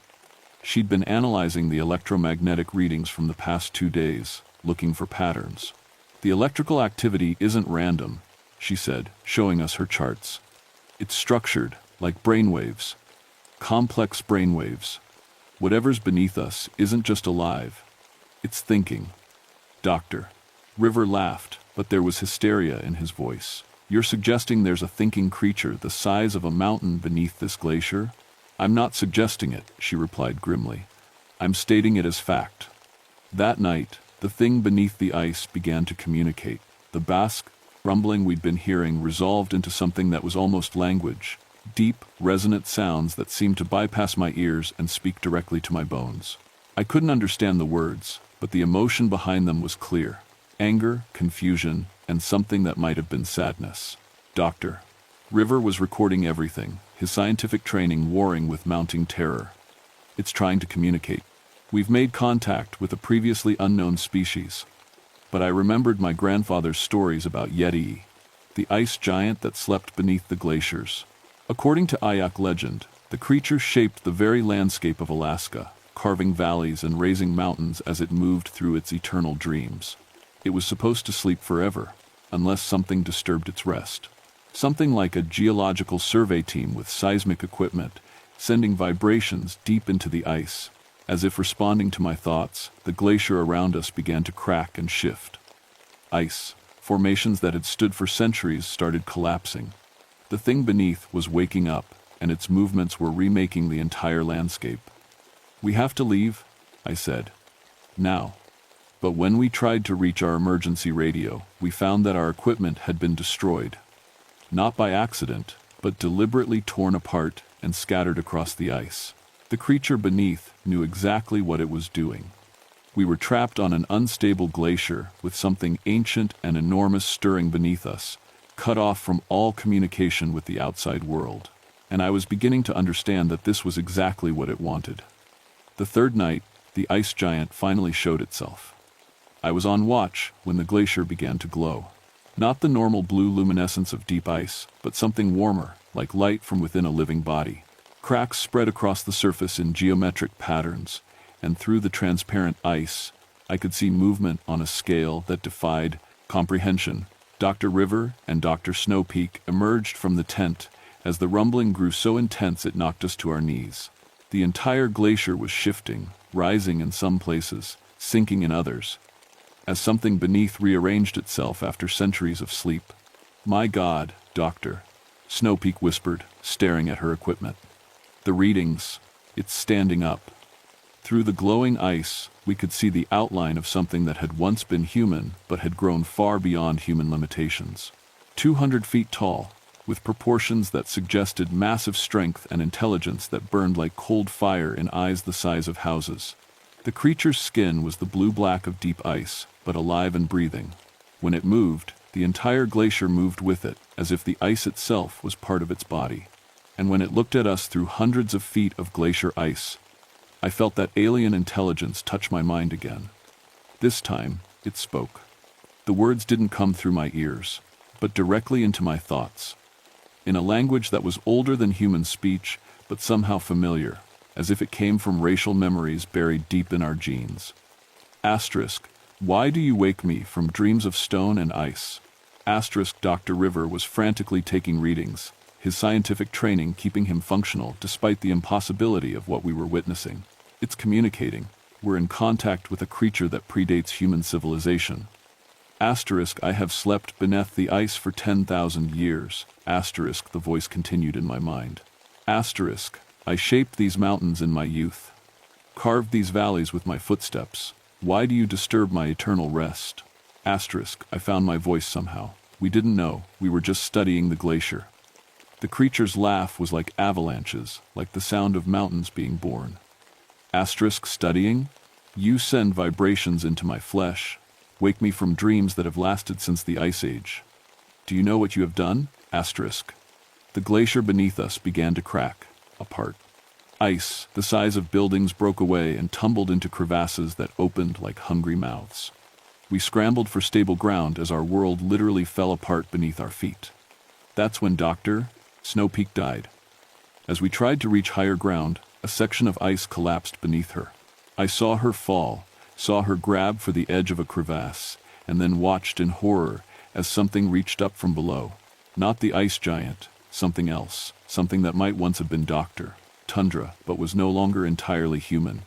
She'd been analyzing the electromagnetic readings from the past 2 days, looking for patterns. "The electrical activity isn't random," she said, showing us her charts. "It's structured, like brainwaves. Complex brainwaves. Whatever's beneath us isn't just alive. It's thinking." Dr. River laughed, but there was hysteria in his voice. "You're suggesting there's a thinking creature the size of a mountain beneath this glacier?" "I'm not suggesting it," she replied grimly. "I'm stating it as fact." That night, the thing beneath the ice began to communicate. The basque rumbling we'd been hearing resolved into something that was almost language, deep, resonant sounds that seemed to bypass my ears and speak directly to my bones. I couldn't understand the words, but the emotion behind them was clear. Anger, confusion, and something that might have been sadness. Dr. River was recording everything, his scientific training warring with mounting terror. "It's trying to communicate. We've made contact with a previously unknown species." But I remembered my grandfather's stories about Yeti, the ice giant that slept beneath the glaciers. According to Ayak legend, the creature shaped the very landscape of Alaska, carving valleys and raising mountains as it moved through its eternal dreams. It was supposed to sleep forever, unless something disturbed its rest. Something like a geological survey team with seismic equipment, sending vibrations deep into the ice. As if responding to my thoughts, the glacier around us began to crack and shift. Ice, formations that had stood for centuries, started collapsing. The thing beneath was waking up, and its movements were remaking the entire landscape. "We have to leave," I said. "Now." But when we tried to reach our emergency radio, we found that our equipment had been destroyed. Not by accident, but deliberately torn apart and scattered across the ice. The creature beneath knew exactly what it was doing. We were trapped on an unstable glacier with something ancient and enormous stirring beneath us, cut off from all communication with the outside world. And I was beginning to understand that this was exactly what it wanted. The third night, the ice giant finally showed itself. I was on watch when the glacier began to glow. Not the normal blue luminescence of deep ice, but something warmer, like light from within a living body. Cracks spread across the surface in geometric patterns, and through the transparent ice, I could see movement on a scale that defied comprehension. Dr. River and Dr. Snow Peak emerged from the tent as the rumbling grew so intense it knocked us to our knees. The entire glacier was shifting, rising in some places, sinking in others, as something beneath rearranged itself after centuries of sleep. "My God, Dr. Snow Peak whispered, staring at her equipment. "The readings, it's standing up." Through the glowing ice, we could see the outline of something that had once been human but had grown far beyond human limitations. 200 feet tall, with proportions that suggested massive strength and intelligence that burned like cold fire in eyes the size of houses. The creature's skin was the blue-black of deep ice, but alive and breathing. When it moved, the entire glacier moved with it, as if the ice itself was part of its body. And when it looked at us through hundreds of feet of glacier ice, I felt that alien intelligence touch my mind again. This time, it spoke. The words didn't come through my ears, but directly into my thoughts. In a language that was older than human speech, but somehow familiar, as if it came from racial memories buried deep in our genes. Asterisk, why do you wake me from dreams of stone and ice? Asterisk, Dr. River was frantically taking readings, his scientific training keeping him functional despite the impossibility of what we were witnessing. It's communicating. We're in contact with a creature that predates human civilization. Asterisk, I have slept beneath the ice for 10,000 years. Asterisk, the voice continued in my mind. Asterisk, I shaped these mountains in my youth, carved these valleys with my footsteps. Why do you disturb my eternal rest? Asterisk, I found my voice somehow. We didn't know, we were just studying the glacier. The creature's laugh was like avalanches, like the sound of mountains being born. Asterisk, studying? You send vibrations into my flesh, wake me from dreams that have lasted since the Ice Age. Do you know what you have done? Asterisk. The glacier beneath us began to crack, apart. Ice, the size of buildings, broke away and tumbled into crevasses that opened like hungry mouths. We scrambled for stable ground as our world literally fell apart beneath our feet. That's when Dr. Snow Peak died. As we tried to reach higher ground, a section of ice collapsed beneath her. I saw her fall, saw her grab for the edge of a crevasse, and then watched in horror as something reached up from below. Not the ice giant, something else, something that might once have been Dr. Tundra, but was no longer entirely human.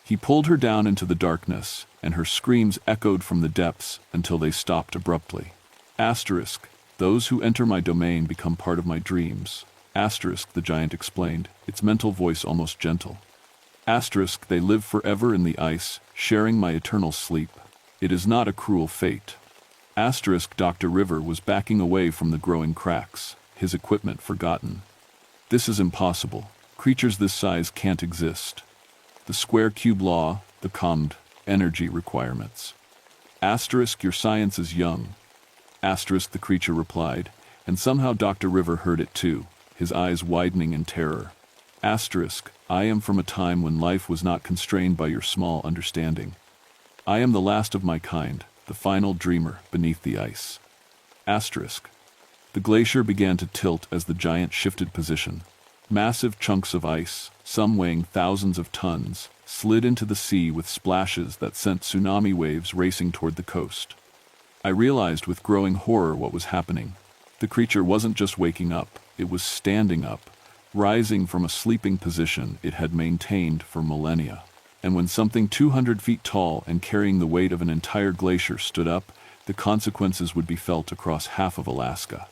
He pulled her down into the darkness, and her screams echoed from the depths until they stopped abruptly. Asterisk, those who enter my domain become part of my dreams. Asterisk, the giant explained, its mental voice almost gentle. Asterisk, they live forever in the ice, sharing my eternal sleep. It is not a cruel fate. Asterisk, Dr. River was backing away from the growing cracks, his equipment forgotten. This is impossible. Creatures this size can't exist. The square cube law, the calmed energy requirements. Asterisk, your science is young. Asterisk, the creature replied, and somehow Dr. River heard it too, his eyes widening in terror. Asterisk, I am from a time when life was not constrained by your small understanding. I am the last of my kind, the final dreamer beneath the ice. Asterisk. The glacier began to tilt as the giant shifted position. Massive chunks of ice, some weighing thousands of tons, slid into the sea with splashes that sent tsunami waves racing toward the coast. I realized with growing horror what was happening. The creature wasn't just waking up, it was standing up, rising from a sleeping position it had maintained for millennia. And when something 200 feet tall and carrying the weight of an entire glacier stood up, the consequences would be felt across half of Alaska.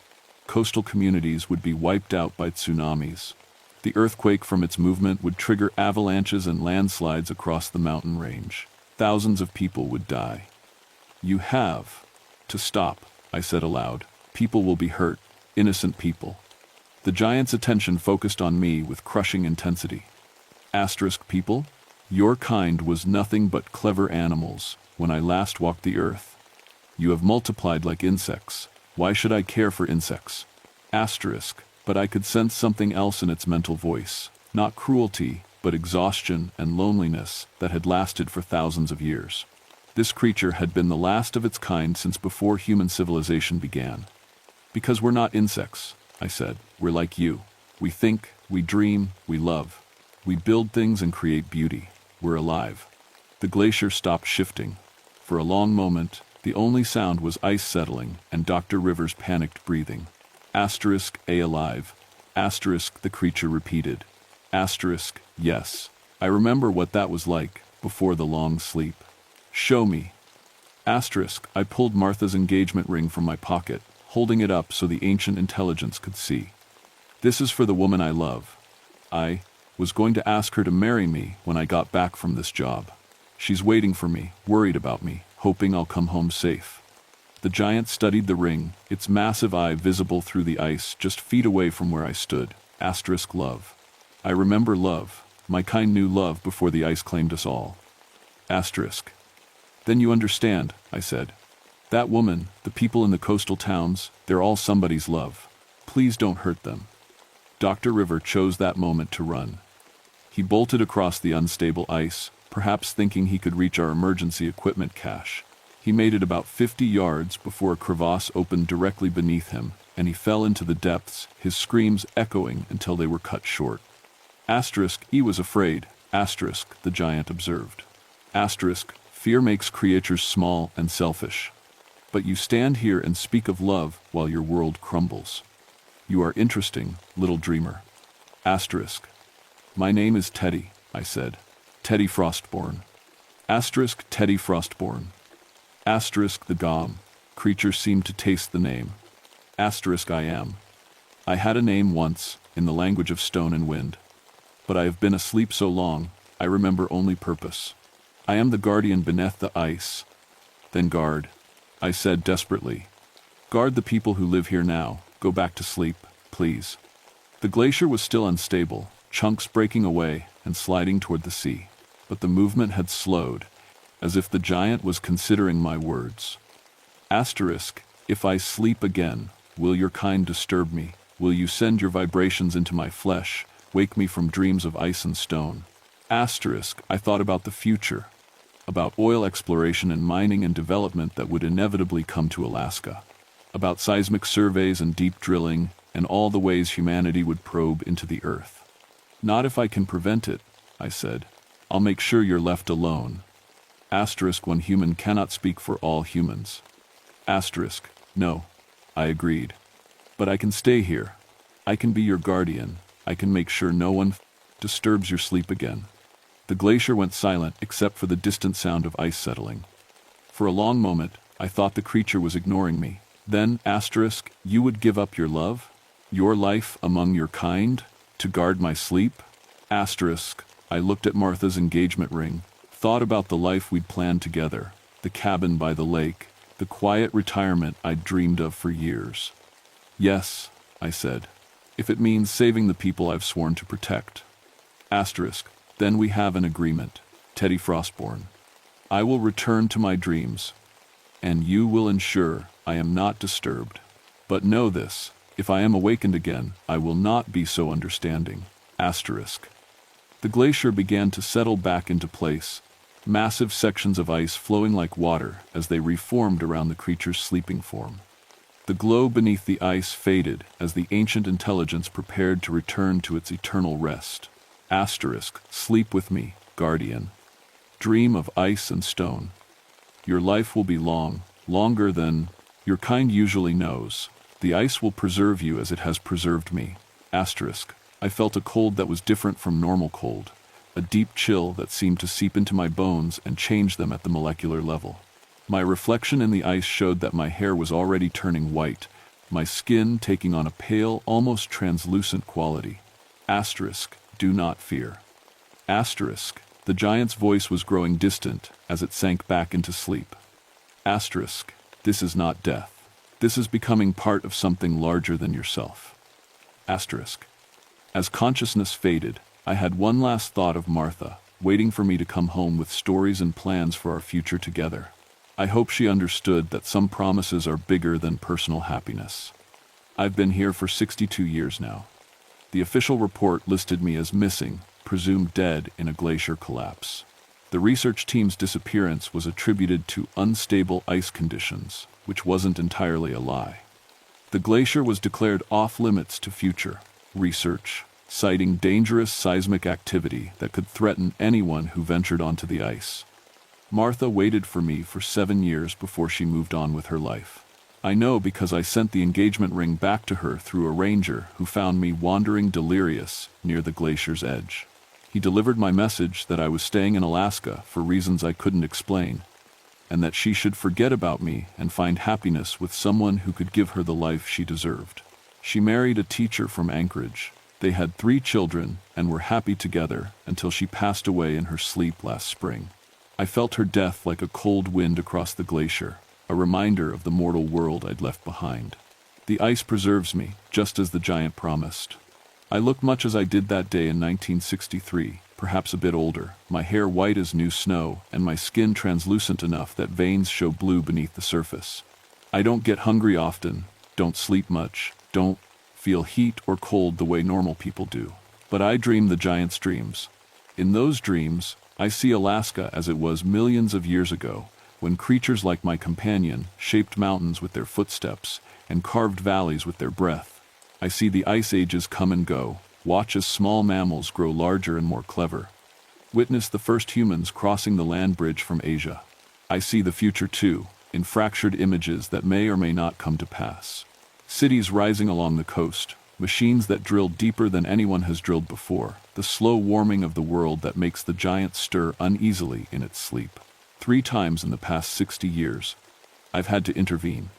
Coastal communities would be wiped out by tsunamis. The earthquake from its movement would trigger avalanches and landslides across the mountain range. Thousands of people would die. You have to stop, I said aloud. People will be hurt, innocent people. The giant's attention focused on me with crushing intensity. Asterisk, people? Your kind was nothing but clever animals when I last walked the earth. You have multiplied like insects. Why should I care for insects? Asterisk, but I could sense something else in its mental voice. Not cruelty, but exhaustion and loneliness that had lasted for thousands of years. This creature had been the last of its kind since before human civilization began. Because we're not insects, I said. We're like you. We think, we dream, we love. We build things and create beauty. We're alive. The glacier stopped shifting. For a long moment, the only sound was ice settling and Dr. River's panicked breathing. Asterisk, A alive. Asterisk, the creature repeated. Asterisk, yes. I remember what that was like, before the long sleep. Show me. Asterisk, I pulled Martha's engagement ring from my pocket, holding it up so the ancient intelligence could see. This is for the woman I love. I was going to ask her to marry me when I got back from this job. She's waiting for me, worried about me, hoping I'll come home safe. The giant studied the ring, its massive eye visible through the ice just feet away from where I stood. Asterisk, love. I remember love. My kind knew love before the ice claimed us all. Asterisk. Then you understand, I said. That woman, the people in the coastal towns, they're all somebody's love. Please don't hurt them. Dr. River chose that moment to run. He bolted across the unstable ice, perhaps thinking he could reach our emergency equipment cache. He made it about 50 yards before a crevasse opened directly beneath him, and he fell into the depths, his screams echoing until they were cut short. Asterisk, he was afraid. Asterisk, the giant observed. Asterisk, fear makes creatures small and selfish. But you stand here and speak of love while your world crumbles. You are interesting, little dreamer. Asterisk. My name is Teddy, I said. Teddy Frostborn. Asterisk, Teddy Frostborn. Asterisk, the gom. Creature seemed to taste the name. Asterisk, I am. I had a name once, in the language of stone and wind. But I have been asleep so long, I remember only purpose. I am the guardian beneath the ice. Then guard, I said desperately. Guard the people who live here now. Go back to sleep, please. The glacier was still unstable, chunks breaking away and sliding toward the sea. But the movement had slowed, as if the giant was considering my words. Asterisk, if I sleep again, will your kind disturb me? Will you send your vibrations into my flesh, wake me from dreams of ice and stone? Asterisk, I thought about the future, about oil exploration and mining and development that would inevitably come to Alaska, about seismic surveys and deep drilling and all the ways humanity would probe into the earth. Not if I can prevent it, I said. I'll make sure you're left alone. Asterisk, one human cannot speak for all humans. Asterisk, no, I agreed. But I can stay here. I can be your guardian. I can make sure no one disturbs your sleep again. The glacier went silent except for the distant sound of ice settling. For a long moment, I thought the creature was ignoring me. Then, asterisk, you would give up your love? Your life among your kind? To guard my sleep? Asterisk, I looked at Martha's engagement ring, thought about the life we'd planned together, the cabin by the lake, the quiet retirement I'd dreamed of for years. Yes, I said, if it means saving the people I've sworn to protect. Asterisk, then we have an agreement, Teddy Frostborn. I will return to my dreams, and you will ensure I am not disturbed. But know this, if I am awakened again, I will not be so understanding. Asterisk. The glacier began to settle back into place, massive sections of ice flowing like water as they reformed around the creature's sleeping form. The glow beneath the ice faded as the ancient intelligence prepared to return to its eternal rest. Asterisk, sleep with me, guardian. Dream of ice and stone. Your life will be long, longer than your kind usually knows. The ice will preserve you as it has preserved me. Asterisk, I felt a cold that was different from normal cold, a deep chill that seemed to seep into my bones and change them at the molecular level. My reflection in the ice showed that my hair was already turning white, my skin taking on a pale, almost translucent quality. Asterisk, do not fear. Asterisk, the giant's voice was growing distant as it sank back into sleep. Asterisk, this is not death. This is becoming part of something larger than yourself. Asterisk. As consciousness faded, I had one last thought of Martha, waiting for me to come home with stories and plans for our future together. I hope she understood that some promises are bigger than personal happiness. I've been here for 62 years now. The official report listed me as missing, presumed dead in a glacier collapse. The research team's disappearance was attributed to unstable ice conditions, which wasn't entirely a lie. The glacier was declared off-limits to future research, citing dangerous seismic activity that could threaten anyone who ventured onto the ice. Martha waited for me for 7 years before she moved on with her life. I know because I sent the engagement ring back to her through a ranger who found me wandering delirious near the glacier's edge. He delivered my message that I was staying in Alaska for reasons I couldn't explain, and that she should forget about me and find happiness with someone who could give her the life she deserved. She married a teacher from Anchorage. They had 3 children and were happy together until she passed away in her sleep last spring. I felt her death like a cold wind across the glacier, a reminder of the mortal world I'd left behind. The ice preserves me, just as the giant promised. I look much as I did that day in 1963, perhaps a bit older, my hair white as new snow, and my skin translucent enough that veins show blue beneath the surface. I don't get hungry often, don't sleep much, don't feel heat or cold the way normal people do. But I dream the giant's dreams. In those dreams, I see Alaska as it was millions of years ago, when creatures like my companion shaped mountains with their footsteps and carved valleys with their breath. I see the ice ages come and go, watch as small mammals grow larger and more clever, witness the first humans crossing the land bridge from Asia. I see the future too, in fractured images that may or may not come to pass. Cities rising along the coast, machines that drill deeper than anyone has drilled before, the slow warming of the world that makes the giant stir uneasily in its sleep. 3 times in the past 60 years, I've had to intervene.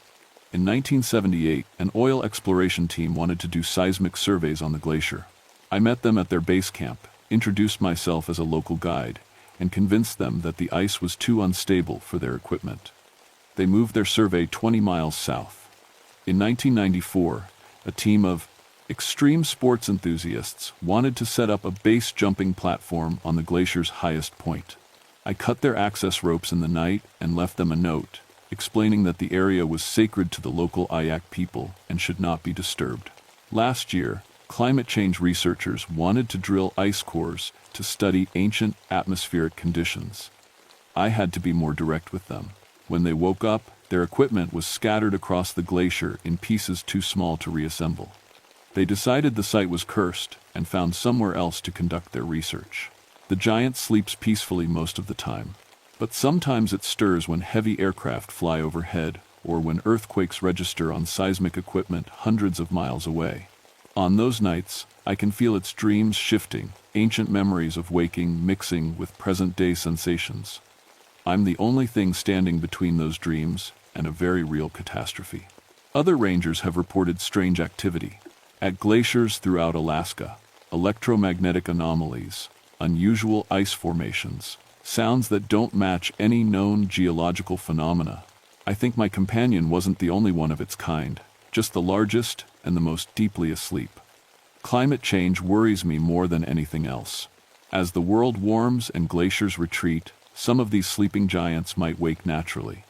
In 1978, an oil exploration team wanted to do seismic surveys on the glacier. I met them at their base camp, introduced myself as a local guide, and convinced them that the ice was too unstable for their equipment. They moved their survey 20 miles south. In 1994, a team of extreme sports enthusiasts wanted to set up a base jumping platform on the glacier's highest point. I cut their access ropes in the night and left them a note, explaining that the area was sacred to the local Ayak people and should not be disturbed. Last year, climate change researchers wanted to drill ice cores to study ancient atmospheric conditions. I had to be more direct with them. When they woke up, their equipment was scattered across the glacier in pieces too small to reassemble. They decided the site was cursed and found somewhere else to conduct their research. The giant sleeps peacefully most of the time, but sometimes it stirs when heavy aircraft fly overhead or when earthquakes register on seismic equipment hundreds of miles away. On those nights, I can feel its dreams shifting, ancient memories of waking mixing with present-day sensations. I'm the only thing standing between those dreams and a very real catastrophe. Other rangers have reported strange activity. At glaciers throughout Alaska, electromagnetic anomalies, unusual ice formations, sounds that don't match any known geological phenomena. I think my companion wasn't the only one of its kind, just the largest and the most deeply asleep. Climate change worries me more than anything else. As the world warms and glaciers retreat, some of these sleeping giants might wake naturally.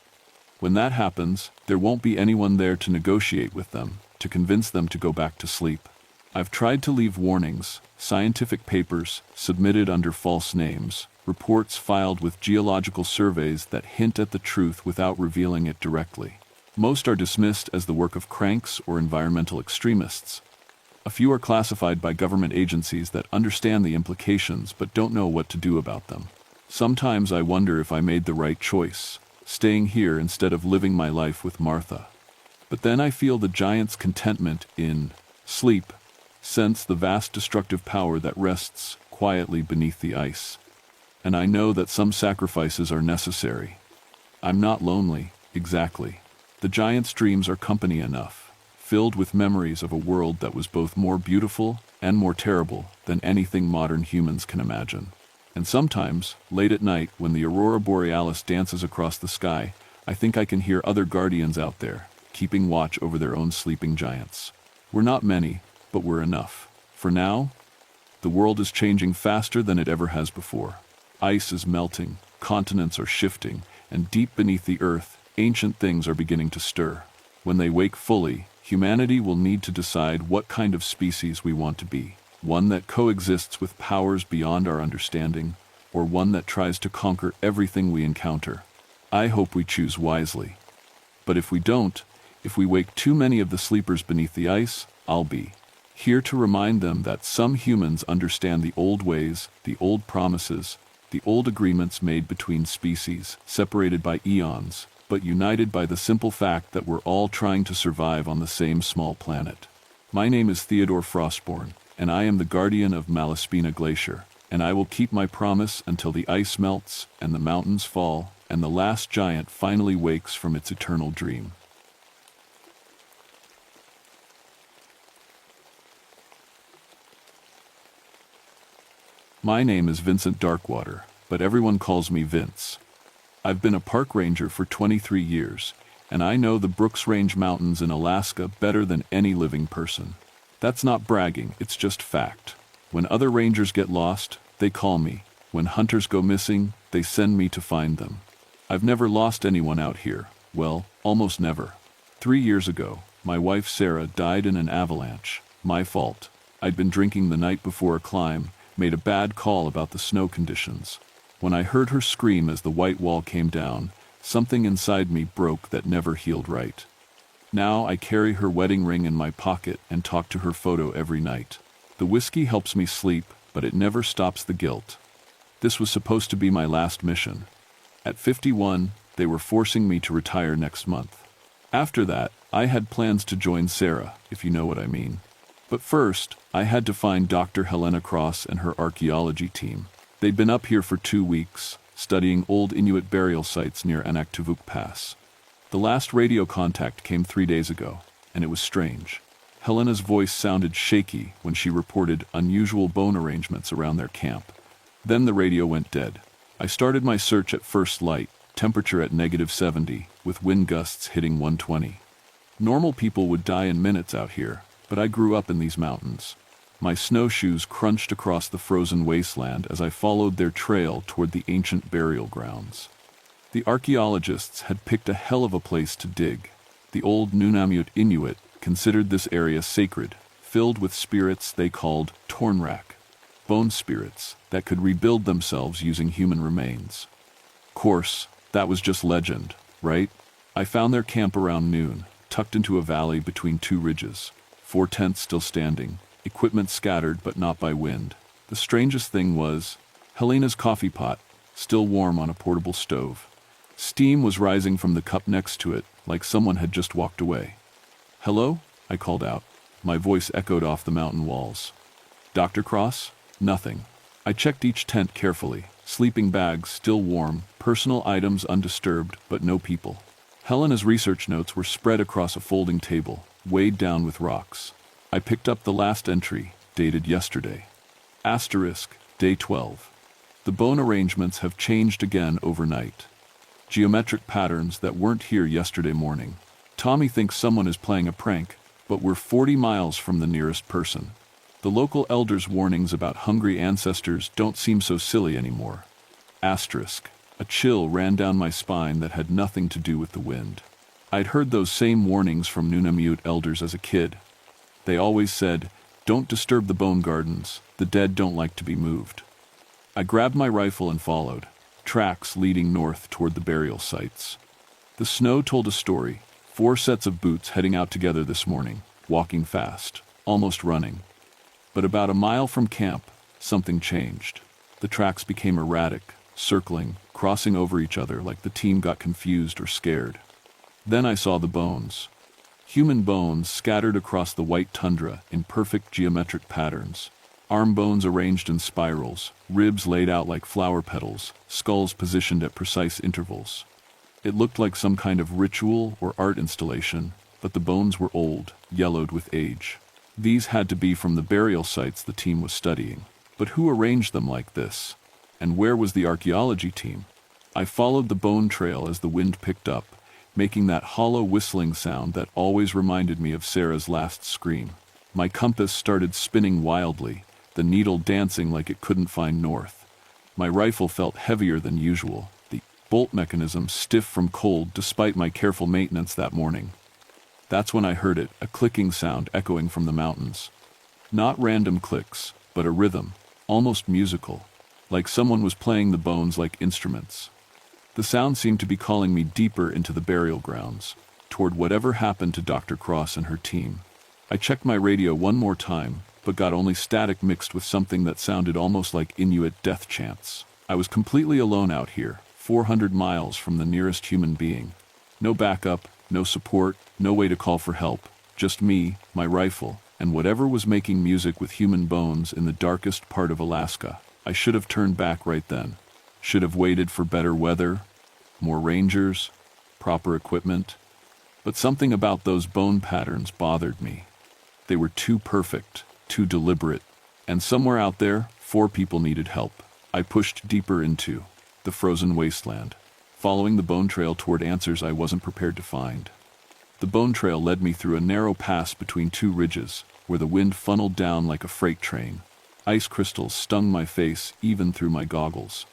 When that happens, there won't be anyone there to negotiate with them, to convince them to go back to sleep. I've tried to leave warnings, scientific papers submitted under false names, reports filed with geological surveys that hint at the truth without revealing it directly. Most are dismissed as the work of cranks or environmental extremists. A few are classified by government agencies that understand the implications but don't know what to do about them. Sometimes I wonder if I made the right choice, staying here instead of living my life with Martha. But then I feel the giant's contentment in sleep, sense the vast destructive power that rests quietly beneath the ice. And I know that some sacrifices are necessary. I'm not lonely, exactly. The giant's dreams are company enough, filled with memories of a world that was both more beautiful and more terrible than anything modern humans can imagine. And sometimes, late at night, when the aurora borealis dances across the sky, I think I can hear other guardians out there, keeping watch over their own sleeping giants. We're not many, but we're enough. For now, the world is changing faster than it ever has before. Ice is melting, continents are shifting, and deep beneath the earth, ancient things are beginning to stir. When they wake fully, humanity will need to decide what kind of species we want to be. One that coexists with powers beyond our understanding, or one that tries to conquer everything we encounter. I hope we choose wisely. But if we don't, if we wake too many of the sleepers beneath the ice, I'll be here to remind them that some humans understand the old ways, the old promises, the old agreements made between species, separated by eons, but united by the simple fact that we're all trying to survive on the same small planet. My name is Theodore Frostborn, and I am the guardian of Malaspina Glacier, and I will keep my promise until the ice melts and the mountains fall and the last giant finally wakes from its eternal dream. My name is Vincent Darkwater, but everyone calls me Vince. I've been a park ranger for 23 years, and I know the Brooks Range Mountains in Alaska better than any living person. That's not bragging, it's just fact. When other rangers get lost, They call me. When hunters go missing, they send me to find them. I've never lost anyone out here. Well, almost never. 3 years ago, my wife Sarah died in an avalanche. My fault. I'd been drinking the night before a climb, made a bad call about the snow conditions. When I heard her scream as the white wall came down, something inside me broke that never healed right. Now I carry her wedding ring in my pocket and talk to her photo every night. The whiskey helps me sleep, but it never stops the guilt. This was supposed to be my last mission. At 51, they were forcing me to retire next month. After that, I had plans to join Sarah, if you know what I mean. But first, I had to find Dr. Helena Cross and her archaeology team. They'd been up here for 2 weeks, studying old Inuit burial sites near Anaktuvuk Pass. The last radio contact came 3 days ago, and it was strange. Helena's voice sounded shaky when she reported unusual bone arrangements around their camp. Then the radio went dead. I started my search at first light, temperature at -70, with wind gusts hitting 120. Normal people would die in minutes out here, but I grew up in these mountains. My snowshoes crunched across the frozen wasteland as I followed their trail toward the ancient burial grounds. The archaeologists had picked a hell of a place to dig. The old Nunavut Inuit considered this area sacred, filled with spirits they called Tornrak, bone spirits that could rebuild themselves using human remains. Course, that was just legend, right? I found their camp around noon, tucked into a valley between 2 ridges, 4 tents still standing, equipment scattered but not by wind. The strangest thing was Helena's coffee pot, still warm on a portable stove. Steam was rising from the cup next to it, like someone had just walked away. "Hello?" I called out. My voice echoed off the mountain walls. "Dr. Cross?" Nothing. I checked each tent carefully, sleeping bags still warm, personal items undisturbed, but no people. Helena's research notes were spread across a folding table, weighed down with rocks. I picked up the last entry, dated yesterday. Asterisk, day 12. The bone arrangements have changed again overnight. Geometric patterns that weren't here yesterday morning. Tommy thinks someone is playing a prank, but we're 40 miles from the nearest person. The local elders' warnings about hungry ancestors don't seem so silly anymore. Asterisk. A chill ran down my spine that had nothing to do with the wind. I'd heard those same warnings from Nunavut elders as a kid. They always said, "Don't disturb the bone gardens, the dead don't like to be moved." I grabbed my rifle and followed, tracks leading north toward the burial sites. The snow told a story, 4 sets of boots heading out together this morning, walking fast, almost running. But about a mile from camp, something changed. The tracks became erratic, circling, crossing over each other like the team got confused or scared. Then I saw the bones. Human bones scattered across the white tundra in perfect geometric patterns. Arm bones arranged in spirals, ribs laid out like flower petals, skulls positioned at precise intervals. It looked like some kind of ritual or art installation, but the bones were old, yellowed with age. These had to be from the burial sites the team was studying. But who arranged them like this? And where was the archaeology team? I followed the bone trail as the wind picked up, making that hollow whistling sound that always reminded me of Sarah's last scream. My compass started spinning wildly, the needle dancing like it couldn't find north. My rifle felt heavier than usual, the bolt mechanism stiff from cold despite my careful maintenance that morning. That's when I heard it, a clicking sound echoing from the mountains. Not random clicks, but a rhythm, almost musical, like someone was playing the bones like instruments. The sound seemed to be calling me deeper into the burial grounds, toward whatever happened to Dr. Cross and her team. I checked my radio one more time, but got only static mixed with something that sounded almost like Inuit death chants. I was completely alone out here, 400 miles from the nearest human being. No backup, no support, no way to call for help. Just me, my rifle, and whatever was making music with human bones in the darkest part of Alaska. I should have turned back right then. Should have waited for better weather, more rangers, proper equipment. But something about those bone patterns bothered me. They were too perfect, too deliberate, and somewhere out there, 4 people needed help. I pushed deeper into the frozen wasteland, following the bone trail toward answers I wasn't prepared to find. The bone trail led me through a narrow pass between 2 ridges, where the wind funneled down like a freight train. Ice crystals stung my face even through my goggles.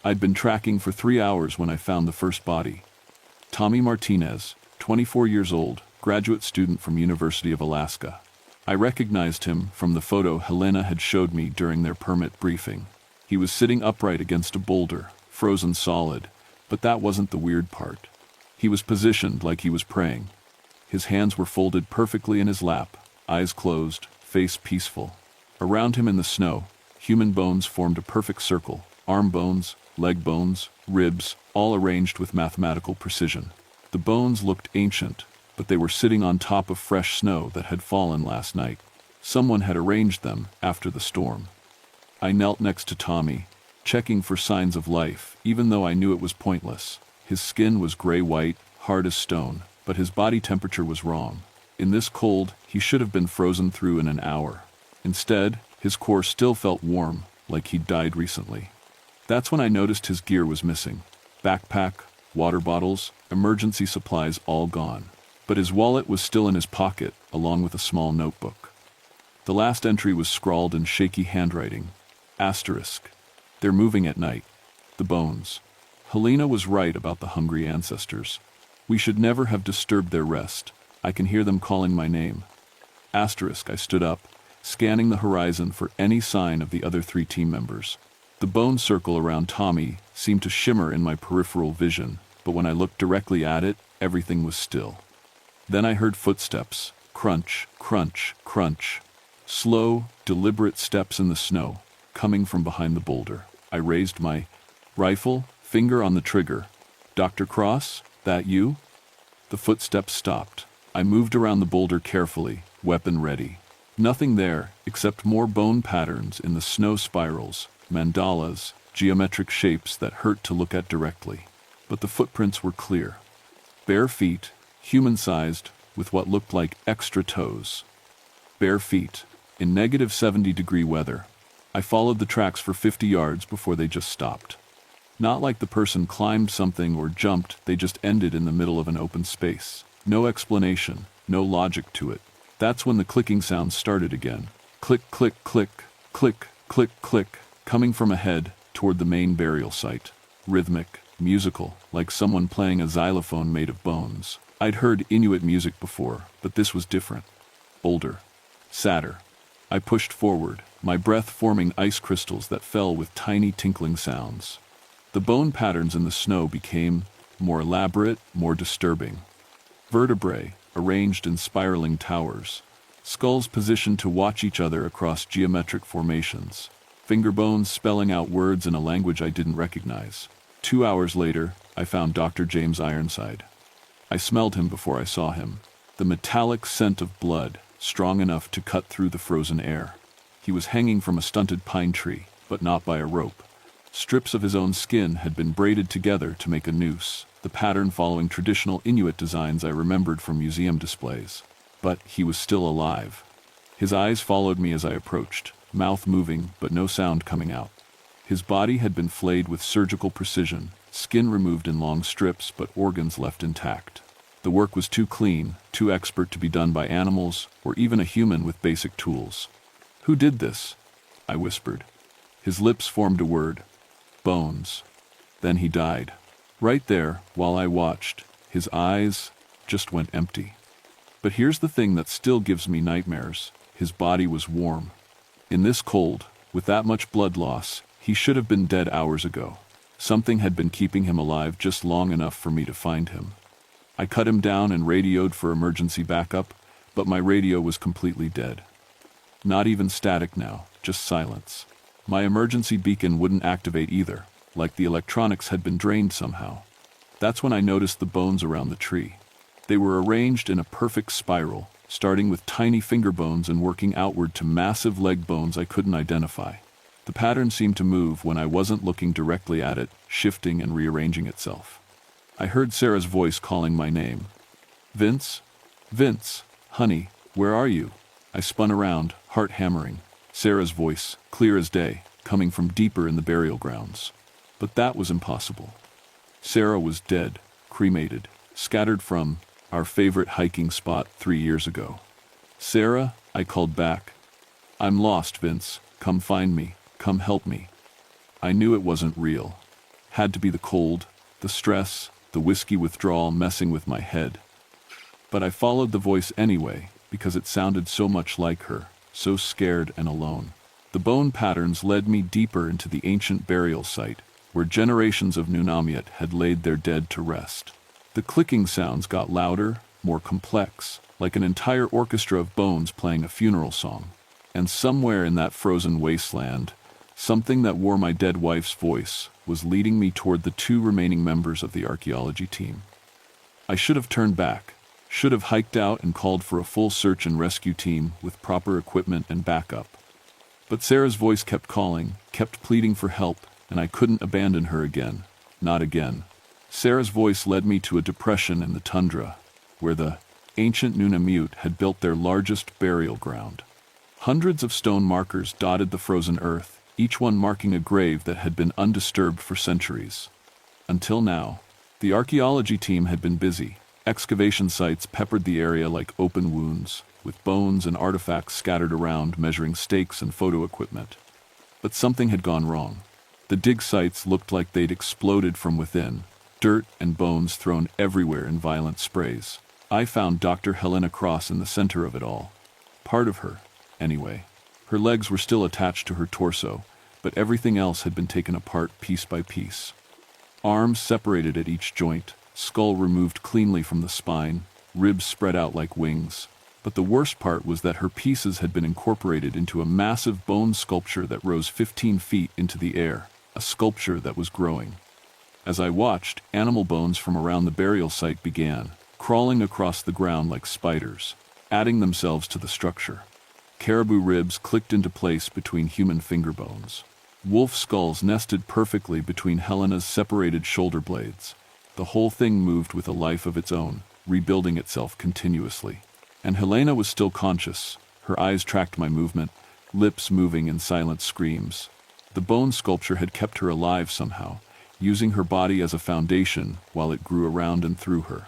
I'd been tracking for 3 hours when I found the first body. Tommy Martinez, 24 years old, graduate student from University of Alaska. I recognized him from the photo Helena had showed me during their permit briefing. He was sitting upright against a boulder, frozen solid, but that wasn't the weird part. He was positioned like he was praying. His hands were folded perfectly in his lap, eyes closed, face peaceful. Around him in the snow, human bones formed a perfect circle, arm bones, leg bones, ribs, all arranged with mathematical precision. The bones looked ancient, but they were sitting on top of fresh snow that had fallen last night. Someone had arranged them after the storm. I knelt next to Tommy, checking for signs of life, even though I knew it was pointless. His skin was gray-white, hard as stone, but his body temperature was wrong. In this cold, he should have been frozen through in an hour. Instead, his core still felt warm, like he'd died recently. That's when I noticed his gear was missing. Backpack, water bottles, emergency supplies all gone. But his wallet was still in his pocket, along with a small notebook. The last entry was scrawled in shaky handwriting. Asterisk. They're moving at night. The bones. Helena was right about the hungry ancestors. We should never have disturbed their rest. I can hear them calling my name. Asterisk. I stood up, scanning the horizon for any sign of the other 3 team members. The bone circle around Tommy seemed to shimmer in my peripheral vision, but when I looked directly at it, everything was still. Then I heard footsteps. Crunch, crunch, crunch. Slow, deliberate steps in the snow, coming from behind the boulder. I raised my rifle, finger on the trigger. Dr. Cross, that you? The footsteps stopped. I moved around the boulder carefully, weapon ready. Nothing there, except more bone patterns in the snow spirals, mandalas, geometric shapes that hurt to look at directly. But the footprints were clear. Bare feet, human-sized, with what looked like extra toes. Bare feet, in negative 70-degree weather. I followed the tracks for 50 yards before they just stopped. Not like the person climbed something or jumped, they just ended in the middle of an open space. No explanation, no logic to it. That's when the clicking sound started again. Click, click, click, click, click, click, coming from ahead toward the main burial site. Rhythmic, musical, like someone playing a xylophone made of bones. I'd heard Inuit music before, but this was different. Older. Sadder. I pushed forward, my breath forming ice crystals that fell with tiny tinkling sounds. The bone patterns in the snow became more elaborate, more disturbing. Vertebrae, arranged in spiraling towers. Skulls positioned to watch each other across geometric formations. Finger bones spelling out words in a language I didn't recognize. 2 hours later, I found Dr. James Ironside. I smelled him before I saw him. The metallic scent of blood, strong enough to cut through the frozen air. He was hanging from a stunted pine tree, but not by a rope. Strips of his own skin had been braided together to make a noose, the pattern following traditional Inuit designs I remembered from museum displays. But he was still alive. His eyes followed me as I approached, mouth moving but no sound coming out. His body had been flayed with surgical precision, skin removed in long strips but organs left intact. The work was too clean, too expert to be done by animals or even a human with basic tools. "Who did this?" I whispered. His lips formed a word. Bones. Then he died. Right there, while I watched, his eyes just went empty. But here's the thing that still gives me nightmares. His body was warm. In this cold, with that much blood loss, he should have been dead hours ago. Something had been keeping him alive just long enough for me to find him. I cut him down and radioed for emergency backup, but my radio was completely dead. Not even static now, just silence. My emergency beacon wouldn't activate either, like the electronics had been drained somehow. That's when I noticed the bones around the tree. They were arranged in a perfect spiral, starting with tiny finger bones and working outward to massive leg bones I couldn't identify. The pattern seemed to move when I wasn't looking directly at it, shifting and rearranging itself. I heard Sarah's voice calling my name. "Vince? Vince, honey, where are you?" I spun around, heart hammering. Sarah's voice, clear as day, coming from deeper in the burial grounds. But that was impossible. Sarah was dead, cremated, scattered from our favorite hiking spot 3 years ago. "Sarah," I called back. "I'm lost, Vince. Come find me, come help me. I knew it wasn't real. Had to be the cold, the stress, the whiskey withdrawal messing with my head. But I followed the voice anyway, because it sounded so much like her, so scared and alone. The bone patterns led me deeper into the ancient burial site, where generations of Nunamiut had laid their dead to rest. The clicking sounds got louder, more complex, like an entire orchestra of bones playing a funeral song. And somewhere in that frozen wasteland, something that wore my dead wife's voice was leading me toward the 2 remaining members of the archaeology team. I should have turned back, should have hiked out and called for a full search and rescue team with proper equipment and backup. But Sarah's voice kept calling, kept pleading for help, and I couldn't abandon her again. Not again. Sarah's voice led me to a depression in the tundra, where the ancient Nunamiut had built their largest burial ground. Hundreds of stone markers dotted the frozen earth, each one marking a grave that had been undisturbed for centuries. Until now, the archaeology team had been busy. Excavation sites peppered the area like open wounds, with bones and artifacts scattered around measuring stakes and photo equipment. But something had gone wrong. The dig sites looked like they'd exploded from within, dirt and bones thrown everywhere in violent sprays. I found Dr. Helena Cross in the center of it all. Part of her, anyway. Her legs were still attached to her torso, but everything else had been taken apart piece by piece. Arms separated at each joint, skull removed cleanly from the spine, ribs spread out like wings. But the worst part was that her pieces had been incorporated into a massive bone sculpture that rose 15 feet into the air, a sculpture that was growing. As I watched, animal bones from around the burial site began, crawling across the ground like spiders, adding themselves to the structure. Caribou ribs clicked into place between human finger bones. Wolf skulls nested perfectly between Helena's separated shoulder blades. The whole thing moved with a life of its own, rebuilding itself continuously. And Helena was still conscious. Her eyes tracked my movement, lips moving in silent screams. The bone sculpture had kept her alive somehow, using her body as a foundation while it grew around and through her.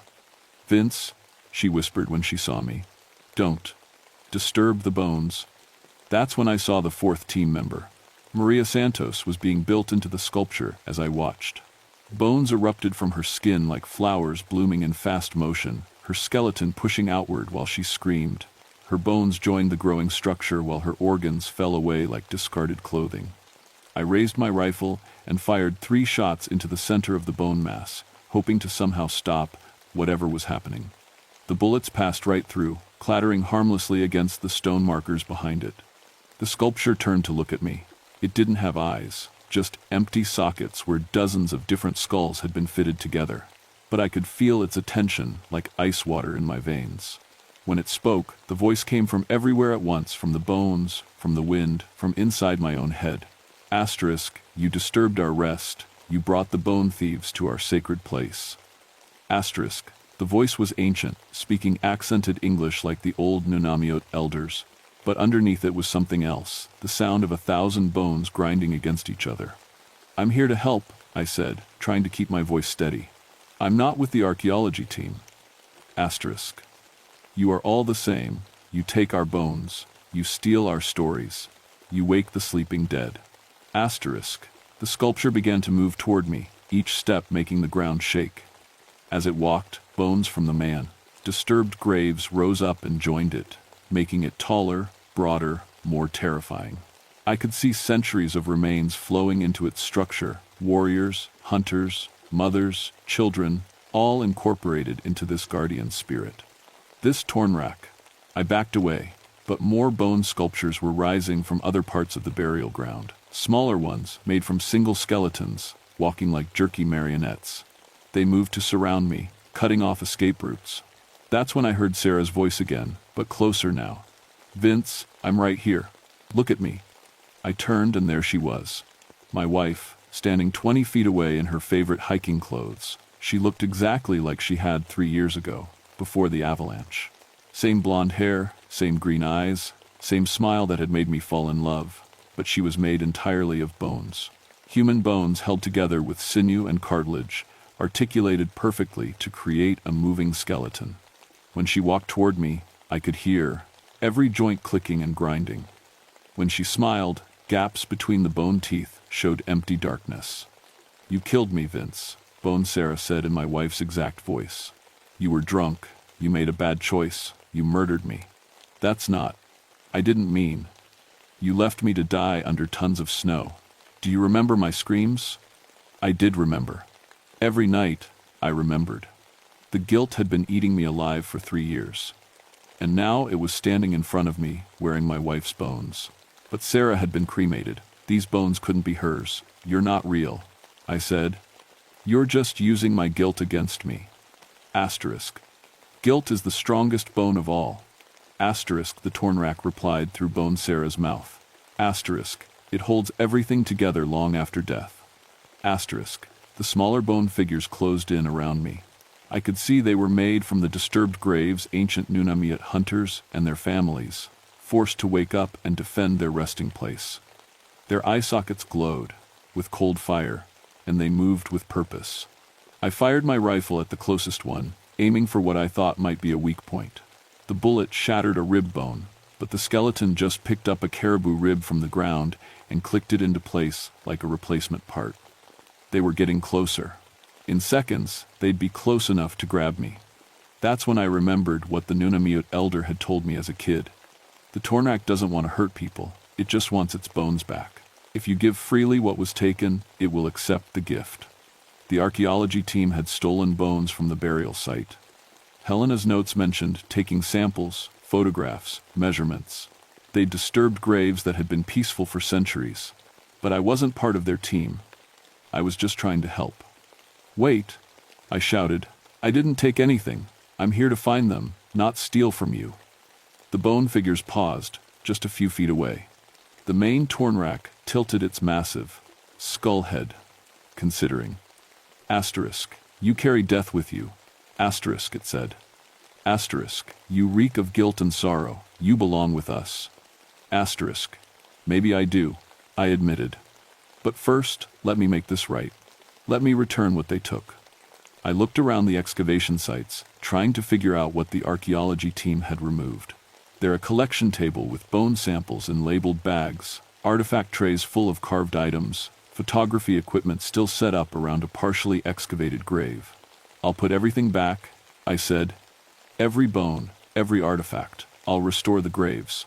"Vince," she whispered when she saw me, "don't disturb the bones." That's when I saw the 4th team member. Maria Santos was being built into the sculpture as I watched. Bones erupted from her skin like flowers blooming in fast motion, her skeleton pushing outward while she screamed. Her bones joined the growing structure while her organs fell away like discarded clothing. I raised my rifle and fired 3 shots into the center of the bone mass, hoping to somehow stop whatever was happening. The bullets passed right through, clattering harmlessly against the stone markers behind it. The sculpture turned to look at me. It didn't have eyes, just empty sockets where dozens of different skulls had been fitted together. But I could feel its attention like ice water in my veins. When it spoke, the voice came from everywhere at once, from the bones, from the wind, from inside my own head. Asterisk, you disturbed our rest. You brought the bone thieves to our sacred place. Asterisk, the voice was ancient, speaking accented English like the old Nunamiut elders. But underneath it was something else, the sound of 1,000 bones grinding against each other. "I'm here to help," I said, trying to keep my voice steady. "I'm not with the archaeology team." Asterisk. "You are all the same. You take our bones. You steal our stories. You wake the sleeping dead." Asterisk. The sculpture began to move toward me, each step making the ground shake. As it walked, bones from the man, disturbed graves rose up and joined it, making it taller, broader, more terrifying. I could see centuries of remains flowing into its structure, warriors, hunters, mothers, children, all incorporated into this guardian spirit. This Tornrak. I backed away, but more bone sculptures were rising from other parts of the burial ground. Smaller ones, made from single skeletons, walking like jerky marionettes. They moved to surround me, cutting off escape routes. That's when I heard Sarah's voice again, but closer now. "Vince, I'm right here. Look at me." I turned and there she was. My wife, standing 20 feet away in her favorite hiking clothes. She looked exactly like she had 3 years ago, before the avalanche. Same blonde hair, same green eyes, same smile that had made me fall in love, but she was made entirely of bones. Human bones held together with sinew and cartilage, articulated perfectly to create a moving skeleton. When she walked toward me, I could hear every joint clicking and grinding. When she smiled, Gaps between the bone teeth showed empty darkness. "You killed me, Vince," Bone Sarah said in my wife's exact voice. "You were drunk. You made a bad choice. You murdered me." "That's not. I didn't mean. You left me to die under tons of snow. Do you remember my screams?" I did remember. Every night, I remembered. The guilt had been eating me alive for 3 years. And now it was standing in front of me, wearing my wife's bones. But Sarah had been cremated. These bones couldn't be hers. "You're not real," I said. "You're just using my guilt against me." Asterisk. "Guilt is the strongest bone of all." Asterisk, the torn rack replied through Bone Sarah's mouth. Asterisk. "It holds everything together long after death." Asterisk. The smaller bone figures closed in around me. I could see they were made from the disturbed graves ancient Nunavut hunters and their families, forced to wake up and defend their resting place. Their eye sockets glowed with cold fire, and they moved with purpose. I fired my rifle at the closest one, aiming for what I thought might be a weak point. The bullet shattered a rib bone, but the skeleton just picked up a caribou rib from the ground and clicked it into place like a replacement part. They were getting closer. In seconds, they'd be close enough to grab me. That's when I remembered what the Nunavut elder had told me as a kid. The Tornak doesn't want to hurt people, it just wants its bones back. If you give freely what was taken, it will accept the gift. The archaeology team had stolen bones from the burial site. Helena's notes mentioned taking samples, photographs, measurements. They'd disturbed graves that had been peaceful for centuries. But I wasn't part of their team. I was just trying to help. "Wait," I shouted. "I didn't take anything. I'm here to find them, not steal from you." The bone figures paused, just a few feet away. The main torn rack tilted its massive skull head, considering. Asterisk. "You carry death with you." Asterisk, it said. Asterisk. "You reek of guilt and sorrow. You belong with us." Asterisk. "Maybe I do," I admitted. "But first, let me make this right. Let me return what they took." I looked around the excavation sites, trying to figure out what the archaeology team had removed. There a collection table with bone samples in labeled bags, artifact trays full of carved items, photography equipment still set up around a partially excavated grave. "I'll put everything back," I said. "Every bone, every artifact. I'll restore the graves."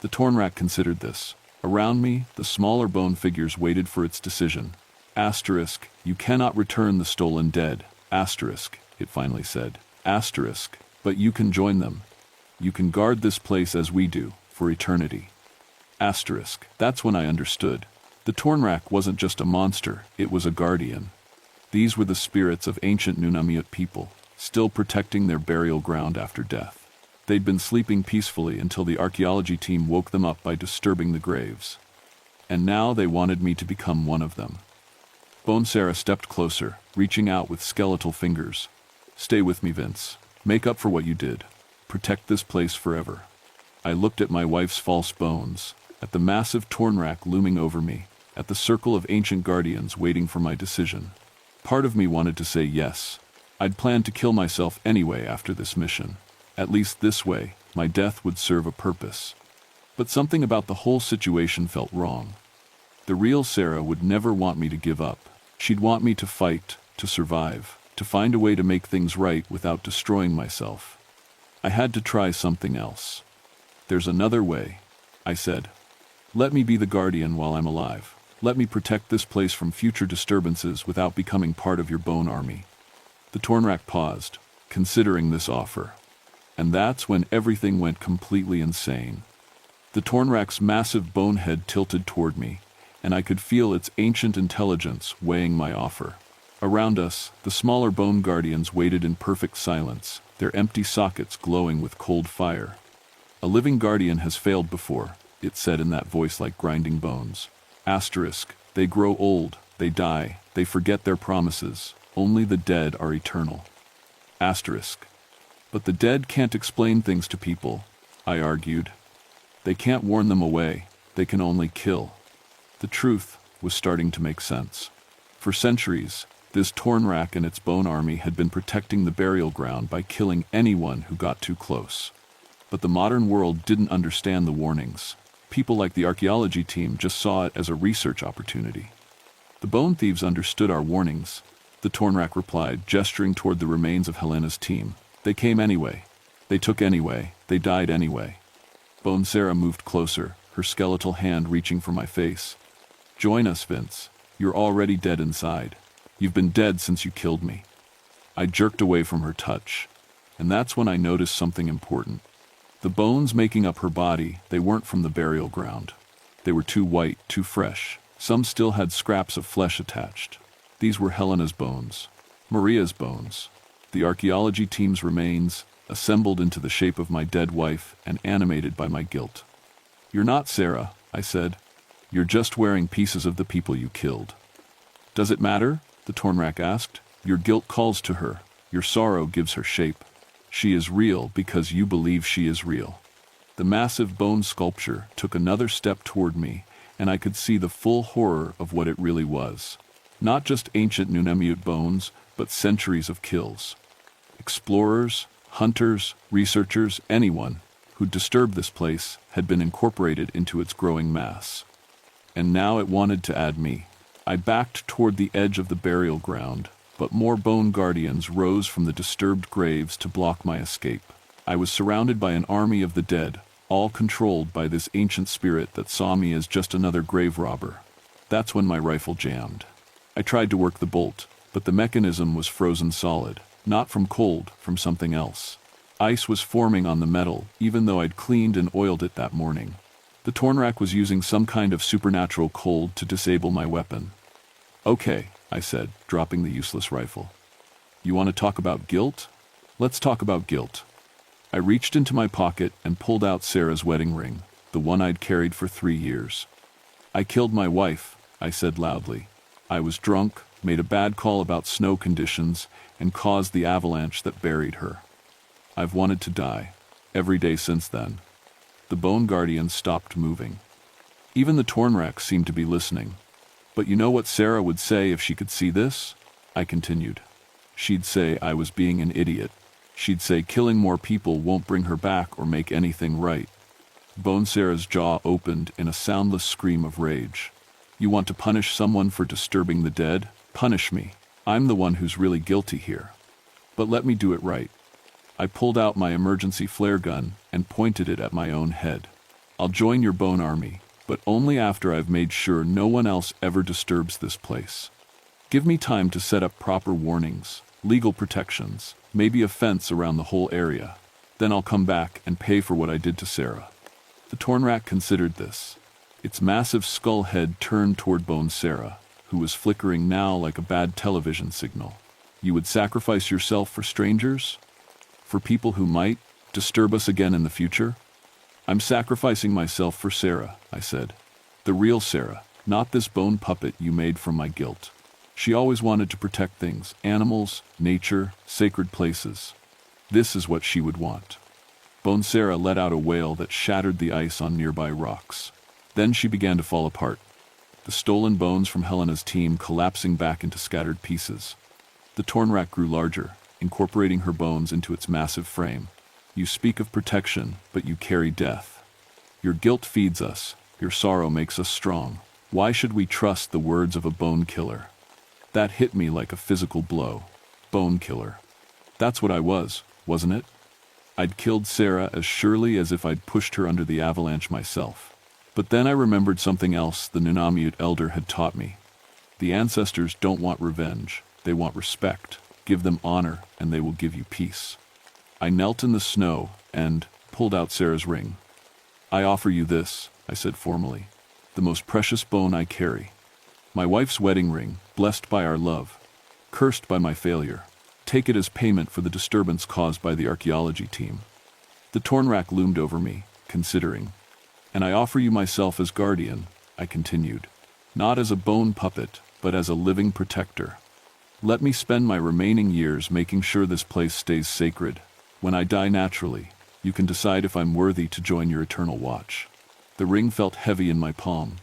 The torn rack considered this. Around me, the smaller bone figures waited for its decision. Asterisk. "You cannot return the stolen dead." Asterisk, it finally said. Asterisk. "But you can join them. You can guard this place as we do, for eternity." Asterisk. That's when I understood. The torn rack wasn't just a monster, it was a guardian. These were the spirits of ancient Nunavut people, still protecting their burial ground after death. They'd been sleeping peacefully until the archaeology team woke them up by disturbing the graves. And now they wanted me to become one of them. Bone Sarah stepped closer, reaching out with skeletal fingers. "Stay with me, Vince. Make up for what you did. Protect this place forever." I looked at my wife's false bones, at the massive torn rack looming over me, at the circle of ancient guardians waiting for my decision. Part of me wanted to say yes. I'd planned to kill myself anyway after this mission. At least this way, my death would serve a purpose. But something about the whole situation felt wrong. The real Sarah would never want me to give up. She'd want me to fight, to survive, to find a way to make things right without destroying myself. I had to try something else. "There's another way," I said. "Let me be the guardian while I'm alive. Let me protect this place from future disturbances without becoming part of your bone army." The torn rack paused, considering this offer. And that's when everything went completely insane. The torn rack's massive bone head tilted toward me, and I could feel its ancient intelligence weighing my offer. Around us, the smaller bone guardians waited in perfect silence, their empty sockets glowing with cold fire. "A living guardian has failed before," it said in that voice like grinding bones. Asterisk. "They grow old, they die, they forget their promises. Only the dead are eternal." Asterisk. "But the dead can't explain things to people," I argued. "They can't warn them away, they can only kill." The truth was starting to make sense. For centuries, this torn rack and its bone army had been protecting the burial ground by killing anyone who got too close. But the modern world didn't understand the warnings. People like the archaeology team just saw it as a research opportunity. The bone thieves understood our warnings, the Tornrak replied, gesturing toward the remains of Helena's team. They came anyway. They took anyway. They died anyway. Bone Sarah moved closer, her skeletal hand reaching for my face. Join us, Vince. You're already dead inside. You've been dead since you killed me. I jerked away from her touch, and that's when I noticed something important. The bones making up her body, they weren't from the burial ground. They were too white, too fresh. Some still had scraps of flesh attached. These were Helena's bones, Maria's bones, the archaeology team's remains, assembled into the shape of my dead wife and animated by my guilt. You're not Sarah, I said. You're just wearing pieces of the people you killed. Does it matter? The Tornrak asked. Your guilt calls to her. Your sorrow gives her shape. She is real because you believe she is real. The massive bone sculpture took another step toward me, and I could see the full horror of what it really was. Not just ancient Nunamute bones, but centuries of kills. Explorers, hunters, researchers, anyone who'd disturbed this place had been incorporated into its growing mass. And now it wanted to add me. I backed toward the edge of the burial ground, but more bone guardians rose from the disturbed graves to block my escape. I was surrounded by an army of the dead, all controlled by this ancient spirit that saw me as just another grave robber. That's when my rifle jammed. I tried to work the bolt, but the mechanism was frozen solid, not from cold, from something else. Ice was forming on the metal, even though I'd cleaned and oiled it that morning. The Tornrak was using some kind of supernatural cold to disable my weapon. Okay, I said, dropping the useless rifle. You want to talk about guilt? Let's talk about guilt. I reached into my pocket and pulled out Sarah's wedding ring, the one I'd carried for 3 years. I killed my wife, I said loudly. I was drunk, made a bad call about snow conditions, and caused the avalanche that buried her. I've wanted to die, every day since then. The bone guardians stopped moving. Even the Tornrak seemed to be listening. But you know what Sarah would say if she could see this? I continued. She'd say I was being an idiot. She'd say killing more people won't bring her back or make anything right. Bone Sarah's jaw opened in a soundless scream of rage. You want to punish someone for disturbing the dead? Punish me. I'm the one who's really guilty here. But let me do it right. I pulled out my emergency flare gun and pointed it at my own head. I'll join your bone army, but only after I've made sure no one else ever disturbs this place. Give me time to set up proper warnings, legal protections, maybe a fence around the whole area. Then I'll come back and pay for what I did to Sarah. The Tornrak considered this. Its massive skull head turned toward Bone Sarah, who was flickering now like a bad television signal. You would sacrifice yourself for strangers? For people who might disturb us again in the future? I'm sacrificing myself for Sarah, I said. The real Sarah, not this bone puppet you made from my guilt. She always wanted to protect things, animals, nature, sacred places. This is what she would want. Bone Sarah let out a wail that shattered the ice on nearby rocks. Then she began to fall apart, the stolen bones from Helena's team collapsing back into scattered pieces. The Tornrak grew larger, incorporating her bones into its massive frame. You speak of protection, but you carry death. Your guilt feeds us, your sorrow makes us strong. Why should we trust the words of a bone killer? That hit me like a physical blow. Bone killer. That's what I was, wasn't it? I'd killed Sarah as surely as if I'd pushed her under the avalanche myself. But then I remembered something else the Nunamute elder had taught me. The ancestors don't want revenge, they want respect. Give them honor, and they will give you peace. I knelt in the snow and pulled out Sarah's ring. I offer you this, I said formally, the most precious bone I carry. My wife's wedding ring, blessed by our love, cursed by my failure. Take it as payment for the disturbance caused by the archaeology team. The Tornrak loomed over me, considering. And I offer you myself as guardian, I continued, not as a bone puppet, but as a living protector. Let me spend my remaining years making sure this place stays sacred. When I die naturally, you can decide if I'm worthy to join your eternal watch. The ring felt heavy in my palm,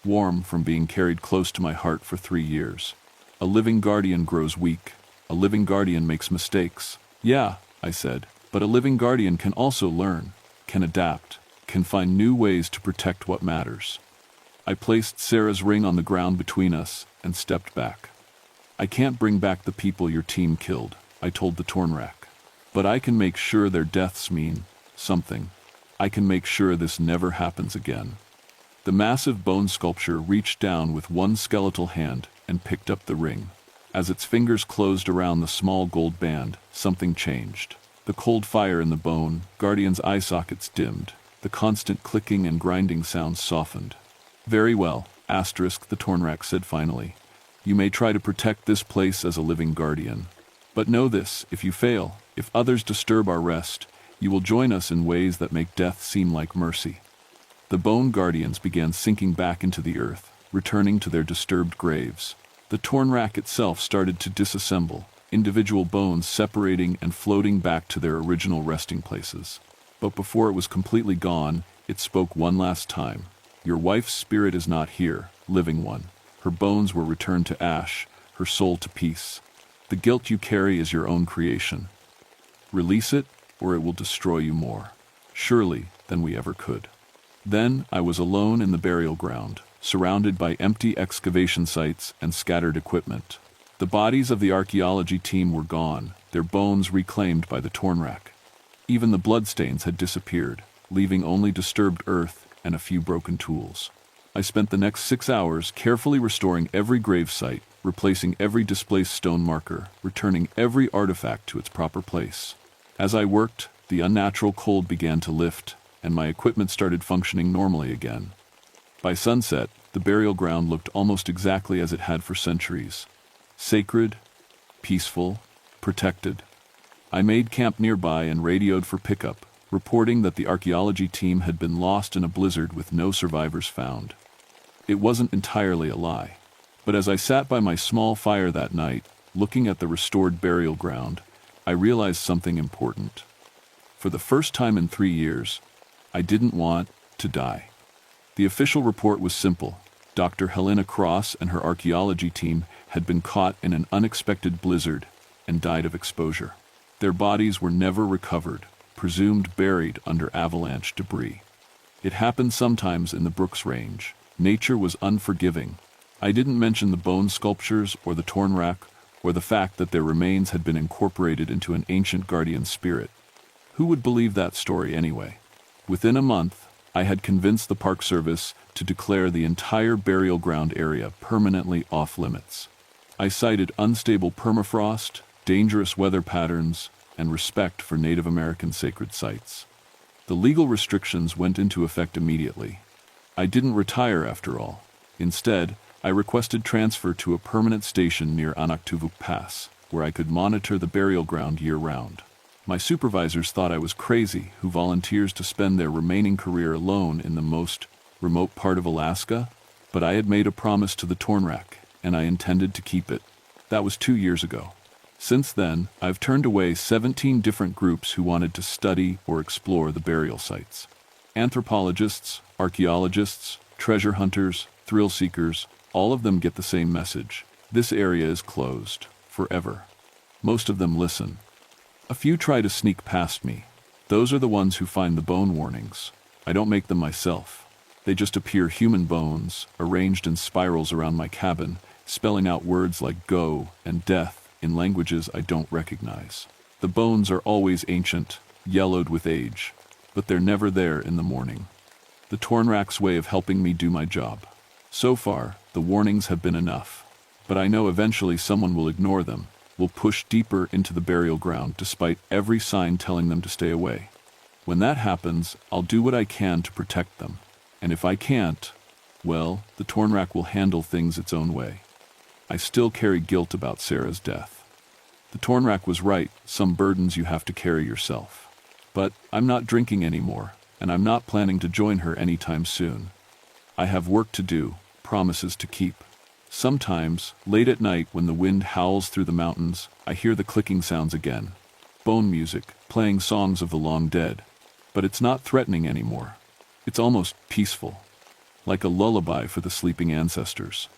warm from being carried close to my heart for 3 years. A living guardian grows weak. A living guardian makes mistakes. Yeah, I said, but a living guardian can also learn, can adapt. can find new ways to protect what matters. I placed Sarah's ring on the ground between us and stepped back. I can't bring back the people your team killed, I told the Tornrak. But I can make sure their deaths mean something. I can make sure this never happens again. The massive bone sculpture reached down with one skeletal hand and picked up the ring. As its fingers closed around the small gold band, something changed. The cold fire in the bone, Guardian's eye sockets dimmed. The constant clicking and grinding sounds softened. Very well, Asterisk, the Tornrak said finally. You may try to protect this place as a living guardian. But know this, if you fail, if others disturb our rest, you will join us in ways that make death seem like mercy. The bone guardians began sinking back into the earth, returning to their disturbed graves. The Tornrak itself started to disassemble, individual bones separating and floating back to their original resting places. But before it was completely gone, it spoke one last time. Your wife's spirit is not here, living one. Her bones were returned to ash, her soul to peace. The guilt you carry is your own creation. Release it, or it will destroy you more, surely, than we ever could. Then I was alone in the burial ground, surrounded by empty excavation sites and scattered equipment. The bodies of the archaeology team were gone, their bones reclaimed by the Tornrak. Even the bloodstains had disappeared, leaving only disturbed earth and a few broken tools. I spent the next 6 hours carefully restoring every grave site, replacing every displaced stone marker, returning every artifact to its proper place. As I worked, the unnatural cold began to lift, and my equipment started functioning normally again. By sunset, the burial ground looked almost exactly as it had for centuries. Sacred, peaceful, protected. I made camp nearby and radioed for pickup, reporting that the archaeology team had been lost in a blizzard with no survivors found. It wasn't entirely a lie. But as I sat by my small fire that night, looking at the restored burial ground, I realized something important. For the first time in 3 years, I didn't want to die. The official report was simple. Dr. Helena Cross and her archaeology team had been caught in an unexpected blizzard and died of exposure. Their bodies were never recovered, presumed buried under avalanche debris. It happened sometimes in the Brooks Range. Nature was unforgiving. I didn't mention the bone sculptures or the Tornrak or the fact that their remains had been incorporated into an ancient guardian spirit. Who would believe that story anyway? Within a month, I had convinced the Park Service to declare the entire burial ground area permanently off-limits. I cited unstable permafrost, dangerous weather patterns, and respect for Native American sacred sites. The legal restrictions went into effect immediately. I didn't retire after all. Instead, I requested transfer to a permanent station near Anaktuvuk Pass, where I could monitor the burial ground year-round. My supervisors thought I was crazy, who volunteers to spend their remaining career alone in the most remote part of Alaska, but I had made a promise to the Tornrak, and I intended to keep it. That was 2 years ago. Since then, I've turned away 17 different groups who wanted to study or explore the burial sites. Anthropologists, archaeologists, treasure hunters, thrill seekers, all of them get the same message. This area is closed, forever. Most of them listen. A few try to sneak past me. Those are the ones who find the bone warnings. I don't make them myself. They just appear human bones, arranged in spirals around my cabin, spelling out words like go and death in languages I don't recognize. The bones are always ancient, yellowed with age, but they're never there in the morning. The Tornrak's way of helping me do my job. So far, the warnings have been enough, but I know eventually someone will ignore them, will push deeper into the burial ground despite every sign telling them to stay away. When that happens, I'll do what I can to protect them. And if I can't, well, the Tornrak will handle things its own way. I still carry guilt about Sarah's death. The Tornrak was right, some burdens you have to carry yourself. But I'm not drinking anymore, and I'm not planning to join her anytime soon. I have work to do, promises to keep. Sometimes, late at night when the wind howls through the mountains, I hear the clicking sounds again. Bone music, playing songs of the long dead. But it's not threatening anymore. It's almost peaceful. Like a lullaby for the sleeping ancestors.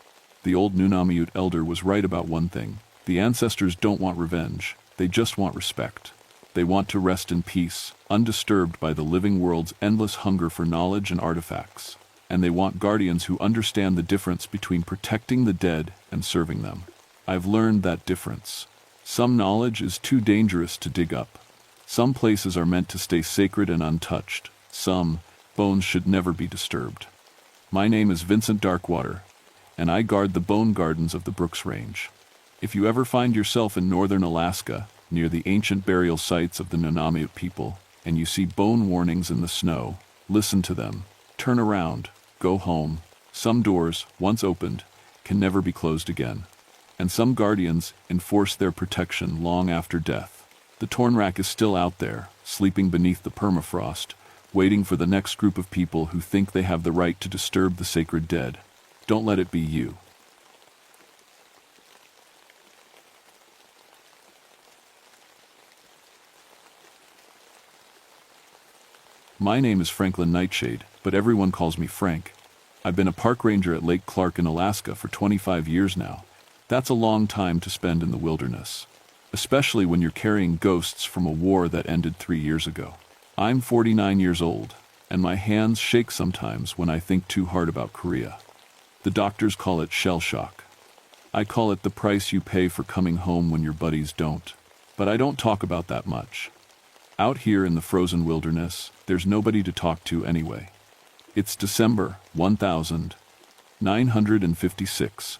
The old Nunamute elder was right about one thing. The ancestors don't want revenge, they just want respect. They want to rest in peace, undisturbed by the living world's endless hunger for knowledge and artifacts. And they want guardians who understand the difference between protecting the dead and serving them. I've learned that difference. Some knowledge is too dangerous to dig up. Some places are meant to stay sacred and untouched. Some bones should never be disturbed. My name is Vincent Darkwater, and I guard the bone gardens of the Brooks Range. If you ever find yourself in northern Alaska, near the ancient burial sites of the Nunamut people, and you see bone warnings in the snow, listen to them. Turn around, go home. Some doors, once opened, can never be closed again. And some guardians enforce their protection long after death. The Tornrak is still out there, sleeping beneath the permafrost, waiting for the next group of people who think they have the right to disturb the sacred dead. Don't let it be you. My name is Franklin Nightshade, but everyone calls me Frank. I've been a park ranger at Lake Clark in Alaska for 25 years now. That's a long time to spend in the wilderness, especially when you're carrying ghosts from a war that ended 3 years ago. I'm 49 years old, and my hands shake sometimes when I think too hard about Korea. The doctors call it shell shock. I call it the price you pay for coming home when your buddies don't. But I don't talk about that much. Out here in the frozen wilderness, there's nobody to talk to anyway. It's December 1956,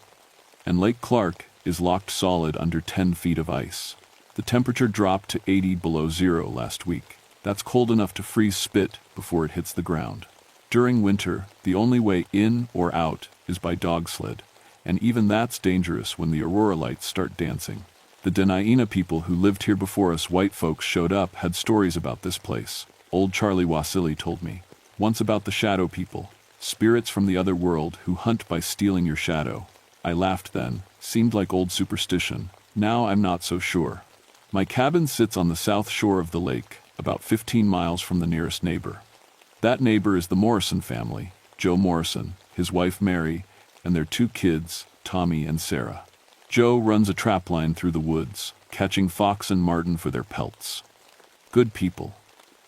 and Lake Clark is locked solid under 10 feet of ice. The temperature dropped to 80 below zero last week. That's cold enough to freeze spit before it hits the ground. During winter, the only way in or out is by dog sled, and even that's dangerous when the aurora lights start dancing. The Dena'ina people who lived here before us white folks showed up had stories about this place. Old Charlie Wasili told me. Once about the shadow people, spirits from the other world who hunt by stealing your shadow. I laughed then, seemed like old superstition. Now I'm not so sure. My cabin sits on the south shore of the lake, about 15 miles from the nearest neighbor. That neighbor is the Morrison family, Joe Morrison, his wife Mary, and their 2 kids, Tommy and Sarah. Joe runs a trapline through the woods, catching fox and marten for their pelts. Good people.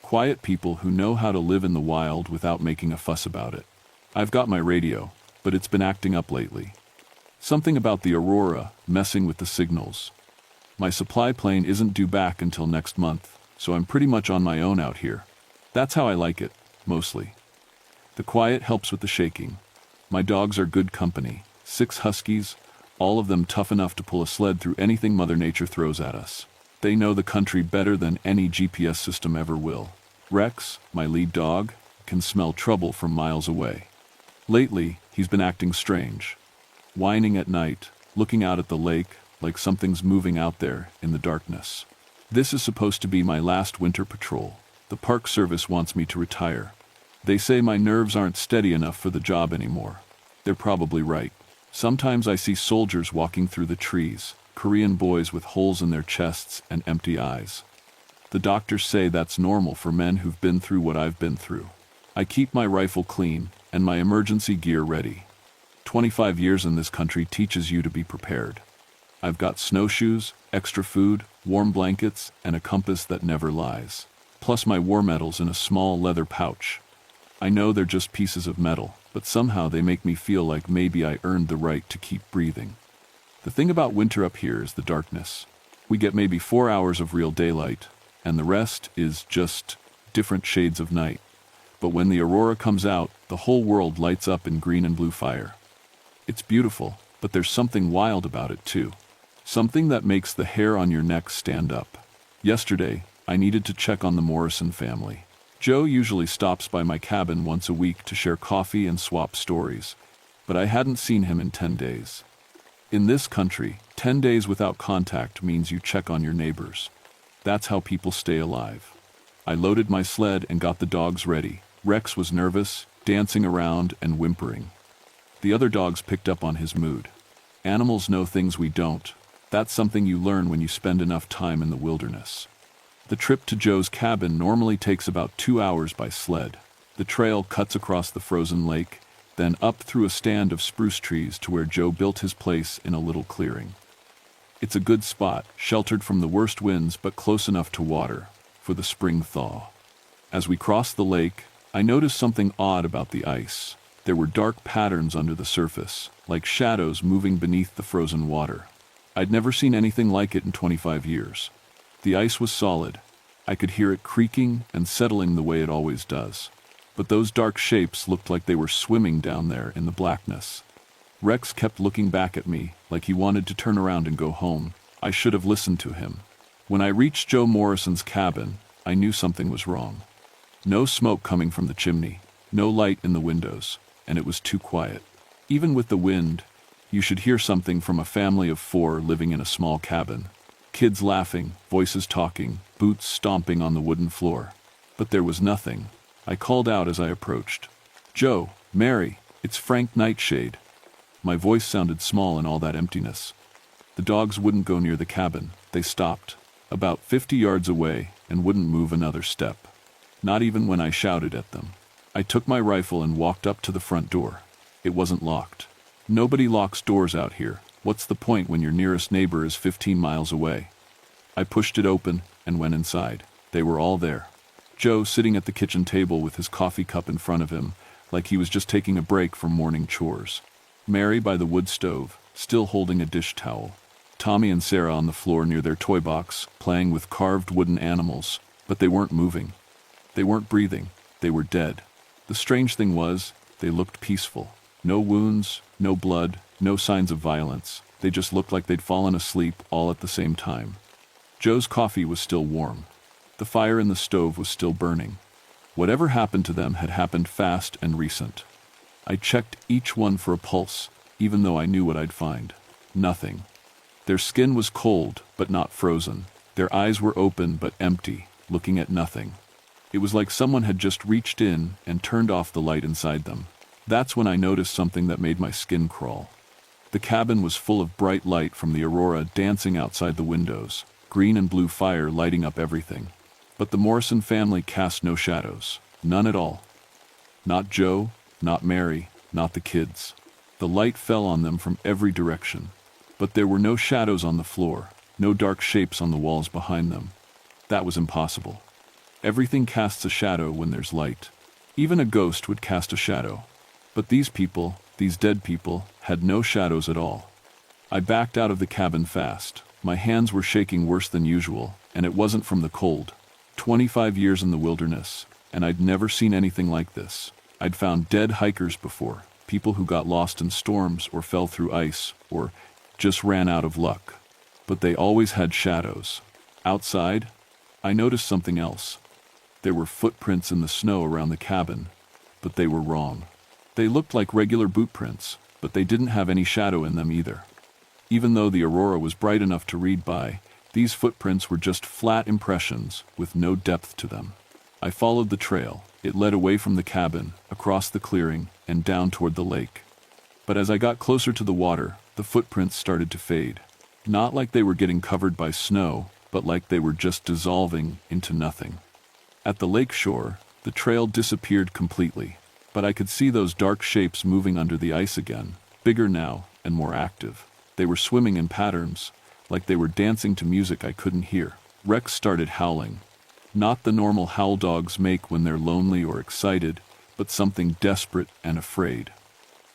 Quiet people who know how to live in the wild without making a fuss about it. I've got my radio, but it's been acting up lately. Something about the aurora messing with the signals. My supply plane isn't due back until next month, so I'm pretty much on my own out here. That's how I like it, mostly. The quiet helps with the shaking. My dogs are good company, 6 huskies, all of them tough enough to pull a sled through anything Mother Nature throws at us. They know the country better than any GPS system ever will. Rex, my lead dog, can smell trouble from miles away. Lately, he's been acting strange. Whining at night, looking out at the lake like something's moving out there in the darkness. This is supposed to be my last winter patrol. The Park Service wants me to retire. They say my nerves aren't steady enough for the job anymore. They're probably right. Sometimes I see soldiers walking through the trees, Korean boys with holes in their chests and empty eyes. The doctors say that's normal for men who've been through what I've been through. I keep my rifle clean and my emergency gear ready. 25 years in this country teaches you to be prepared. I've got snowshoes, extra food, warm blankets, and a compass that never lies. Plus my war medals in a small leather pouch. I know they're just pieces of metal, but somehow they make me feel like maybe I earned the right to keep breathing. The thing about winter up here is the darkness. We get maybe 4 hours of real daylight, and the rest is just different shades of night. But when the aurora comes out, the whole world lights up in green and blue fire. It's beautiful, but there's something wild about it too. Something that makes the hair on your neck stand up. Yesterday, I needed to check on the Morrison family. Joe usually stops by my cabin once a week to share coffee and swap stories, but I hadn't seen him in 10 days. In this country, 10 days without contact means you check on your neighbors. That's how people stay alive. I loaded my sled and got the dogs ready. Rex was nervous, dancing around and whimpering. The other dogs picked up on his mood. Animals know things we don't. That's something you learn when you spend enough time in the wilderness. The trip to Joe's cabin normally takes about 2 hours by sled. The trail cuts across the frozen lake, then up through a stand of spruce trees to where Joe built his place in a little clearing. It's a good spot, sheltered from the worst winds but close enough to water. for the spring thaw. As we crossed the lake, I noticed something odd about the ice. There were dark patterns under the surface, like shadows moving beneath the frozen water. I'd never seen anything like it in 25 years. The ice was solid. I could hear it creaking and settling the way it always does. But those dark shapes looked like they were swimming down there in the blackness. Rex kept looking back at me, like he wanted to turn around and go home. I should have listened to him. When I reached Joe Morrison's cabin, I knew something was wrong. No smoke coming from the chimney, no light in the windows, and it was too quiet. Even with the wind, you should hear something from a family of 4 living in a small cabin. Kids laughing, voices talking, boots stomping on the wooden floor. But there was nothing. I called out as I approached. "Joe, Mary, it's Frank Nightshade." My voice sounded small in all that emptiness. The dogs wouldn't go near the cabin. They stopped, about 50 yards away, and wouldn't move another step. Not even when I shouted at them. I took my rifle and walked up to the front door. It wasn't locked. Nobody locks doors out here. What's the point when your nearest neighbor is 15 miles away? I pushed it open and went inside. They were all there. Joe sitting at the kitchen table with his coffee cup in front of him, like he was just taking a break from morning chores. Mary by the wood stove, still holding a dish towel. Tommy and Sarah on the floor near their toy box, playing with carved wooden animals, but they weren't moving. They weren't breathing. They were dead. The strange thing was, they looked peaceful. No wounds, no blood, no signs of violence. They just looked like they'd fallen asleep all at the same time. Joe's coffee was still warm. The fire in the stove was still burning. Whatever happened to them had happened fast and recent. I checked each one for a pulse, even though I knew what I'd find. Nothing. Their skin was cold, but not frozen. Their eyes were open but empty, looking at nothing. It was like someone had just reached in and turned off the light inside them. That's when I noticed something that made my skin crawl. The cabin was full of bright light from the aurora dancing outside the windows, green and blue fire lighting up everything. But the Morrison family cast no shadows, none at all. Not Joe, not Mary, not the kids. The light fell on them from every direction. But there were no shadows on the floor, no dark shapes on the walls behind them. That was impossible. Everything casts a shadow when there's light. Even a ghost would cast a shadow. But these people, these dead people, had no shadows at all. I backed out of the cabin fast. My hands were shaking worse than usual, and it wasn't from the cold. 25 years in the wilderness, and I'd never seen anything like this. I'd found dead hikers before, people who got lost in storms or fell through ice or just ran out of luck. But they always had shadows. Outside, I noticed something else. There were footprints in the snow around the cabin, but they were wrong. They looked like regular boot prints, but they didn't have any shadow in them either. Even though the aurora was bright enough to read by, these footprints were just flat impressions with no depth to them. I followed the trail. It led away from the cabin, across the clearing, and down toward the lake. But as I got closer to the water, the footprints started to fade. Not like they were getting covered by snow, but like they were just dissolving into nothing. At the lake shore, the trail disappeared completely, but I could see those dark shapes moving under the ice again, bigger now and more active. They were swimming in patterns, like they were dancing to music I couldn't hear. Rex started howling. Not the normal howl dogs make when they're lonely or excited, but something desperate and afraid.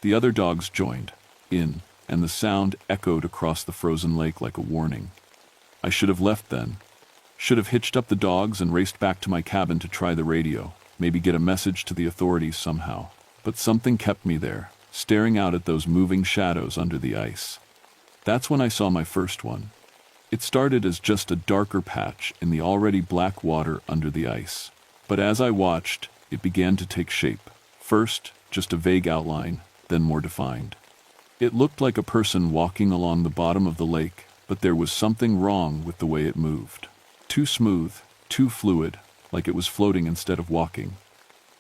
The other dogs joined in, and the sound echoed across the frozen lake like a warning. I should have left then. Should have hitched up the dogs and raced back to my cabin to try the radio, maybe get a message to the authorities somehow. But something kept me there, staring out at those moving shadows under the ice. That's when I saw my first one. It started as just a darker patch in the already black water under the ice. But as I watched, it began to take shape. First, just a vague outline, then more defined. It looked like a person walking along the bottom of the lake, but there was something wrong with the way it moved. Too smooth, too fluid, like it was floating instead of walking.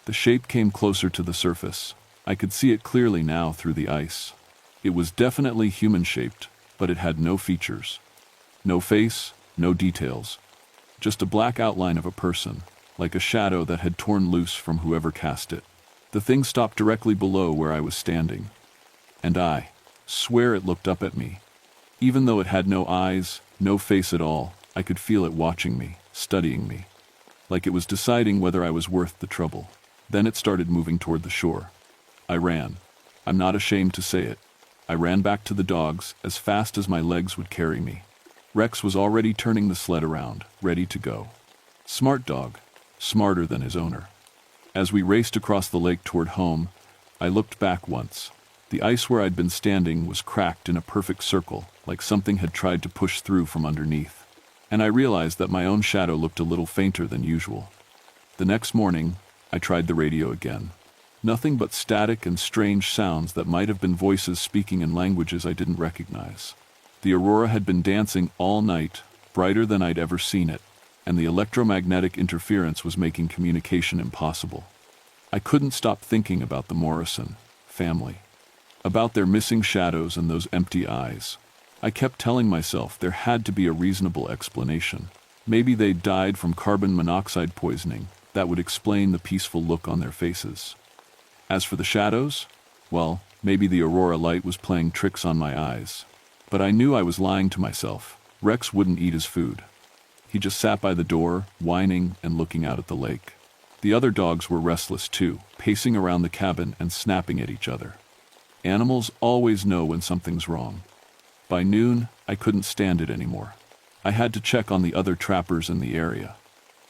The shape came closer to the surface. I could see it clearly now through the ice. It was definitely human-shaped, but it had no features. No face, no details. Just a black outline of a person, like a shadow that had torn loose from whoever cast it. The thing stopped directly below where I was standing. And I swear it looked up at me. Even though it had no eyes, no face at all, I could feel it watching me, studying me. like it was deciding whether I was worth the trouble. Then it started moving toward the shore. I ran. I'm not ashamed to say it. I ran back to the dogs as fast as my legs would carry me. Rex was already turning the sled around, ready to go. Smart dog, smarter than his owner. As we raced across the lake toward home, I looked back once. The ice where I'd been standing was cracked in a perfect circle, like something had tried to push through from underneath. And I realized that my own shadow looked a little fainter than usual. The next morning, I tried the radio again. Nothing but static and strange sounds that might have been voices speaking in languages I didn't recognize. The aurora had been dancing all night, brighter than I'd ever seen it, and the electromagnetic interference was making communication impossible. I couldn't stop thinking about the Morrison family, about their missing shadows and those empty eyes. I kept telling myself there had to be a reasonable explanation. Maybe they'd died from carbon monoxide poisoning. That would explain the peaceful look on their faces. As for the shadows, well, maybe the aurora light was playing tricks on my eyes. But I knew I was lying to myself. Rex wouldn't eat his food. He just sat by the door, whining and looking out at the lake. The other dogs were restless too, pacing around the cabin and snapping at each other. Animals always know when something's wrong. By noon, I couldn't stand it anymore. I had to check on the other trappers in the area.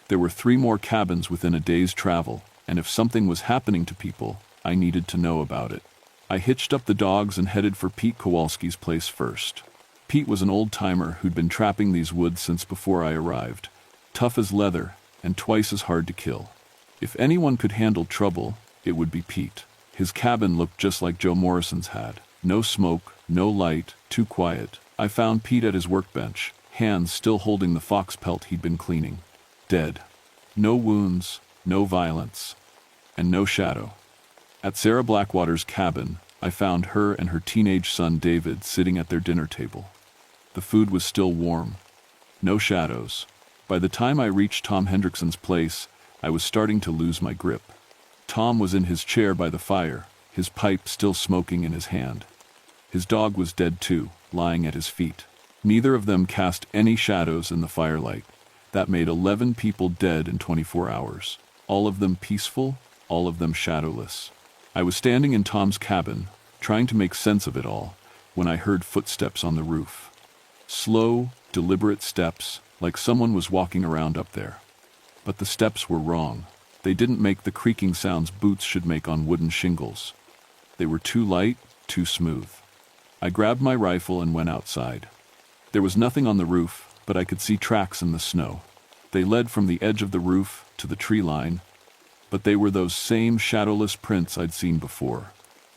There were 3 more cabins within a day's travel, and if something was happening to people, I needed to know about it. I hitched up the dogs and headed for Pete Kowalski's place first. Pete was an old-timer who'd been trapping these woods since before I arrived, tough as leather and twice as hard to kill. If anyone could handle trouble, it would be Pete. His cabin looked just like Joe Morrison's had. No smoke, no light, too quiet. I found Pete at his workbench, hands still holding the fox pelt he'd been cleaning. Dead. No wounds, no violence, and no shadow. At Sarah Blackwater's cabin, I found her and her teenage son David sitting at their dinner table. The food was still warm. No shadows. By the time I reached Tom Hendrickson's place, I was starting to lose my grip. Tom was in his chair by the fire, his pipe still smoking in his hand. His dog was dead too, lying at his feet. Neither of them cast any shadows in the firelight. That made 11 people dead in 24 hours. All of them peaceful, all of them shadowless. I was standing in Tom's cabin, trying to make sense of it all, when I heard footsteps on the roof. Slow, deliberate steps, like someone was walking around up there. But the steps were wrong. They didn't make the creaking sounds boots should make on wooden shingles. They were too light, too smooth. I grabbed my rifle and went outside. There was nothing on the roof, but I could see tracks in the snow. They led from the edge of the roof to the tree line, but they were those same shadowless prints I'd seen before.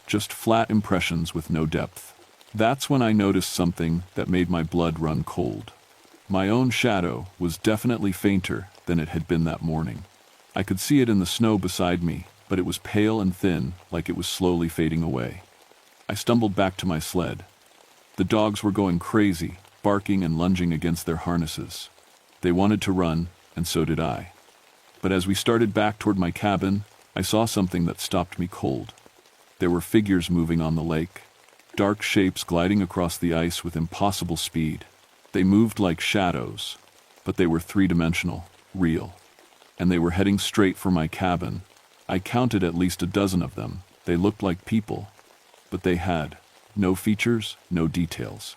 Just flat impressions with no depth. That's when I noticed something that made my blood run cold. My own shadow was definitely fainter than it had been that morning. I could see it in the snow beside me, but it was pale and thin, like it was slowly fading away. I stumbled back to my sled. The dogs were going crazy, barking and lunging against their harnesses. They wanted to run, and so did I. But as we started back toward my cabin, I saw something that stopped me cold. There were figures moving on the lake, dark shapes gliding across the ice with impossible speed. They moved like shadows, but they were 3-dimensional, real. And they were heading straight for my cabin. I counted at least a dozen of them. They looked like people, but they had no features, no details.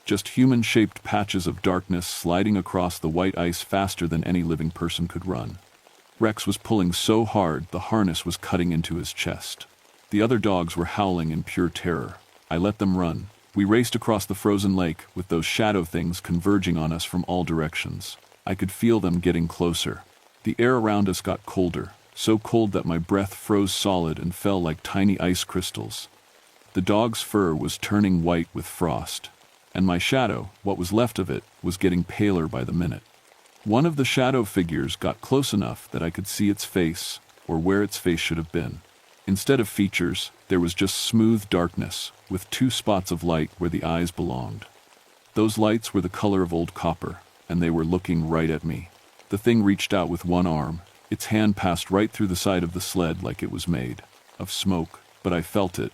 Just human-shaped patches of darkness sliding across the white ice faster than any living person could run. Rex was pulling so hard the harness was cutting into his chest. The other dogs were howling in pure terror. I let them run. We raced across the frozen lake with those shadow things converging on us from all directions. I could feel them getting closer. The air around us got colder, so cold that my breath froze solid and fell like tiny ice crystals. The dog's fur was turning white with frost, and my shadow, what was left of it, was getting paler by the minute. One of the shadow figures got close enough that I could see its face, or where its face should have been. Instead of features, there was just smooth darkness, with 2 spots of light where the eyes belonged. Those lights were the color of old copper, and they were looking right at me. The thing reached out with one arm. Its hand passed right through the side of the sled like it was made of smoke, but I felt it,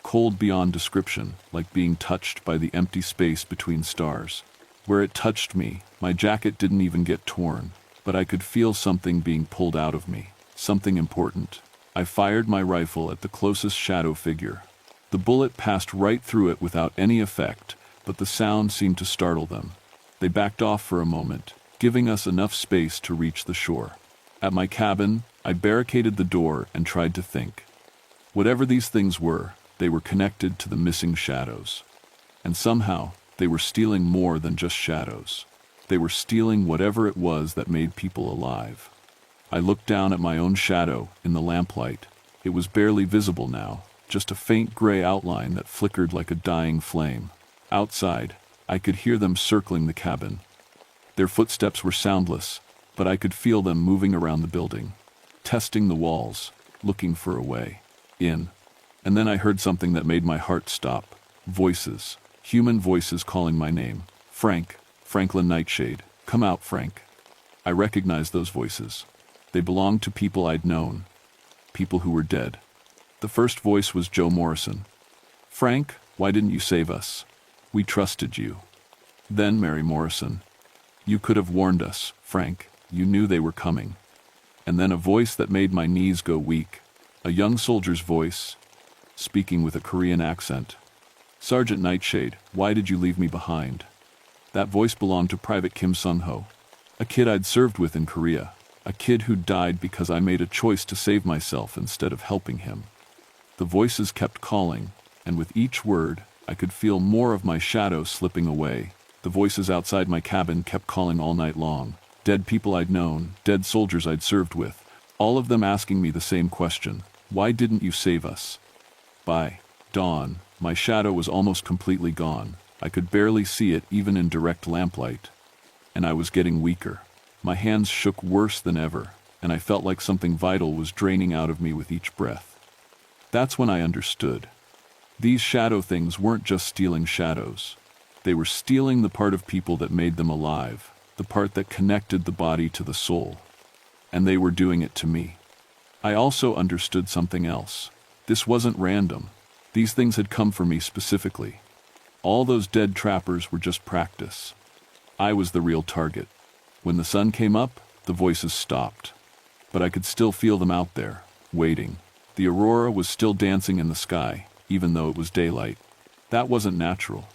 cold beyond description, like being touched by the empty space between stars. Where it touched me, my jacket didn't even get torn, but I could feel something being pulled out of me, something important. I fired my rifle at the closest shadow figure. The bullet passed right through it without any effect, but the sound seemed to startle them. They backed off for a moment, giving us enough space to reach the shore. At my cabin, I barricaded the door and tried to think. Whatever these things were, they were connected to the missing shadows. And somehow, they were stealing more than just shadows. They were stealing whatever it was that made people alive. I looked down at my own shadow in the lamplight. It was barely visible now, just a faint gray outline that flickered like a dying flame. Outside, I could hear them circling the cabin. Their footsteps were soundless, but I could feel them moving around the building, testing the walls, looking for a way in. And then I heard something that made my heart stop. Voices, human voices calling my name. Frank, Franklin Nightshade, come out, Frank. I recognized those voices. They belonged to people I'd known, people who were dead. The first voice was Joe Morrison. Frank, why didn't you save us? We trusted you. Then Mary Morrison. You could have warned us, Frank. You knew they were coming. And then a voice that made my knees go weak. A young soldier's voice, speaking with a Korean accent. Sergeant Nightshade, why did you leave me behind? That voice belonged to Private Kim Sung-ho, a kid I'd served with in Korea, a kid who died because I made a choice to save myself instead of helping him. The voices kept calling, and with each word, I could feel more of my shadow slipping away. The voices outside my cabin kept calling all night long. Dead people I'd known, dead soldiers I'd served with, all of them asking me the same question. Why didn't you save us? By dawn, my shadow was almost completely gone. I could barely see it even in direct lamplight. And I was getting weaker. My hands shook worse than ever, and I felt like something vital was draining out of me with each breath. That's when I understood. These shadow things weren't just stealing shadows. They were stealing the part of people that made them alive, the part that connected the body to the soul. And they were doing it to me. I also understood something else. This wasn't random. These things had come for me specifically. All those dead trappers were just practice. I was the real target. When the sun came up, the voices stopped. But I could still feel them out there, waiting. The aurora was still dancing in the sky, even though it was daylight. That wasn't natural.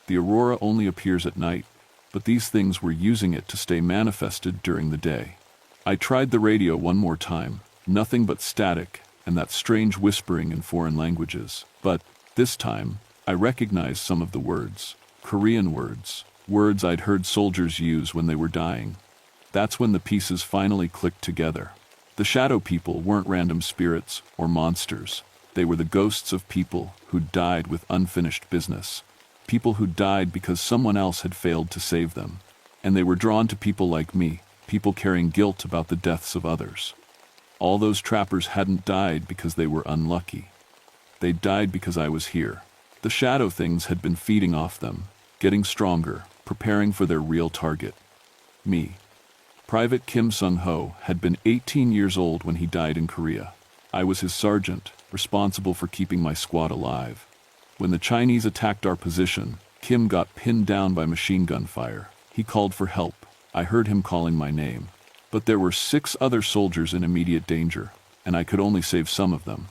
The aurora only appears at night, but these things were using it to stay manifested during the day. I tried the radio one more time, nothing but static and that strange whispering in foreign languages. But this time, I recognized some of the words, Korean words, words I'd heard soldiers use when they were dying. That's when the pieces finally clicked together. The shadow people weren't random spirits or monsters. They were the ghosts of people who died with unfinished business. People who died because someone else had failed to save them. And they were drawn to people like me, people carrying guilt about the deaths of others. All those trappers hadn't died because they were unlucky. They died because I was here. The shadow things had been feeding off them, getting stronger, preparing for their real target. Me. Private Kim Sung-ho had been 18 years old when he died in Korea. I was his sergeant, responsible for keeping my squad alive. When the Chinese attacked our position, Kim got pinned down by machine gun fire. He called for help. I heard him calling my name. But there were 6 other soldiers in immediate danger, and I could only save some of them.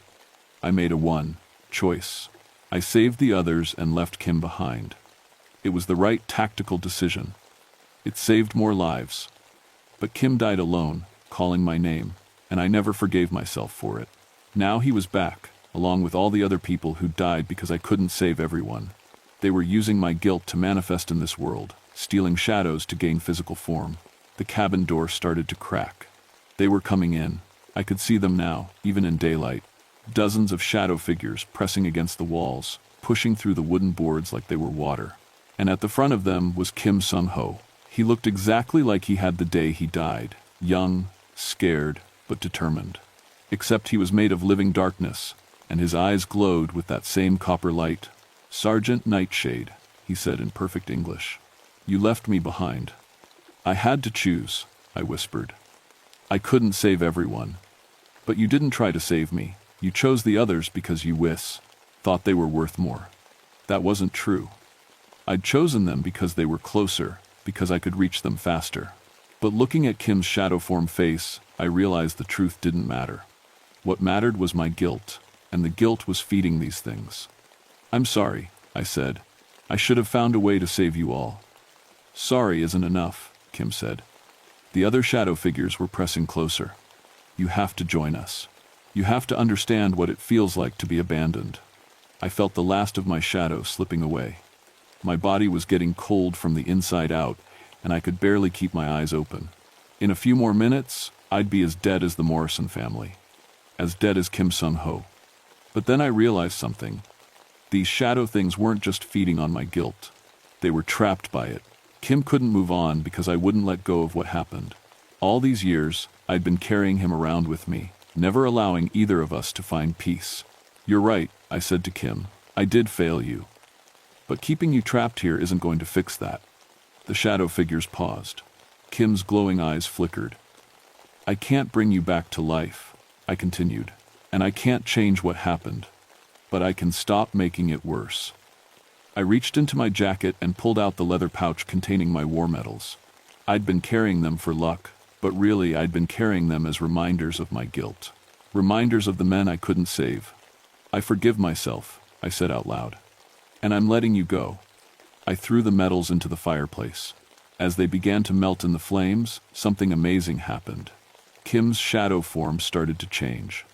I made a choice. I saved the others and left Kim behind. It was the right tactical decision. It saved more lives. But Kim died alone, calling my name, and I never forgave myself for it. Now he was back, along with all the other people who died because I couldn't save everyone. They were using my guilt to manifest in this world, stealing shadows to gain physical form. The cabin door started to crack. They were coming in. I could see them now, even in daylight. Dozens of shadow figures pressing against the walls, pushing through the wooden boards like they were water. And at the front of them was Kim Sung-ho. He looked exactly like he had the day he died, young, scared, but determined. Except he was made of living darkness, and his eyes glowed with that same copper light. "Sergeant Nightshade," he said in perfect English. "You left me behind." "I had to choose," I whispered. "I couldn't save everyone. But you didn't try to save me. You chose the others because you thought they were worth more." That wasn't true. I'd chosen them because they were closer, because I could reach them faster. But looking at Kim's shadow form face, I realized the truth didn't matter. What mattered was my guilt, and the guilt was feeding these things. "I'm sorry," I said. "I should have found a way to save you all." "Sorry isn't enough," Kim said. The other shadow figures were pressing closer. "You have to join us. You have to understand what it feels like to be abandoned." I felt the last of my shadow slipping away. My body was getting cold from the inside out, and I could barely keep my eyes open. In a few more minutes, I'd be as dead as the Morrison family. As dead as Kim Sung-ho. But then I realized something. These shadow things weren't just feeding on my guilt. They were trapped by it. Kim couldn't move on because I wouldn't let go of what happened. All these years, I'd been carrying him around with me, never allowing either of us to find peace. "You're right," I said to Kim. "I did fail you. But keeping you trapped here isn't going to fix that." The shadow figures paused. Kim's glowing eyes flickered. "I can't bring you back to life," I continued, "and I can't change what happened. But I can stop making it worse." I reached into my jacket and pulled out the leather pouch containing my war medals. I'd been carrying them for luck, but really I'd been carrying them as reminders of my guilt. Reminders of the men I couldn't save. "I forgive myself," I said out loud. "And I'm letting you go." I threw the medals into the fireplace. As they began to melt in the flames, something amazing happened. Kim's shadow form started to change.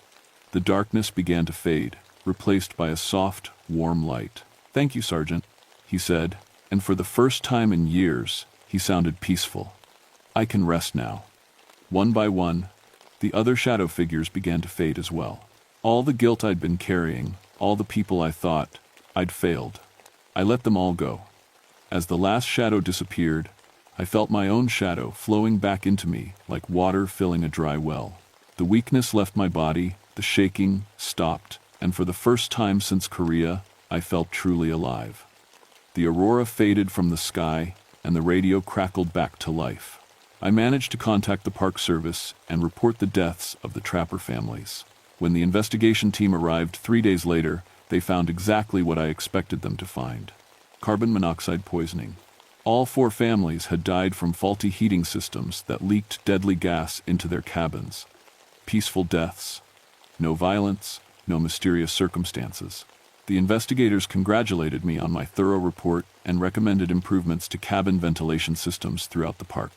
The darkness began to fade, replaced by a soft, warm light. "Thank you, Sergeant," he said, and for the first time in years, he sounded peaceful. "I can rest now." One by one, the other shadow figures began to fade as well. All the guilt I'd been carrying, all the people I thought I'd failed, I let them all go. As the last shadow disappeared, I felt my own shadow flowing back into me like water filling a dry well. The weakness left my body, the shaking stopped, and for the first time since Korea, I felt truly alive. The aurora faded from the sky, and the radio crackled back to life. I managed to contact the Park Service and report the deaths of the trapper families. When the investigation team arrived 3 days later, they found exactly what I expected them to find: carbon monoxide poisoning. All 4 families had died from faulty heating systems that leaked deadly gas into their cabins. Peaceful deaths. No violence, no mysterious circumstances. The investigators congratulated me on my thorough report and recommended improvements to cabin ventilation systems throughout the park.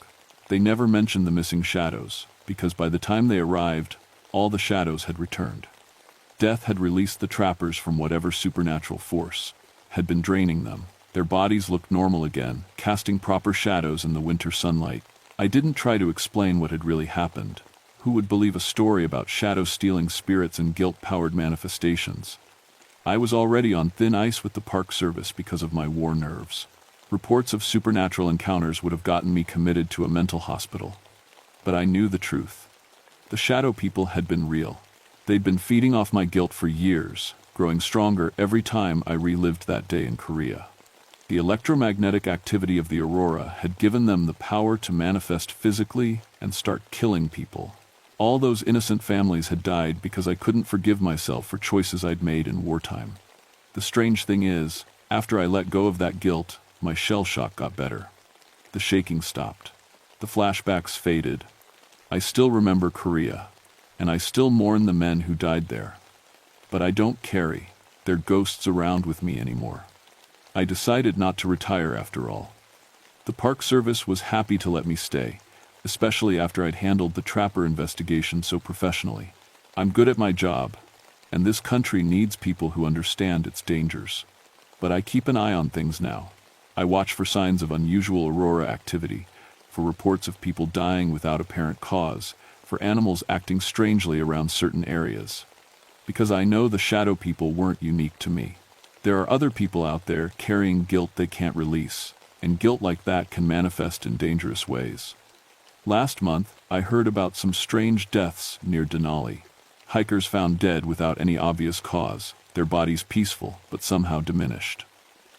They never mentioned the missing shadows, because by the time they arrived, all the shadows had returned. Death had released the trappers from whatever supernatural force had been draining them. Their bodies looked normal again, casting proper shadows in the winter sunlight. I didn't try to explain what had really happened. Who would believe a story about shadow-stealing spirits and guilt-powered manifestations? I was already on thin ice with the Park Service because of my war nerves. Reports of supernatural encounters would have gotten me committed to a mental hospital. But I knew the truth. The shadow people had been real. They'd been feeding off my guilt for years, growing stronger every time I relived that day in Korea. The electromagnetic activity of the aurora had given them the power to manifest physically and start killing people. All those innocent families had died because I couldn't forgive myself for choices I'd made in wartime. The strange thing is, after I let go of that guilt, my shell shock got better. The shaking stopped. The flashbacks faded. I still remember Korea, and I still mourn the men who died there. But I don't carry their ghosts around with me anymore. I decided not to retire after all. The Park Service was happy to let me stay, especially after I'd handled the trapper investigation so professionally. I'm good at my job, and this country needs people who understand its dangers. But I keep an eye on things now. I watch for signs of unusual aurora activity, for reports of people dying without apparent cause, for animals acting strangely around certain areas. Because I know the shadow people weren't unique to me. There are other people out there carrying guilt they can't release, and guilt like that can manifest in dangerous ways. Last month, I heard about some strange deaths near Denali. Hikers found dead without any obvious cause, their bodies peaceful but somehow diminished.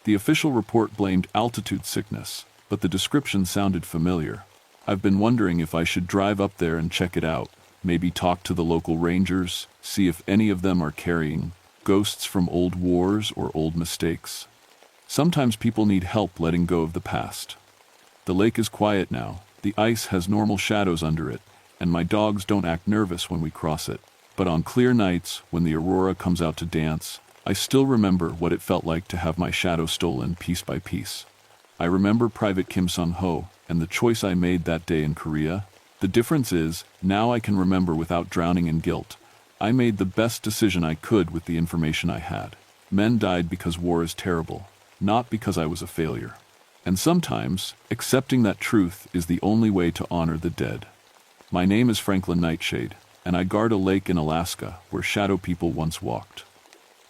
The official report blamed altitude sickness, but the description sounded familiar. I've been wondering if I should drive up there and check it out, maybe talk to the local rangers, see if any of them are carrying ghosts from old wars or old mistakes. Sometimes people need help letting go of the past. The lake is quiet now, The ice has normal shadows under it, and my dogs don't act nervous when we cross it. But on clear nights, when the aurora comes out to dance, I still remember what it felt like to have my shadow stolen piece by piece. I remember Private Kim Sung-ho and the choice I made that day in Korea. The difference is, now I can remember without drowning in guilt. I made the best decision I could with the information I had. Men died because war is terrible, not because I was a failure. And sometimes, accepting that truth is the only way to honor the dead. My name is Franklin Nightshade, and I guard a lake in Alaska where shadow people once walked.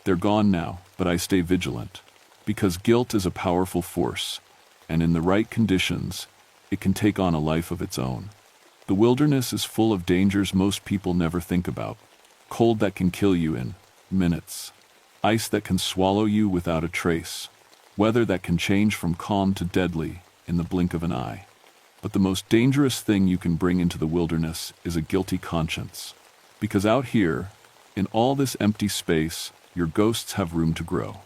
They're gone now, but I stay vigilant. Because guilt is a powerful force, and in the right conditions, it can take on a life of its own. The wilderness is full of dangers most people never think about. Cold that can kill you in minutes. Ice that can swallow you without a trace. Weather that can change from calm to deadly in the blink of an eye. But the most dangerous thing you can bring into the wilderness is a guilty conscience. Because out here, in all this empty space, your ghosts have room to grow.